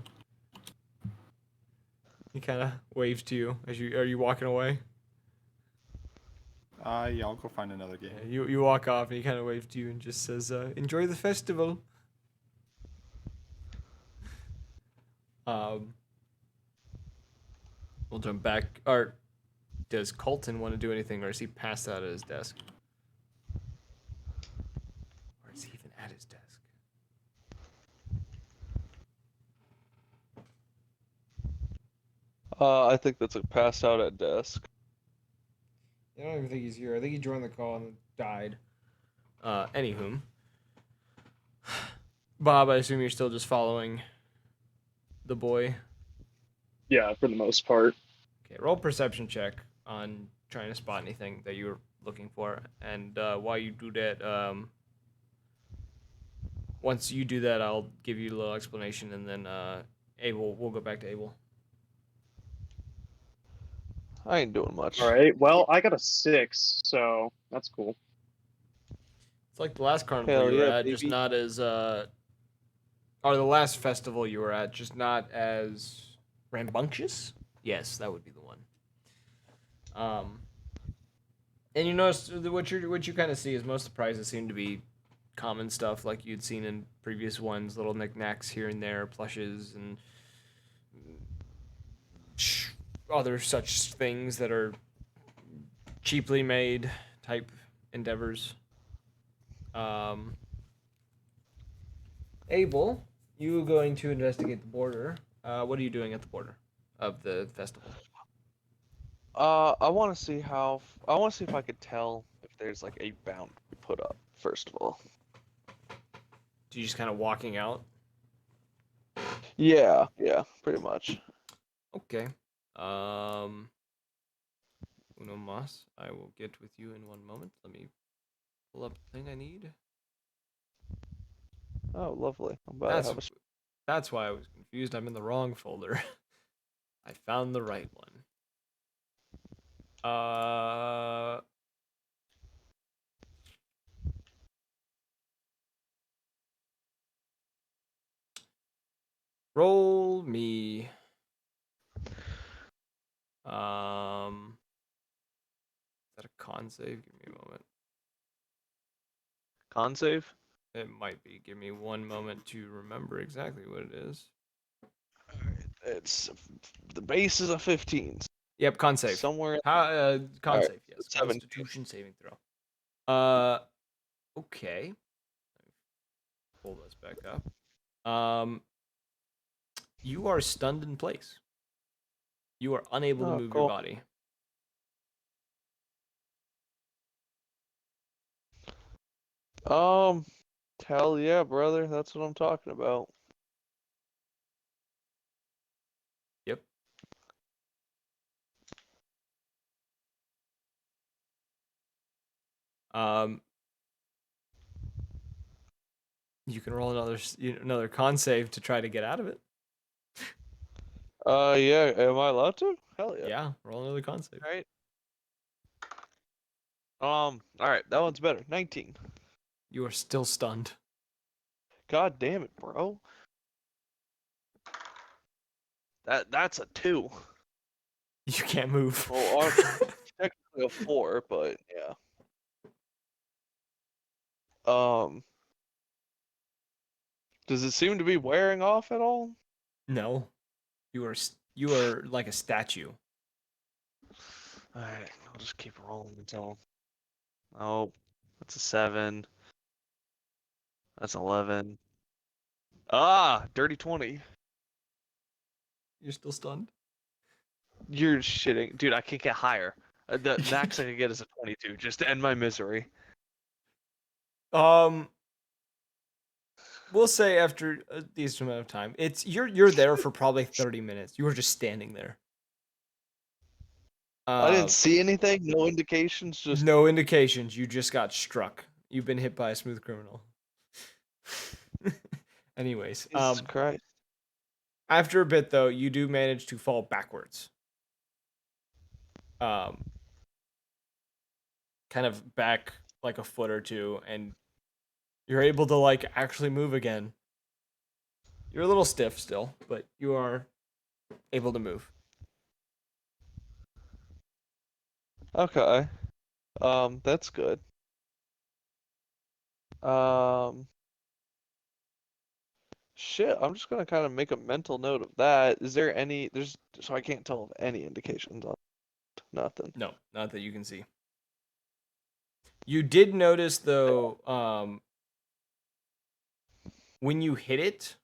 he kind of waves to you as are you walking away? Yeah, I'll go find another game. Yeah, you walk off and he kind of waves to you and just says, enjoy the festival. We'll jump back. Or does Colton want to do anything, or is he passed out at his desk? Or is he even at his desk? I think that's a pass out at desk. I don't even think he's here. I think he joined the call and died. Anywho. Bob, I assume you're still just following the boy. Yeah, for the most part. Okay, roll perception check on trying to spot anything that you were looking for. And while you do that, once you do that, I'll give you a little explanation, and then Abel, we'll go back to Abel. I ain't doing much. All right. Well, I got a 6, so that's cool. It's like the last carnival Hell you were yeah, at, just baby. not as or the last festival you were at, just not as rambunctious. Yes, that would be the one. And you notice what you kind of see is most of the prizes seem to be common stuff like you'd seen in previous ones, little knickknacks here and there, plushes and other such things that are cheaply made type endeavors. Abel, you going to investigate the border. What are you doing at the border of the festival? I want to see how. I want to see if I could tell if there's like a boundary put up. First of all. Do you just kind of walking out? Yeah, pretty much. Okay. Uno mas. I will get with you in one moment. Let me pull up the thing I need. Oh, lovely. I'm about That's to have a. that's why I was confused. I'm in the wrong folder. I found the right one. Roll me. Is that a con save? Give me a moment. Con save? It might be. Give me one moment to remember exactly what it is. It's the base is a 15. Yep, con save. Somewhere. Con Alright, save, yes. 17. Constitution saving throw. Okay. Pull this back up. You are stunned in place. You are unable to Oh, move cool. your body. Hell yeah, brother. That's what I'm talking about. Yep. You can roll another con save to try to get out of it. Yeah. Am I allowed to? Hell yeah. Yeah, roll another con save. Alright. Alright, that one's better. 19. You are still stunned. God damn it, bro. That's a 2. You can't move. Well, technically a 4, but yeah. Does it seem to be wearing off at all? No, you are like a statue. Alright, I'll just keep rolling until. Oh, that's a 7. That's 11. Ah, dirty 20. You're still stunned. You're shitting, dude. I can't get higher. The max I can get is a 22, just to end my misery. We'll say after a decent amount of time, you're there for probably 30 minutes. You were just standing there. I didn't see anything. No indications. Just No indications. You just got struck. You've been hit by a smooth criminal. Anyways, Jesus Christ. after a bit though, you do manage to fall backwards. Kind of back like a foot or two, and you're able to like actually move again. You're a little stiff still, but you are able to move. Okay. That's good. Um, Shit. I'm just gonna kind of make a mental note of that. Is there any? So I can't tell of any indications on it. Nothing. No, not that you can see. You did notice though, when you hit it,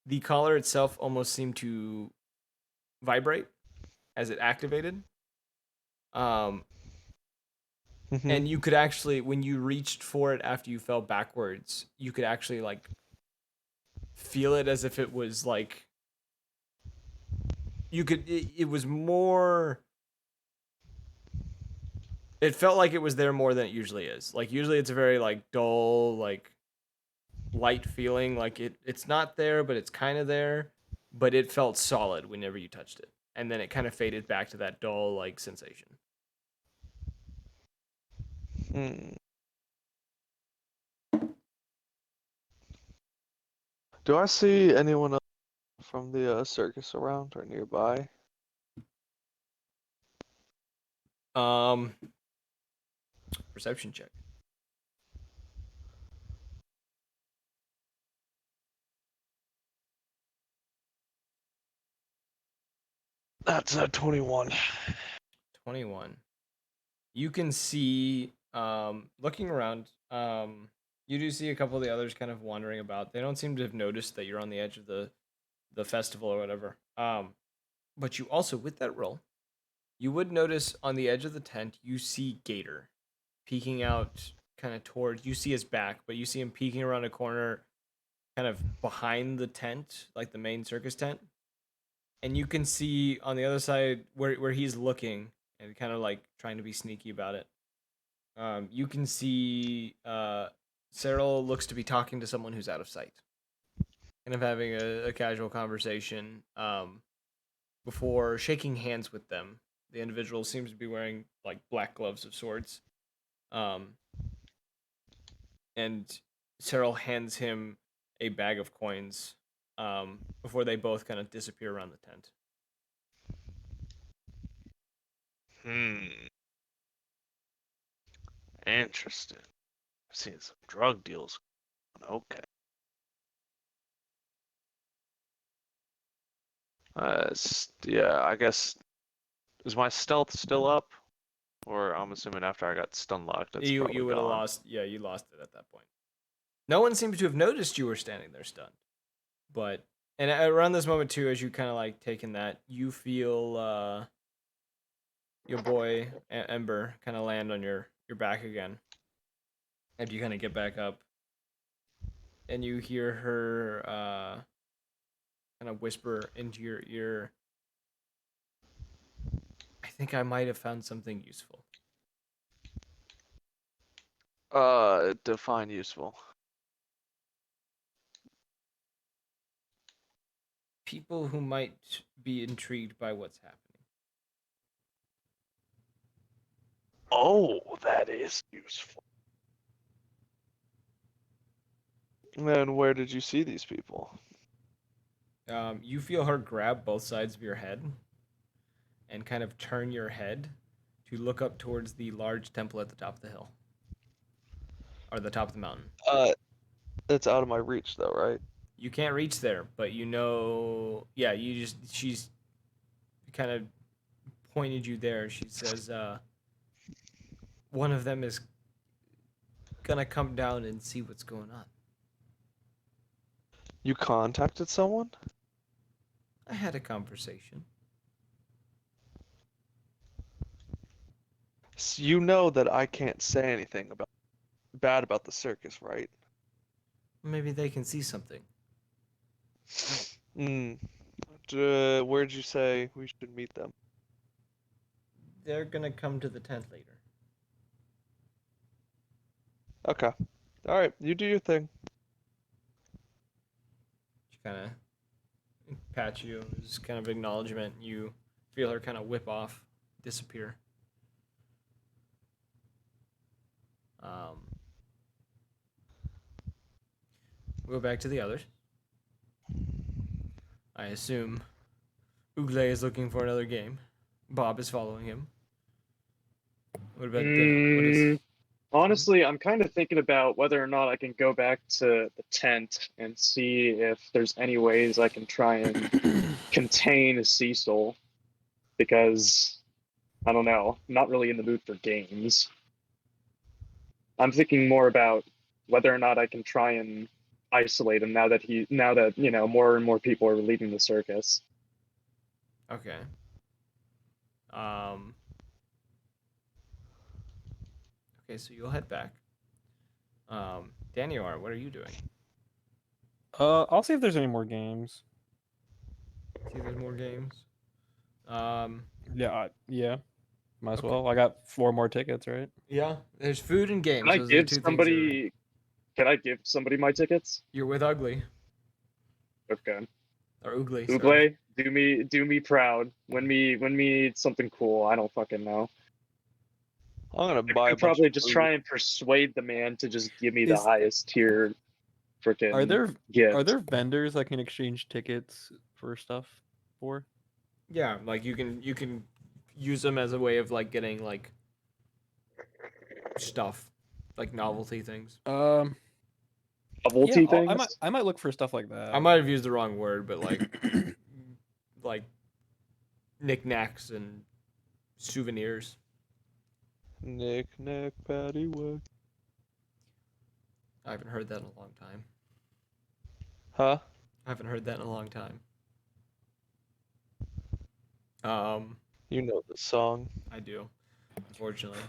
the collar itself almost seemed to vibrate as it activated. And you could actually, when you reached for it after you fell backwards, you could actually like feel it as if it was like it was more. It felt like it was there more than it usually is. Like usually it's a very like dull, like light feeling. Like it's not there, but it's kind of there. But it felt solid whenever you touched it, and then it kind of faded back to that dull like sensation. Hmm. Do I see anyone else from the circus around or nearby? Um, perception check. That's a 21. 21. You can see, looking around, you do see a couple of the others kind of wandering about. They don't seem to have noticed that you're on the edge of the festival or whatever. But you also, with that roll, you would notice on the edge of the tent, you see Gator peeking out kind of towards, you see his back, but you see him peeking around a corner kind of behind the tent, like the main circus tent. And you can see on the other side where he's looking and kind of like trying to be sneaky about it. You can see Cyril looks to be talking to someone who's out of sight, kind of having a casual conversation before shaking hands with them. The individual seems to be wearing like black gloves of sorts, and Cyril hands him a bag of coins before they both kind of disappear around the tent. Interesting. I've seen some drug deals. Okay. Yeah, I guess. Is my stealth still up? Or I'm assuming after I got stun locked, it's probably You would have gone. lost. Yeah, you lost it at that point. No one seems to have noticed you were standing there stunned. But and around this moment too, as you kind of like taking that, you feel your boy Ember kind of land on your back again, and you kind of get back up, and you hear her kind of whisper into your ear. I think I might have found something useful. Define useful. People who might be intrigued by what's happening. Oh, that is useful. And then where did you see these people? You feel her grab both sides of your head and kind of turn your head to look up towards the large temple at the top of the hill. Or the top of the mountain. It's out of my reach though, right? You can't reach there, but you know, yeah, she's kind of pointed you there. She says, one of them is gonna come down and see what's going on. You contacted someone? I had a conversation. You know that I can't say anything bad about the circus, right? Maybe they can see something. Where'd you say we should meet them? They're gonna come to the tent later. Okay. All right, you do your thing. She kind of pats you, as kind of acknowledgement. You feel her kind of whip off, disappear. We'll go back to the others. I assume Ugle is looking for another game. Bob is following him. What about Honestly, I'm kind of thinking about whether or not I can go back to the tent and see if there's any ways I can try and contain Cecil, because I don't know, I'm not really in the mood for games. I'm thinking more about whether or not I can try and isolate him now that you know, more and more people are leaving the circus. Okay. Okay, so you'll head back. Daniel, what are you doing? I'll see if there's any more games. See if there's more games. Yeah. Might as Okay. well. I got 4 more tickets, right? Yeah, there's food and games. Can I Those are the give two things somebody? Can I give somebody my tickets? you're with Ugly Okay. or Oogly. Sorry. Uble, do me proud. Win me something cool. I don't fucking know. I'm gonna I buy a could bunch probably of just food. try and persuade the man to just give me the Is- highest tier freaking gift. Are there vendors I can exchange tickets for stuff for? Yeah, like you can use them as a way of like getting like stuff, like novelty things. Yeah, Novelty things. I might look for stuff like that. I might have used the wrong word, but like knickknacks and souvenirs. Nick, nack, paddywhack. I haven't heard that in a long time. Huh? I haven't heard that in a long time. You know the song. I do, unfortunately.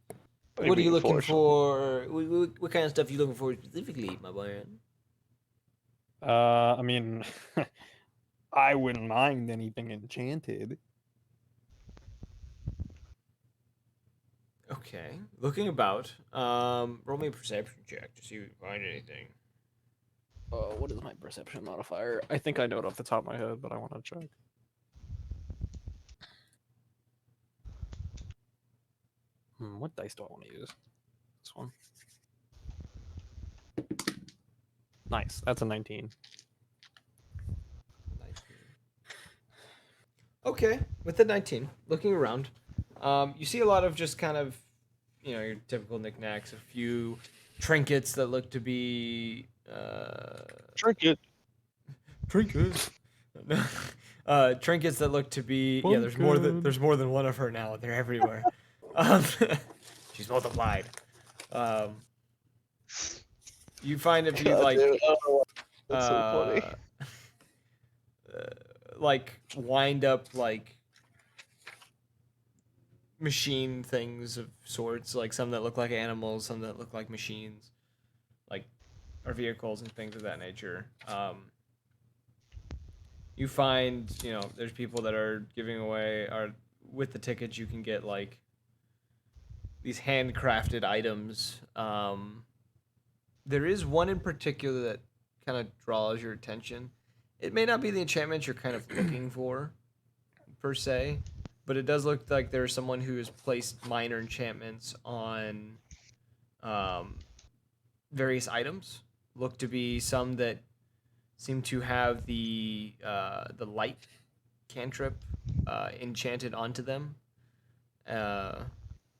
do you What are you mean, looking fortunately? for? What kind of stuff are you looking for specifically, my boy? I mean, I wouldn't mind anything enchanted. Okay, looking about. Roll me a perception check to see if you find anything. What is my perception modifier? I think I know it off the top of my head, but I want to check. What dice do I want to use? This one. Nice. That's a 19. Okay, with the 19, looking around, you see a lot of just kind of, your typical knickknacks, a few trinkets that look to be Trinket. trinkets. Trinkets that look to be There's more than one of her now. They're everywhere. She's multiplied. You find a few God, like dude, I don't know why that's so funny. Like wind up like machine things of sorts, like some that look like animals, some that look like machines, like or vehicles and things of that nature. You find, there's people that are giving away, or with the tickets you can get like these handcrafted items. There is one in particular that kind of draws your attention. It may not be the enchantment you're kind of looking for, per se, but it does look like there's someone who has placed minor enchantments on various items. Look to be some that seem to have the light cantrip enchanted onto them,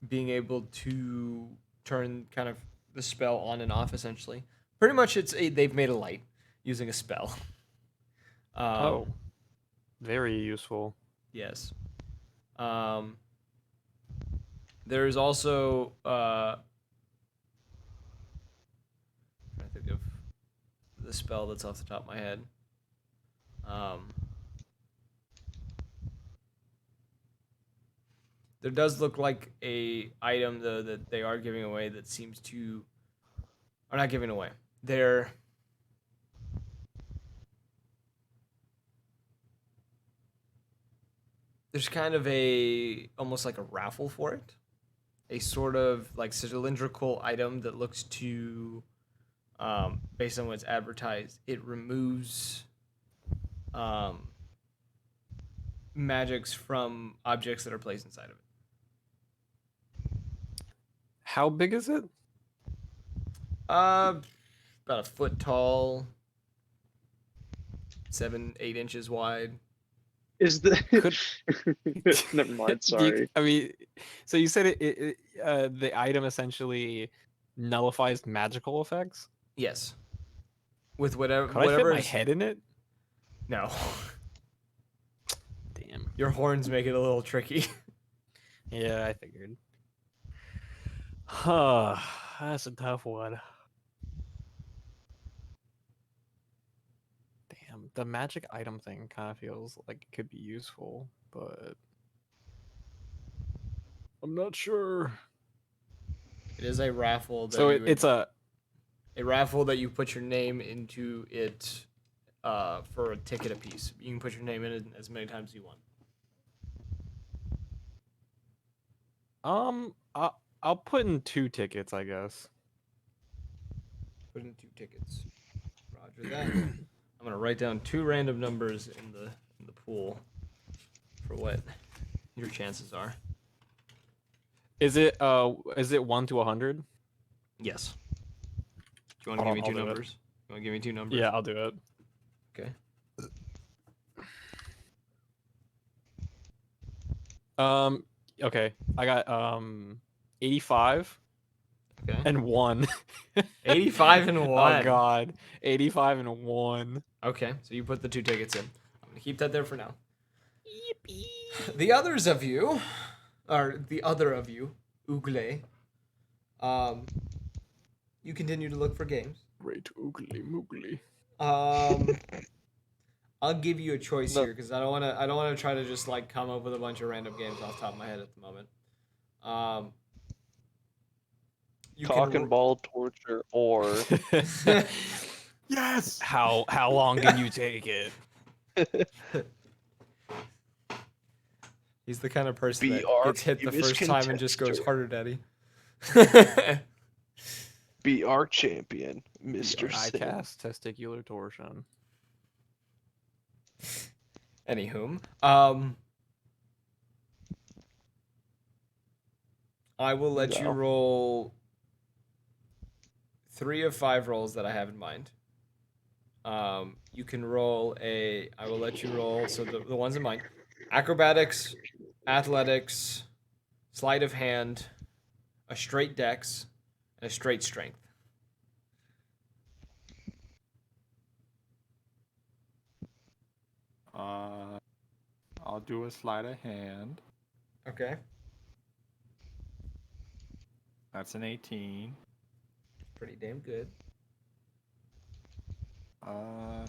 being able to turn kind of the spell on and off. Essentially, pretty much they've made a light using a spell. Very useful. Yes. There's also trying to think of the spell that's off the top of my head. There does look like a item though that they are giving away that seems to, are not giving away. There's kind of almost like a raffle for it. A sort of like cylindrical item that looks to, based on what's advertised, it removes magics from objects that are placed inside of it. How big is it? About a foot tall, 7-8 inches wide. Is the Could- never mind? Sorry. I mean, so you said the item essentially nullifies magical effects. Yes. With whatever. Could I fit my head in it? No. Damn. Your horns make it a little tricky. Yeah, I figured. Huh. That's a tough one. Damn, the magic item thing kind of feels like it could be useful, but I'm not sure. It is a raffle. That So you it's a raffle that you put your name into it for a ticket apiece. You can put your name in it as many times as you want. I'll put in 2 tickets, I guess. Put in 2 tickets. Roger that. I'm gonna write down 2 random numbers in the pool for what your chances are. Is it 1 to 100? Yes. Do you want to give me 2 numbers? You want to give me 2 numbers? Yeah, I'll do it. Okay. Okay. I got 85 Okay. and 1. 85 and Oh 1. god. 85 and 1. Okay, so you put the 2 tickets in. I'm gonna keep that there for now. The others of you, or the other of you, Ugle, you continue to look for games. Great oogly moogly. I'll give you a choice No. here because I don't want to try to just like come up with a bunch of random games off the top of my head at the moment. You Cock can and ball torture or Yes. How long can you take it? He's the kind of person that BR gets hit the famous first time and just goes contester. harder, daddy. be our champion, Mr. I Sin. cast testicular torsion. Anywhom, I will let you No. roll 3 of 5 rolls that I have in mind. You can roll I will let you roll. So the ones in mind: acrobatics, athletics, sleight of hand, a straight dex, and a straight strength. I'll do a sleight of hand. Okay. That's an 18. Pretty damn good. And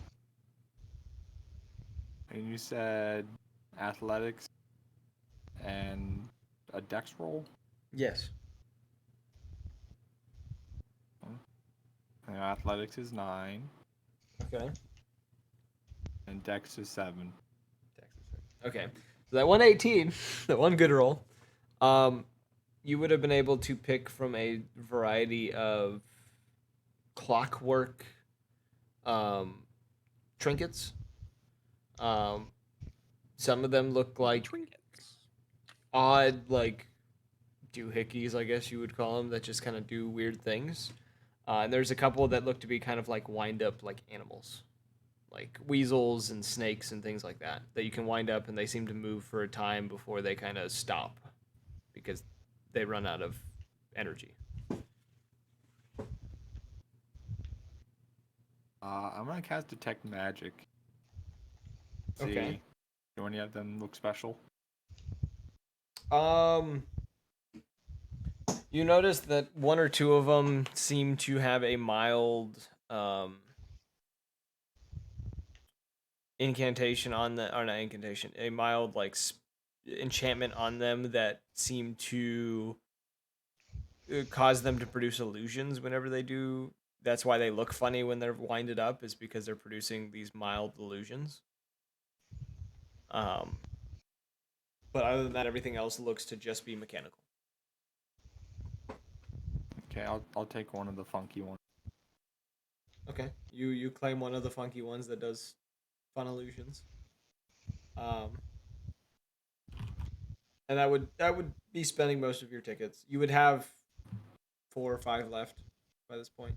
you said athletics and a dex roll? Yes. And athletics is 9, Okay. and dex is 7. Okay. So that 118, that one good roll, you would have been able to pick from a variety of clockwork trinkets. Some of them look like odd, like doohickeys, I guess you would call them, that just kind of do weird things. And there's a couple that look to be kind of like wind up like animals, like weasels and snakes and things like that you can wind up, and they seem to move for a time before they kind of stop because they run out of energy. I'm gonna cast Detect Magic. See, Okay. do any of them look special? You notice that 1 or 2 of them seem to have a mild incantation on the, or not incantation, a mild like enchantment on them that seem to cause them to produce illusions whenever they do. That's why they look funny when they're winded up, is because they're producing these mild illusions. But other than that, everything else looks to just be mechanical. Okay, I'll take one of the funky ones. Okay, you claim one of the funky ones that does fun illusions. And that would be spending most of your tickets. You would have 4 or 5 left by this point.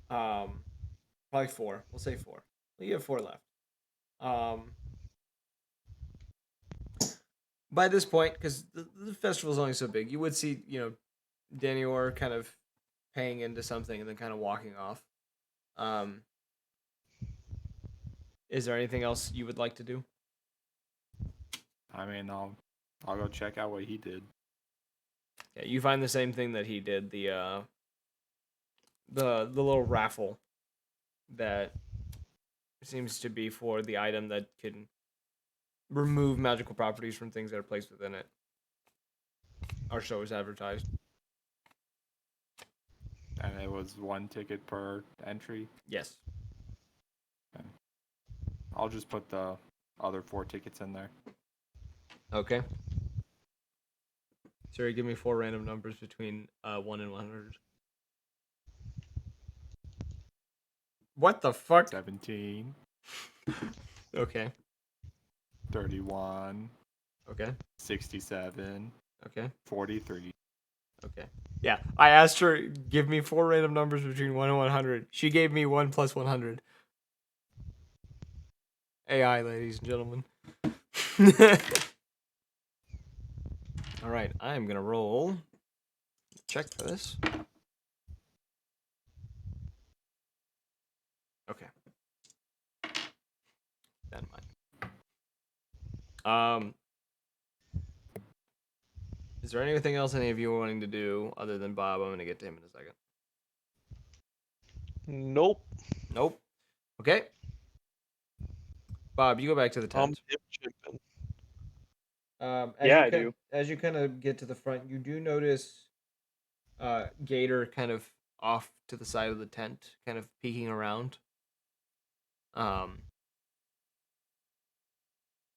Probably 4. We'll say 4. Well, you have 4 left. By this point, because the festival is only so big, you would see, Danny Orr kind of paying into something and then kind of walking off. Is there anything else you would like to do? I mean, I'll go check out what he did. Yeah, you find the same thing that he did. The little raffle that seems to be for the item that can remove magical properties from things that are placed within it. Our show is advertised. And it was 1 ticket per entry. Yes. I'll just put the other 4 tickets in there. Okay. Sorry, give me 4 random numbers between 1 and 100. What the fuck? 17, Okay. 31, Okay. 67, Okay. 43. Okay. Yeah, I asked her, give me 4 random numbers between 1 and 100. She gave me 1 plus 100. AI, ladies and gentlemen. All right, I am gonna roll. Check for this. Okay. That in mind. Is there anything else any of you are wanting to do other than Bob? I'm gonna get to him in a second. Nope. Nope. Okay. Bob, you go back to the tent. Hip chicken. Yeah, I do. As you kind of get to the front, you do notice Gator kind of off to the side of the tent, kind of peeking around.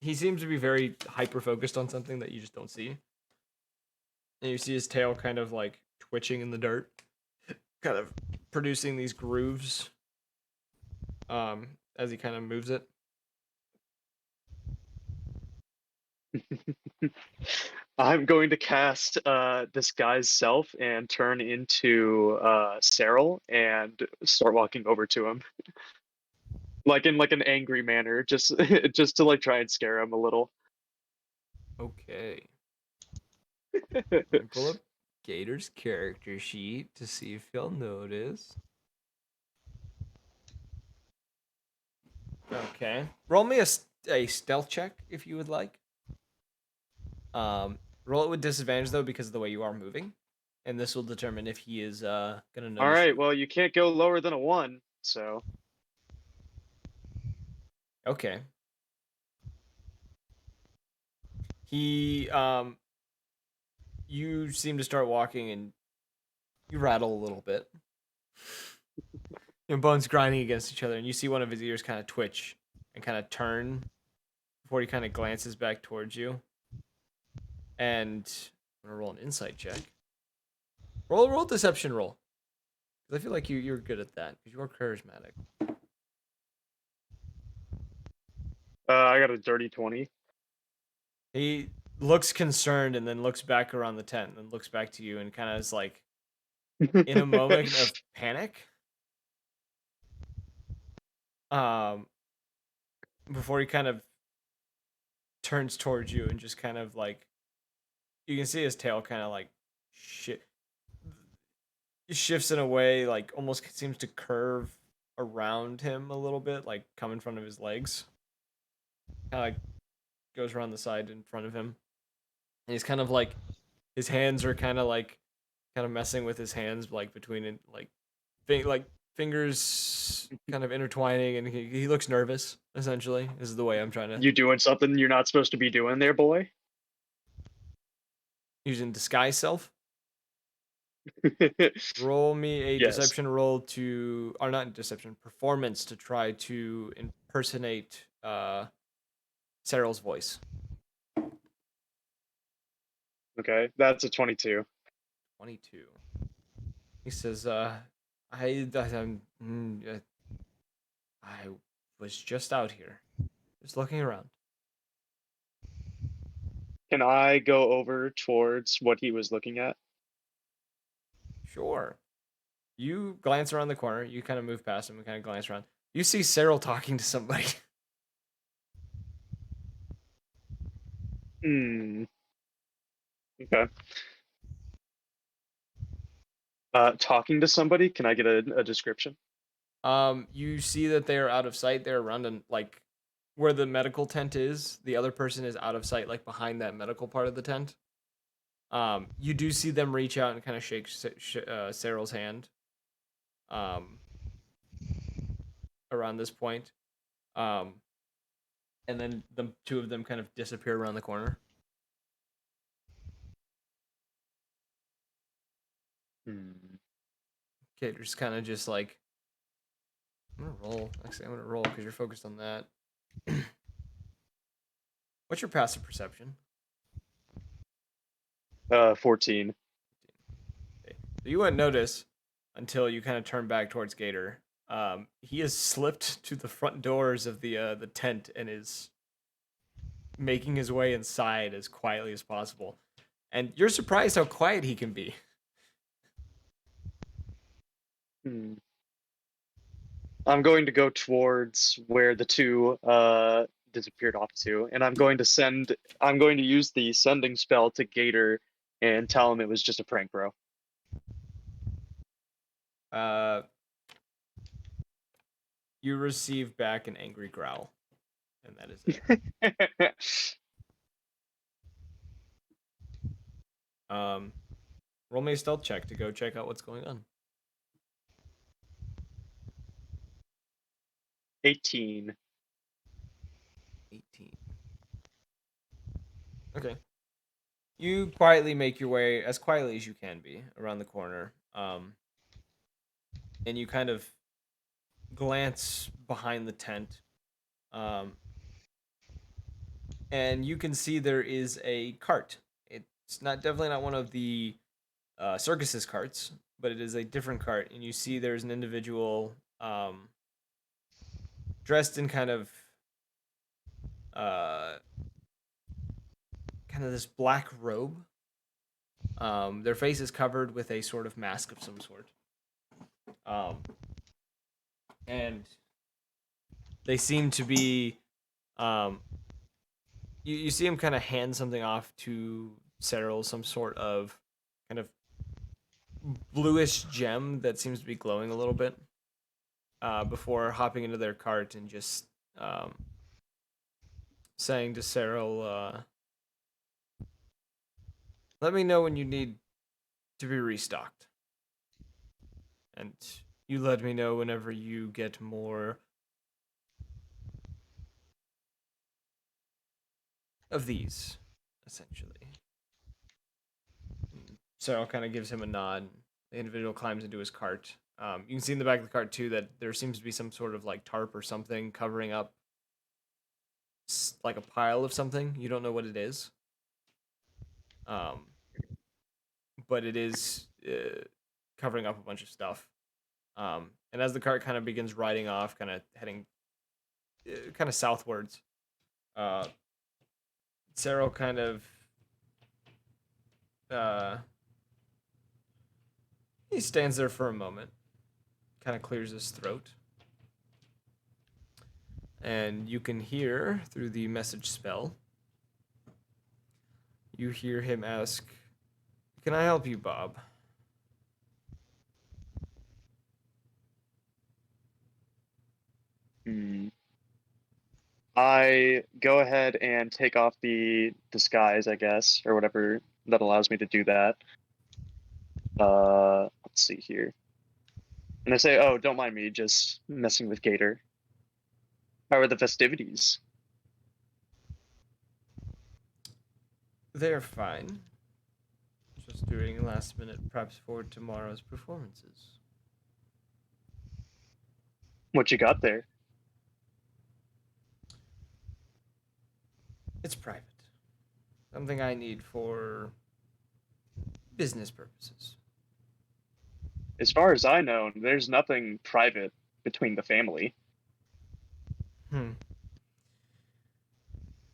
He seems to be very hyper focused on something that you just don't see. And you see his tail kind of like twitching in the dirt, kind of producing these grooves as he kind of moves it. I'm going to cast disguise self and turn into Cyril and start walking over to him, like in like an angry manner, just just to like try and scare him a little. Okay. Let me pull up Gator's character sheet to see if he'll notice. Okay. Roll me a stealth check if you would like. Roll it with disadvantage though because of the way you are moving, and this will determine if he is gonna notice. All right, you. well you can't go lower than a 1, so Okay. He you seem to start walking and you rattle a little bit. Your bones grinding against each other, and you see one of his ears kind of twitch and kind of turn before he kind of glances back towards you. And I'm gonna roll an insight check. Roll deception roll. Because I feel like you're good at that because you are charismatic. I got a dirty 20. He looks concerned and then looks back around the tent and then looks back to you and kind of is like in a moment of panic. Before he kind of turns towards you and just kind of like you can see his tail kind of like shifts in a way like almost seems to curve around him a little bit, like come in front of his legs. Kind of like goes around the side in front of him. And he's kind of like his hands are kind of messing with his hands like between it like fingers kind of intertwining, and he looks nervous essentially. This is the way I'm trying to You doing something you're not supposed to be doing there, boy? using disguise self. Roll me a Yes. deception roll to, or not deception, performance to try to impersonate Cyril's voice. Okay, that's a 22. 22. He says, I was just out here, just looking around. Can I go over towards what he was looking at? Sure. You glance around the corner. You kind of move past him and kind of glance around. You see Cyril talking to somebody. Hmm. Okay. Talking to somebody. Can I get a description? You see that they are out of sight. They're around like where the medical tent is. The other person is out of sight, like behind that medical part of the tent. You do see them reach out and kind of shake Cyril's hand. Around this point, and then the two of them kind of disappear around the corner. Okay, just kind of just like I'm gonna roll. Actually, I'm gonna roll because you're focused on that. What's your passive perception? 14. Okay. So you wouldn't notice until you kind of turn back towards Gator. He has slipped to the front doors of the tent and is making his way inside as quietly as possible. And you're surprised how quiet he can be. I'm going to go towards where the two disappeared off to, and I'm going to use the sending spell to Gator and tell him it was just a prank, bro. You receive back an angry growl, and that is it. Roll me a stealth check to go check out what's going on. 18. 18. Okay. You quietly make your way, as quietly as you can be, around the corner. And you kind of glance behind the tent. And you can see there is a cart. It's definitely not one of the Circus's carts, but it is a different cart. And you see there's an individual dressed in kind of this black robe. Their face is covered with a sort of mask of some sort. And they seem to be you see him kind of hand something off to Cyril, some sort of kind of bluish gem that seems to be glowing a little bit, before hopping into their cart and just saying to Cyril, let me know when you need to be restocked. And you let me know whenever you get more of these, essentially. Cyril kind of gives him a nod. The individual climbs into his cart. You can see in the back of the cart, too, that there seems to be some sort of like tarp or something covering up like a pile of something. You don't know what it is. But it is covering up a bunch of stuff. And as the cart kind of begins riding off, kind of heading kind of southwards, Cyril kind of he stands there for a moment, kind of clears his throat, and you can hear through the message spell, you hear him ask, "Can I help you, Bob?" I go ahead and take off the disguise, I guess, or whatever that allows me to do that. Let's see here. And I say, "Oh, don't mind me, just messing with Gator. How are the festivities?" They're fine. Just doing last minute preps for tomorrow's performances. What you got there? It's private. Something I need for business purposes. As far as I know, there's nothing private between the family.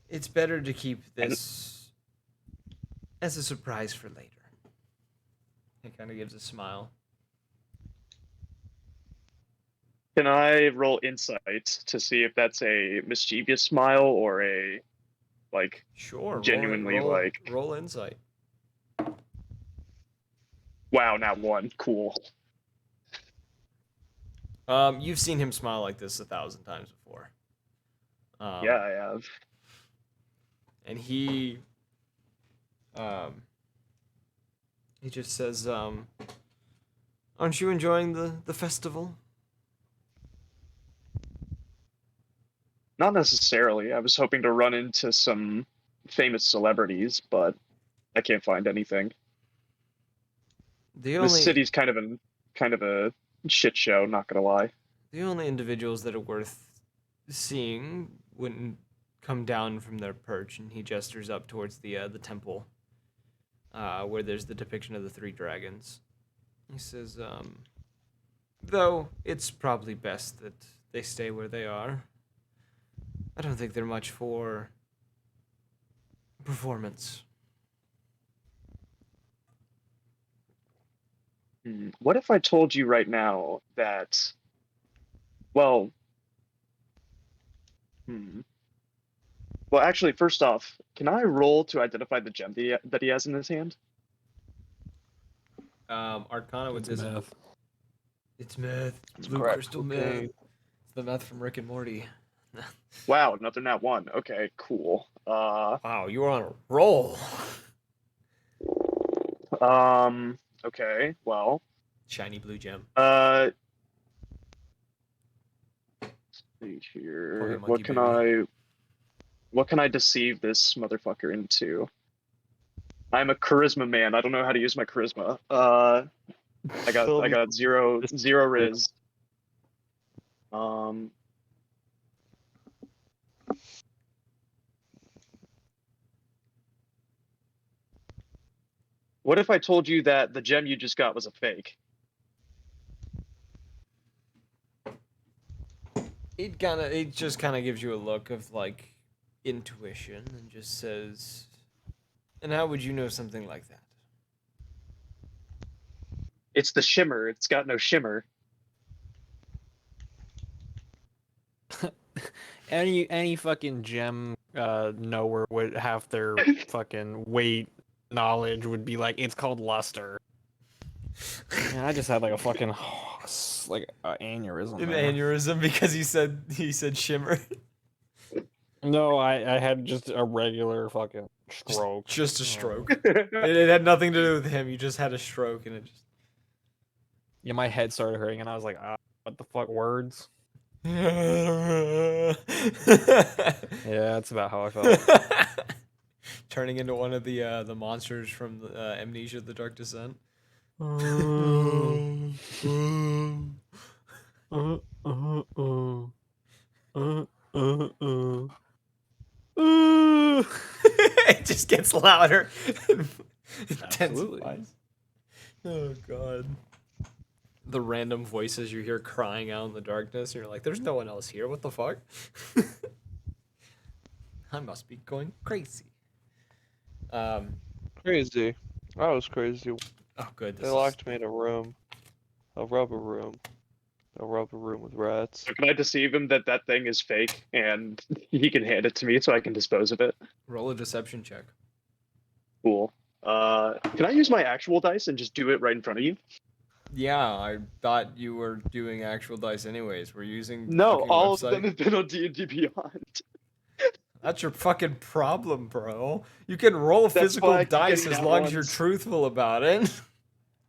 It's better to keep this as a surprise for later. He kind of gives a smile. Can I roll insight to see if that's a mischievous smile or a like Sure. genuinely roll insight. wow, not one. Cool. You've seen him smile like this 1,000 times before. Yeah, I have. And he just says, "Aren't you enjoying the festival?" Not necessarily. I was hoping to run into some famous celebrities, but I can't find anything. The This only city's kind of a shit show, not gonna lie. the only individuals that are worth seeing wouldn't come down from their perch, and he gestures up towards the temple, where there's the depiction of the three dragons. He says, though it's probably best that they stay where they are. I don't think they're much for performance. What if I told you right now that, well, Well, actually, first off, can I roll to identify the gem that he has in his hand? Arcana with It's this. meth. It's meth. It's Blue crack crystal meth. cocaine. It's the meth from Rick and Morty. Wow, another nat 1. Okay, cool. Wow, you were on a roll. Okay, well, Shiny blue gem. let's see Pocket here. monkey baby. What can I deceive this motherfucker into? I'm a charisma man. I don't know how to use my charisma. I got zero riz. What if I told you that the gem you just got was a fake? It just kind of gives you a look of like intuition and just says, and how would you know something like that? It's the shimmer. It's got no shimmer. Any fucking gem knower would have their fucking weight knowledge would be like, it's called luster. Man, I just had like a fucking like aneurysm. An there. aneurysm because he said shimmer. No, I had just a regular fucking stroke. Just a Oh. stroke. It had nothing to do with him. You just had a stroke and it just. Yeah, my head started hurting, and I was like, what the fuck, words? Yeah, Yeah, that's about how I felt. Turning into one of the monsters from Amnesia: The Dark Descent. It just gets louder and Absolutely. intensifies. Oh god. The random voices you hear crying out in the darkness, and you're like, there's no one else here, what the fuck? I must be going crazy. Crazy. I was crazy. Oh good, They locked me in a room. A rubber room. A rubber room with rats. So can I deceive him that that thing is fake and he can hand it to me so I can dispose of it? Roll a deception check. Cool. Can I use my actual dice and just do it right in front of you? Yeah, I thought you were doing actual dice anyways. We're using the No, fucking all website. of them have been on D&D Beyond. That's your fucking problem, bro. You can roll That's physical why I keep dice getting as nat long as you're ones. truthful about it.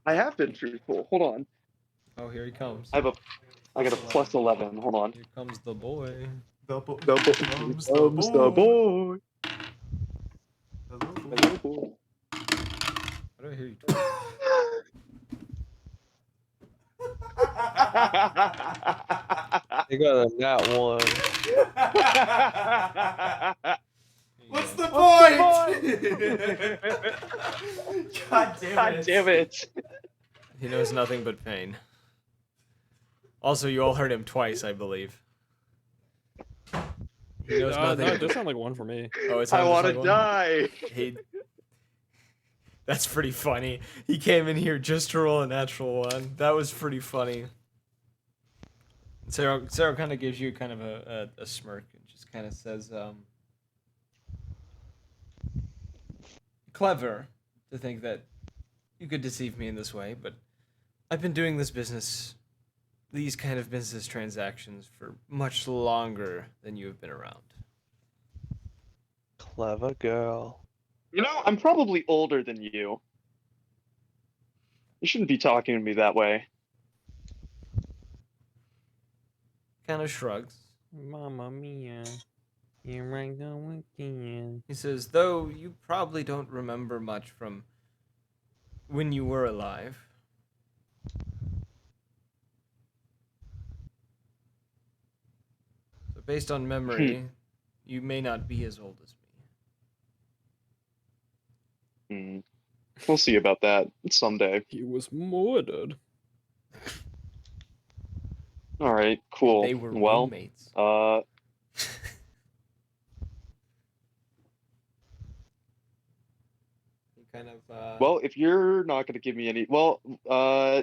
I have been truthful. Hold on. Oh, here he comes. I got a plus 11. Hold on. Here comes the boy. The boy. Hello, boy. Why do I hear you talking? They got a nat 1. What's the What's point? God God damn it. He knows nothing but pain. Also, you all heard him twice, I believe. He knows nothing. No, it does sound like one for me. Oh, it I sounds want like to one. die. He. That's pretty funny. He came in here just to roll a natural one. That was pretty funny. Sarah kind of gives you kind of a smirk and just kind of says, clever to think that you could deceive me in this way, but I've been doing this business, these kind of business transactions for much longer than you have been around. Clever girl. You know, I'm probably older than you. You shouldn't be talking to me that way. Kind of shrugs. Mamma mia. Here I go again. He says, though you probably don't remember much from when you were alive. So based on memory, you may not be as old as me. We'll see about that someday. He was murdered. All right, cool. They were Well, roommates. He kind of, well, if you're not going to give me any, well,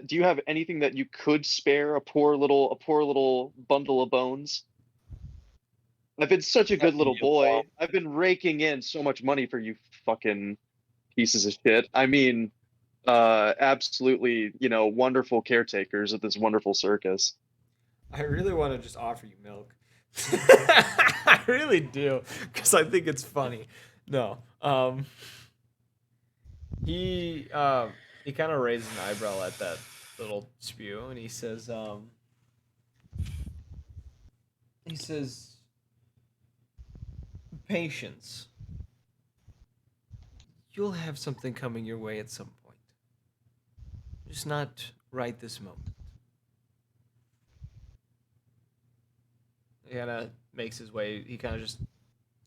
do you have anything that you could spare a poor little bundle of bones? I've been such a good little You boy. bum. I've been raking in so much money for you fucking pieces of shit. I mean, absolutely, wonderful caretakers of this wonderful circus. I really want to just offer you milk. I really do, because I think it's funny. No, he kind of raises an eyebrow at that little spew, and he says, patience. You'll have something coming your way at some point. Just not right this moment. He kind of makes his way. He kind of just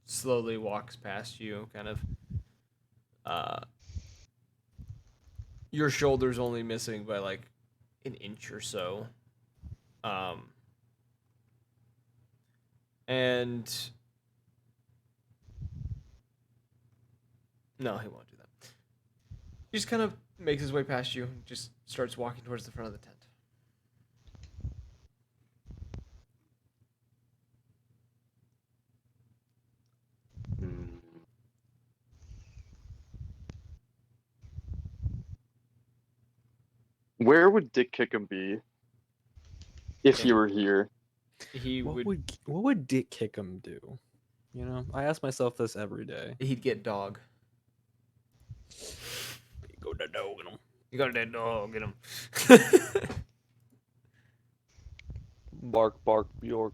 slowly walks past you, kind of. Your shoulder's only missing by like an inch or so. And no, he won't do that. He just kind of makes his way past you, and just starts walking towards the front of the tent. Where would Dick Kickham be if Yeah. you were here? He What would would Dick Kickham do? You know, I ask myself this every day. he'd get dog. Go to dog and You got that dog, get him. Bark, bark, Bjork.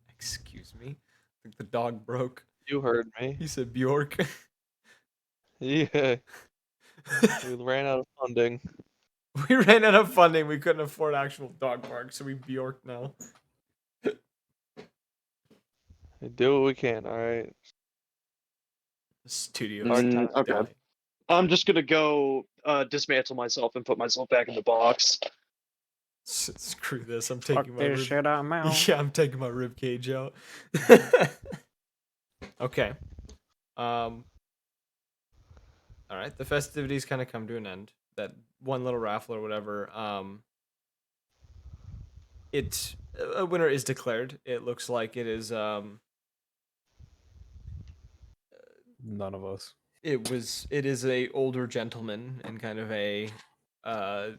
Excuse me. I think the dog broke. You heard me. He said Bjork. Yeah. We ran out of funding. We ran out of funding. We couldn't afford actual dog parks, so we Bjork now. We do what we can, alright? The studio. Okay. I'm just gonna go dismantle myself and put myself back in the box. Screw this. I'm fuck taking my this rib. shit out, mouth. Yeah, I'm taking my rib cage out. Okay. All right. The festivities kind of come to an end. That one little raffle or whatever. A winner is declared. It looks like it is. None of us. It is a older gentleman in kind of a a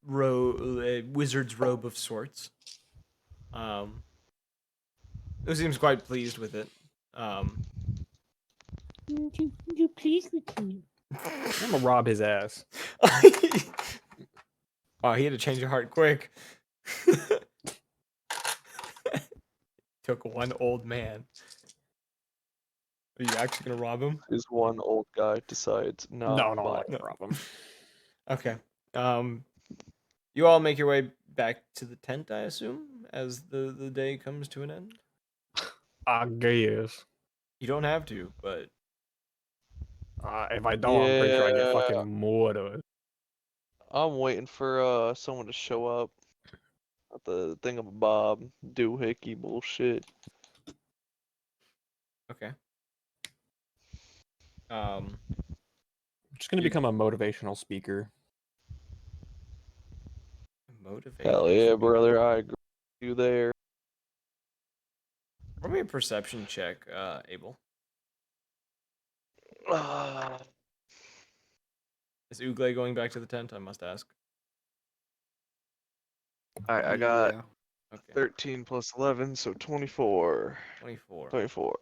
wizard's robe of sorts. Who seems quite pleased with it. You pleased with me. I'm gonna rob his ass. Oh, he had to change your heart quick. Took one old man. Are you actually gonna rob him? Is one old guy decides not No, to buy not a problem. Okay. You all make your way back to the tent, I assume, as the day comes to an end. I guess. You don't have to, but If I don't, I'm pretty sure I get Yeah. fucking murdered. I'm waiting for someone to show up. Not the thingamabob doohickey bullshit. okay. I'm just gonna become a motivational speaker. Motivation. Hell yeah, brother, I agree with you there. Roll me a perception check, Abel. Is Ugle going back to the tent? I must ask. Alright, I got Yeah. Okay. 13 plus 11, so 24. 24. 24.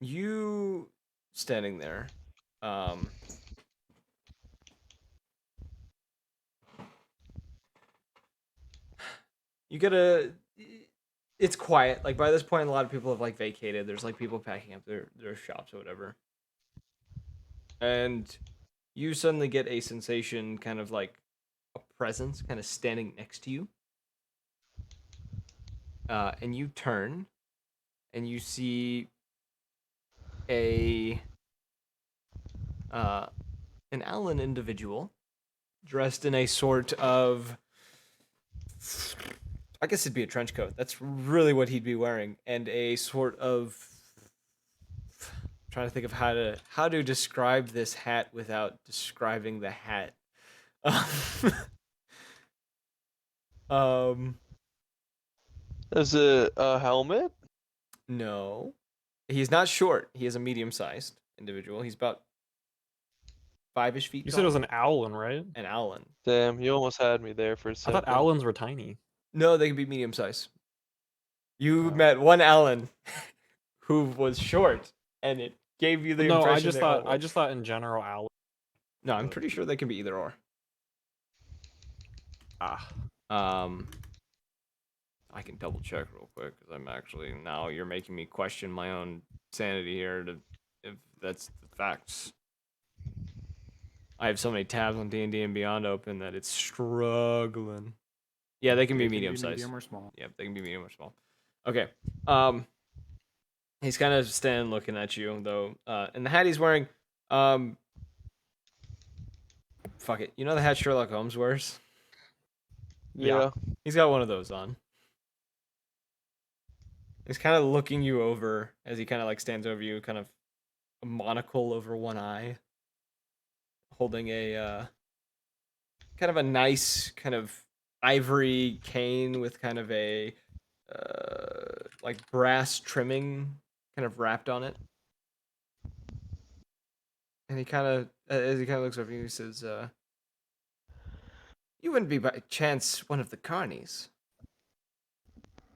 You standing there, you get it's quiet. Like by this point, a lot of people have like vacated. There's like people packing up their shops or whatever. And you suddenly get a sensation, kind of like a presence kind of standing next to you. And you turn and you see an Allen individual dressed in a sort of, I guess it'd be a trench coat. That's really what he'd be wearing, and a sort of, I'm trying to think of how to describe this hat without describing the hat. um, Is it a helmet? no. He's not short. He is a medium-sized individual. He's about 5-ish feet You tall. said it was an owlin, right? An owlin. Damn, you almost had me there for a I second. thought owlins were tiny. No, they can be medium-sized. You Oh. met one owlin who was short, and it gave you the No, impression I they just thought in general owl. No, I'm pretty sure they can be either or. Ah, I can double check real quick because I'm actually now you're making me question my own sanity here to if that's the facts. I have so many tabs on D&D and Beyond open that it's struggling. Yeah, they can be medium sized. medium or small. Yep, they can be medium or small. Okay. He's kind of standing looking at you though. And the hat he's wearing, fuck it. You know the hat Sherlock Holmes wears? Yeah. He's got one of those on. He's kind of looking you over as he kind of like stands over you, kind of a monocle over one eye, holding a kind of a nice kind of ivory cane with kind of a like brass trimming kind of wrapped on it. And he kind of as he kind of looks over you, he says, "You wouldn't be by chance one of the carnies,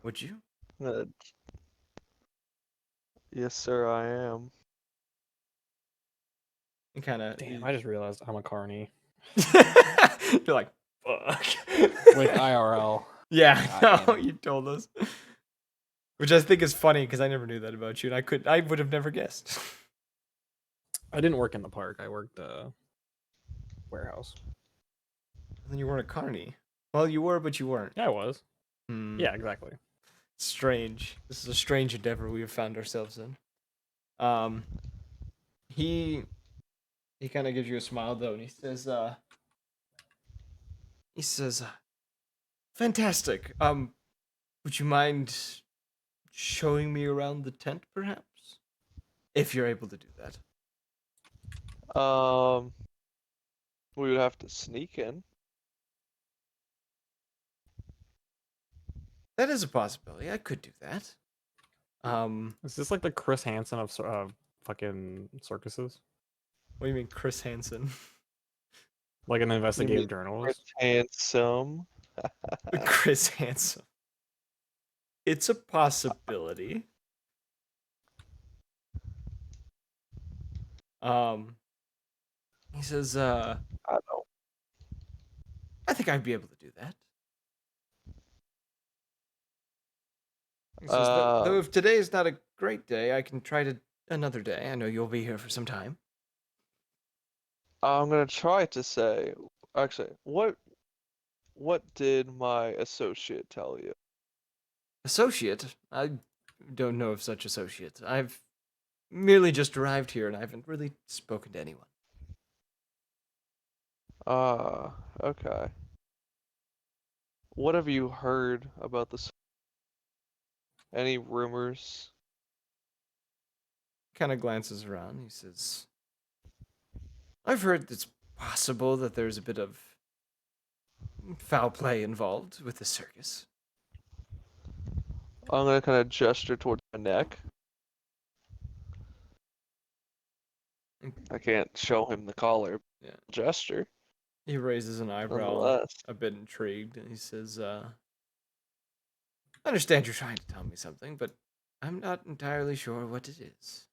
would you?" Uh, yes, sir, I am. And kind of damn! I just realized I'm a carny you're like, fuck. with IRL. Yeah, God no, damn it. you told us. Which I think is funny because I never knew that about you, and I would have never guessed. I didn't work in the park. I worked warehouse. Then you weren't a carny. Well, you were, but you weren't. Yeah, I was. Hmm. Yeah, exactly. Strange. This is a strange endeavor we have found ourselves in. He kind of gives you a smile though, and he says, fantastic. Would you mind showing me around the tent, perhaps, if you're able to do that? We would have to sneak in. That is a possibility. I could do that. Is this like the Chris Hansen of fucking circuses? What do you mean, Chris Hansen? Like an investigative Chris journalist? Handsome. Chris Hansen. It's a possibility. He says, I know. I think I'd be able to do that. He says, though if today is not a great day, I can try to another day. I know you'll be here for some time. I'm gonna try to say, actually, what did my associate tell you? Associate? I don't know of such associate. I've merely just arrived here and I haven't really spoken to anyone. Okay. What have you heard about this? Any rumors? Kind of glances around. He says, I've heard it's possible that there's a bit of foul play involved with the circus. I'm gonna kind of gesture towards my neck. I can't show him the collar. Yeah. Gesture. He raises an eyebrow, Nonetheless. a bit intrigued, and he says, I understand you're trying to tell me something, but I'm not entirely sure what it is.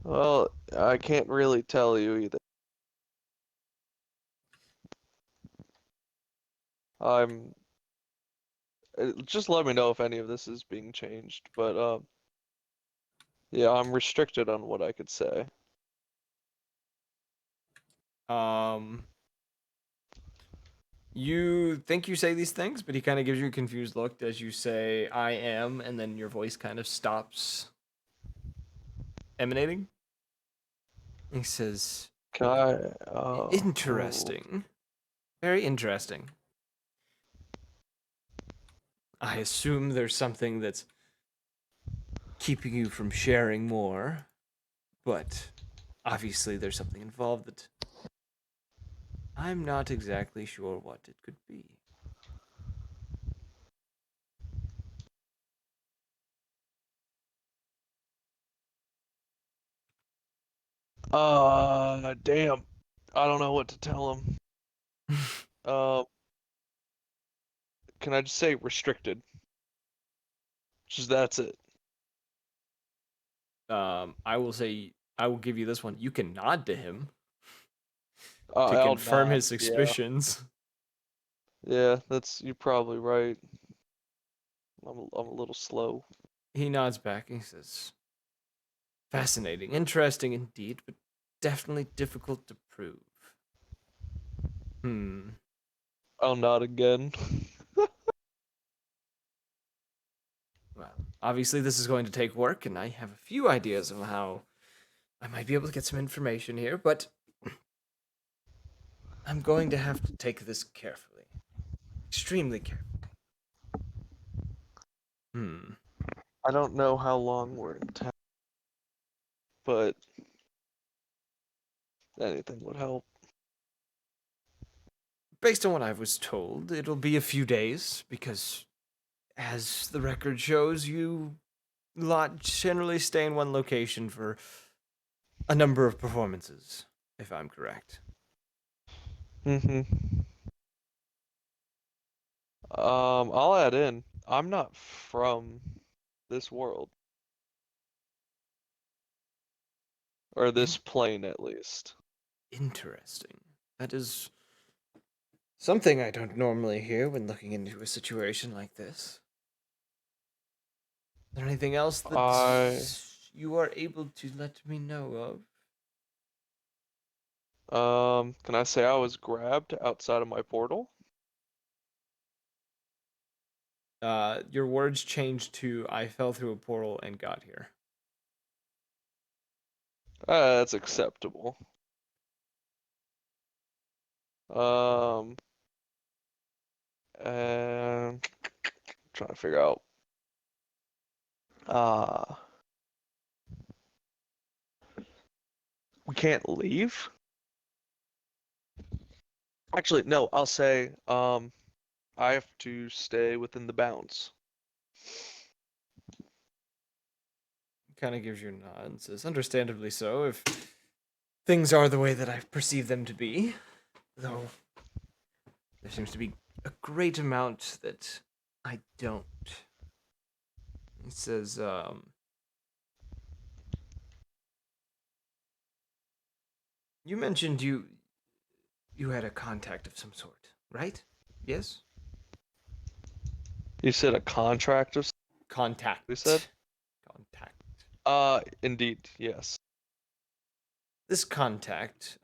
Well, I can't really tell you either. Just let me know if any of this is being changed, but yeah, I'm restricted on what I could say. You think you say these things, but he kind of gives you a confused look as you say, I am, and then your voice kind of stops emanating. He says, Can I? interesting. Very interesting. I assume there's something that's keeping you from sharing more, but obviously there's something involved that I'm not exactly sure what it could be. Damn. I don't know what to tell him. Can I just say restricted? Just that's it. I will say, I will give you this one. You can nod to him to I'll confirm nod. his suspicions. Yeah, you're probably right. I'm a little slow. He nods back and he says, fascinating, interesting indeed, but definitely difficult to prove. I'll nod again. Well, obviously this is going to take work, and I have a few ideas of how I might be able to get some information here, but I'm going to have to take this carefully. Extremely carefully. I don't know how long we're in town, but anything would help. Based on what I was told, it'll be a few days, because as the record shows, you lot generally stay in one location for a number of performances, if I'm correct. I'll add in. I'm not from this world. Or this plane, at least. Interesting. That is something I don't normally hear when looking into a situation like this. Is there anything else that you are able to let me know of? Can I say I was grabbed outside of my portal? Your words changed to I fell through a portal and got here. That's acceptable. And trying to figure out. We can't leave? Actually, no, I'll say, I have to stay within the bounds. Kind of gives you a nod and says, understandably so, if things are the way that I perceive them to be. Though, there seems to be a great amount that I don't. He says, you mentioned you had a contact of some sort, right? Yes? You said a contract of Contact. we said? Contact. Indeed, yes. This contact,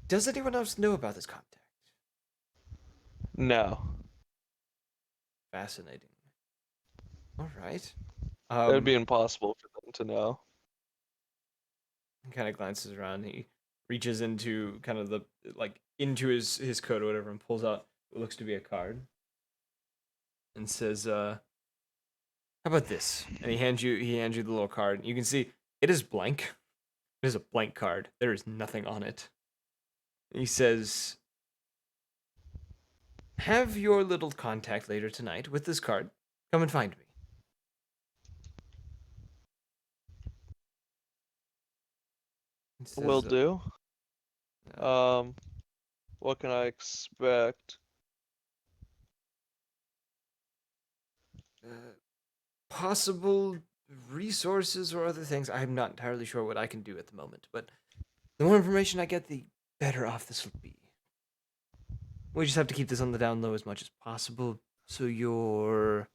does anyone else know about this contact? No. Fascinating. All right. It would be impossible for them to know. He kind of glances around. He reaches into kind of the into his coat or whatever and pulls out what looks to be a card and says, "How about this?" And he hands you the little card. You can see it is blank. It is a blank card. There is nothing on it. He says, "Have your little contact later tonight with this card. Come and find me." Says, Will do. What can I expect? Possible resources or other things. I'm not entirely sure what I can do at the moment, but the more information I get, the better off this will be. We just have to keep this on the down low as much as possible, so your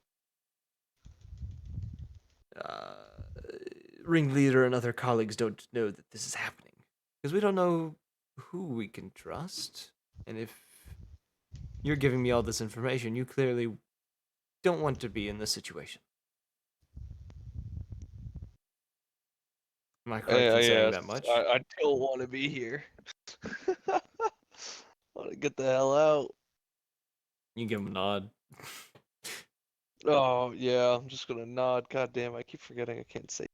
ringleader and other colleagues don't know that this is happening. Because we don't know who we can trust, and if you're giving me all this information, you clearly don't want to be in this situation. Am I correct in saying that much? I don't want to be here. I want to get the hell out. You give him a nod. Oh yeah, I'm just gonna nod. God damn, I keep forgetting I can't say.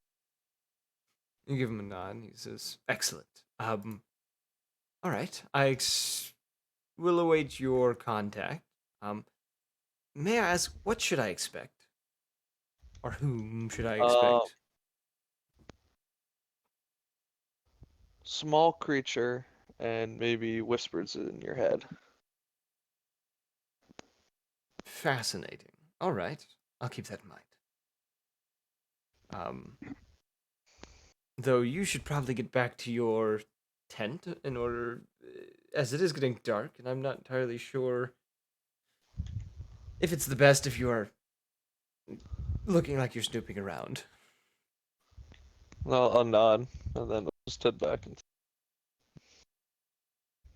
You give him a nod. And he says, "Excellent. All right. Will await your contact. Um, may I ask, what should I expect, or whom should I Uh, expect?" Small creature and maybe whispers in your head. Fascinating. All right. I'll keep that in mind. Um, though you should probably get back to your tent in order, as it is getting dark, and I'm not entirely sure if it's the best if you are looking like you're snooping around. I'll nod and then just head back. And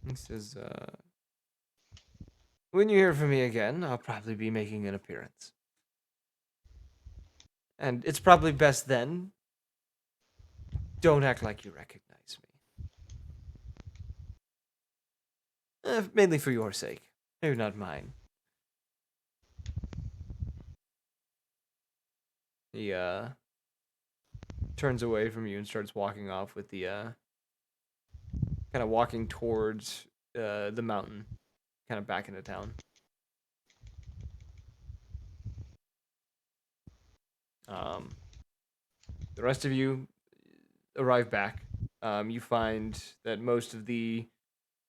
He says, when you hear from me again, I'll probably be making an appearance. And it's probably best then, don't act like you recognize me. Mainly for your sake, maybe not mine. He turns away from you and starts walking off with the kind of walking towards the mountain, kind of back into town. The rest of you arrive back. You find that most of the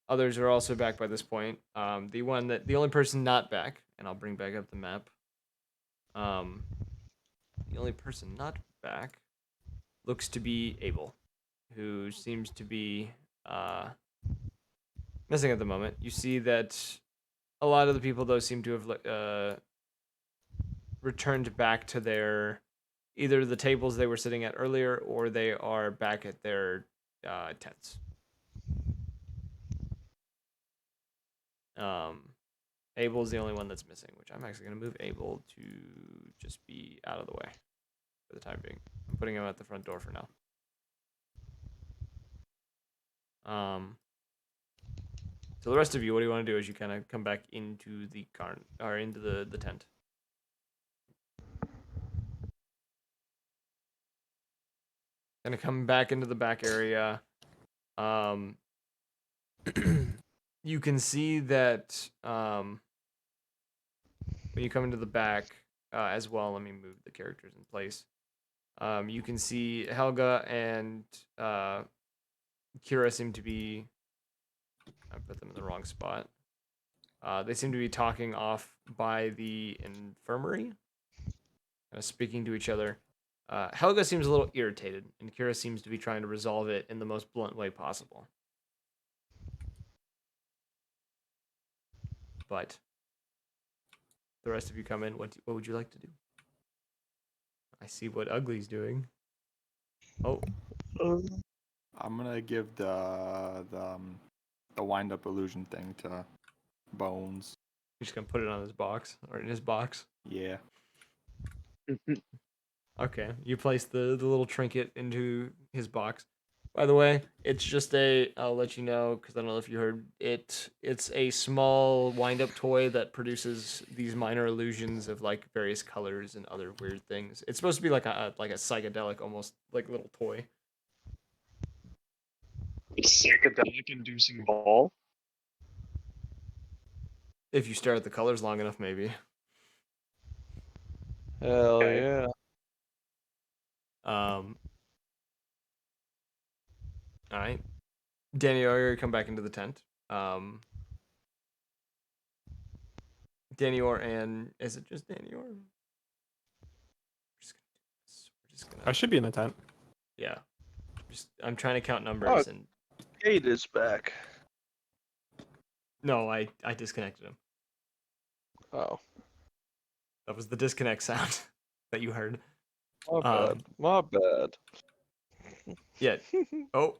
others are also back by this point. The only person not back, and I'll bring back up the map. The only person not back looks to be Abel, who seems to be missing at the moment. You see that a lot of the people though seem to have returned back to their either the tables they were sitting at earlier, or they are back at their tents. Abel's the only one that's missing, which I'm actually going to move Abel to just be out of the way for the time being. I'm putting him at the front door for now. So the rest of you, what do you want to do as you kind of come back into the into the tent? Gonna come back into the back area. You can see that when you come into the back as well. Let me move the characters in place. You can see Helga and Kira seem to be. I put them in the wrong spot. They seem to be talking off by the infirmary, kind of speaking to each other. Helga seems a little irritated, and Kira seems to be trying to resolve it in the most blunt way possible. But the rest of you come in. What would you like to do? I see what Ugly's doing. Oh, I'm gonna give the wind up illusion thing to Bones. he's just gonna put it on his box or in his box. Yeah. Okay, you place the little trinket into his box. By the way, it's just I'll let you know because I don't know if you heard it. It's a small wind-up toy that produces these minor illusions of like various colors and other weird things. It's supposed to be like a psychedelic, almost like little toy. Psychedelic inducing ball. If you stare at the colors long enough, maybe. Hell Okay. yeah. All right, Daniel, you come back into the tent. Danior and is it just Danior? We're just I gonna should be in the tent. yeah. I'm trying to count numbers and Kate is back. no, I disconnected him. Oh, That was the disconnect sound that you heard. my bad. My bad. Yeah. Oh,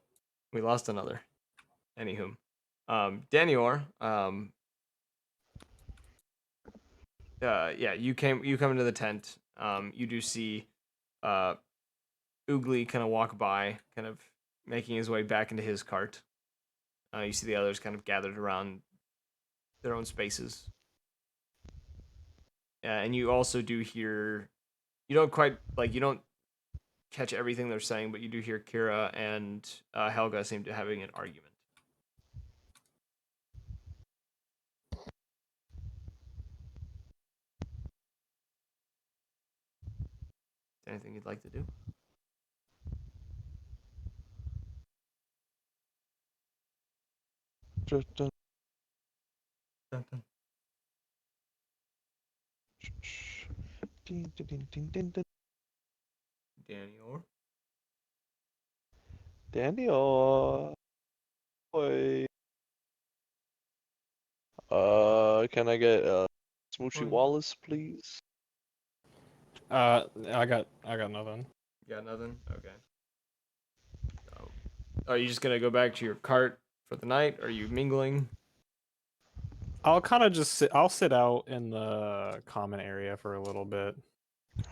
we lost another. Anywho, Danior, yeah, you come into the tent. You do see, Oogly kind of walk by, kind of making his way back into his cart. You see the others kind of gathered around their own spaces. and you also do hear. You don't quite you don't catch everything they're saying, but you do hear Kira and Helga seem to having an argument. Anything you'd like to do? Daniel. Daniel. Boy. Can I get Smoochy Boy. Wallace, please? I got nothing. Got nothing? Okay. So, are you just gonna go back to your cart for the night? Are you mingling? I'll kind of just I'll sit out in the common area for a little bit.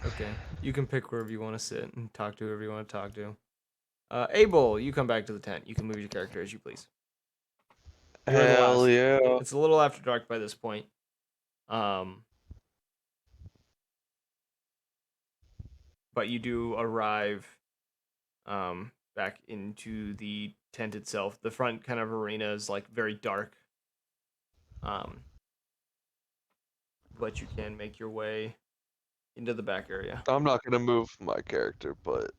Okay. You can pick wherever you want to sit and talk to whoever you want to talk to. Abel, you come back to the tent. You can move your character as you please. You are the Hell last. yeah. It's a little after dark by this point. But you do arrive back into the tent itself. The front kind of arena is like very dark. But you can make your way into the back area. I'm not gonna move my character, but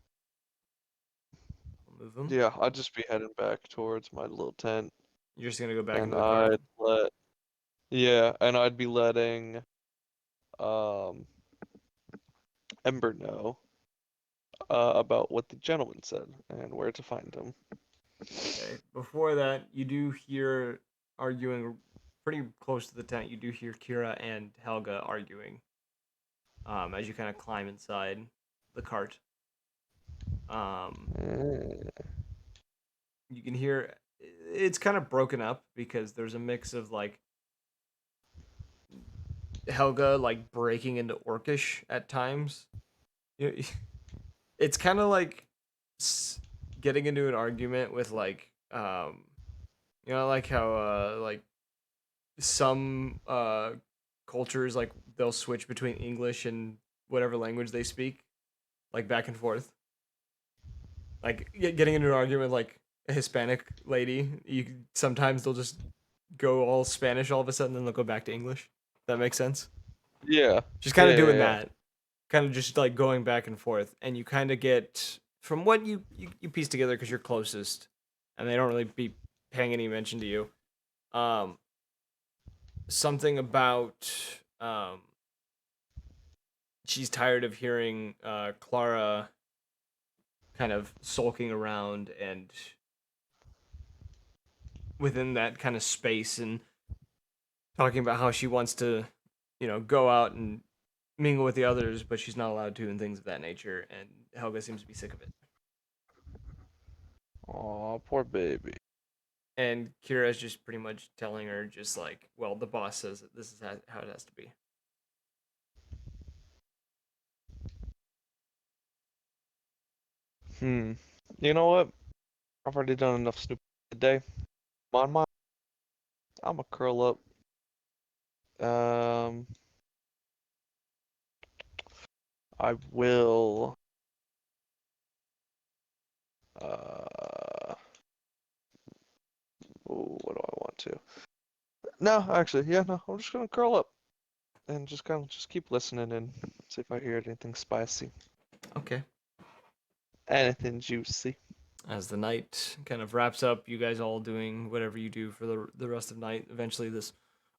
I'll move them. yeah, I'll just be heading back towards my little tent, You're just gonna go back and into the cart. and I'd be letting um Ember know about what the gentleman said and where to find him. Okay. Before that, you do hear arguing pretty close to the tent. You do hear Kira and Helga arguing. As you kind of climb inside the cart. You can hear it's kind of broken up because there's a mix of like Helga like breaking into Orcish at times. It's kind of like getting into an argument with like like how like some cultures like they'll switch between English and whatever language they speak, like back and forth. Like getting into an argument with like a Hispanic lady, sometimes they'll just go all Spanish all of a sudden, then they'll go back to English. That makes sense. Yeah. Just kind of doing yeah. that, kind of just like going back and forth, and you kind of get from what you piece together because you're closest, and they don't really be paying any mention to you. Something about she's tired of hearing Clara kind of sulking around and within that kind of space and talking about how she wants to, go out and mingle with the others, but she's not allowed to and things of that nature. And Helga seems to be sick of it. Aw, poor baby. And Kira's just pretty much telling her, just like, well, the boss says that this is how it has to be. You know what? I've already done enough snooping today. On my, I'ma curl up. I will. What do I want to? No, actually, yeah, no. I'm just gonna curl up and just kind of just keep listening and see if I hear anything spicy, Okay. anything juicy. As the night kind of wraps up, you guys all doing whatever you do for the rest of the night. Eventually, this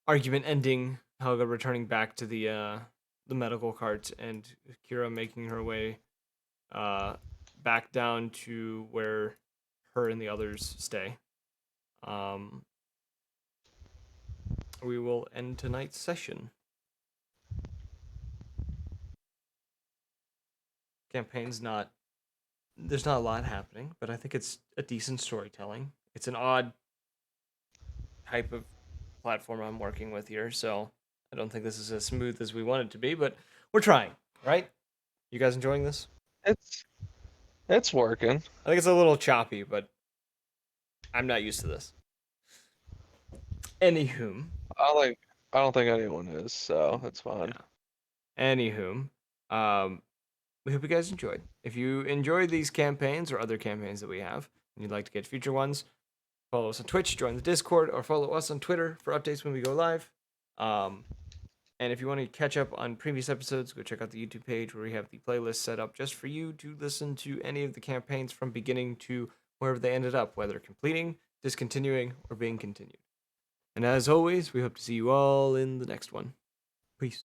argument ending, Helga returning back to the medical cart, and Kira making her way back down to where her and the others stay. We will end tonight's session. Campaign's not. There's not a lot happening, but I think it's a decent storytelling. It's an odd type of platform I'm working with here, so I don't think this is as smooth as we want it to be, but we're trying, right? You guys enjoying this? It's working. I think it's a little choppy, but I'm not used to this. Anywho, I don't think anyone is, so it's fine. yeah. Anywho, we hope you guys enjoyed. If you enjoyed these campaigns or other campaigns that we have, and you'd like to get future ones, follow us on Twitch, join the Discord, or follow us on Twitter for updates when we go live. And if you want to catch up on previous episodes, go check out the YouTube page where we have the playlist set up just for you to listen to any of the campaigns from beginning to wherever they ended up, whether completing, discontinuing, or being continued. And as always, we hope to see you all in the next one. Peace.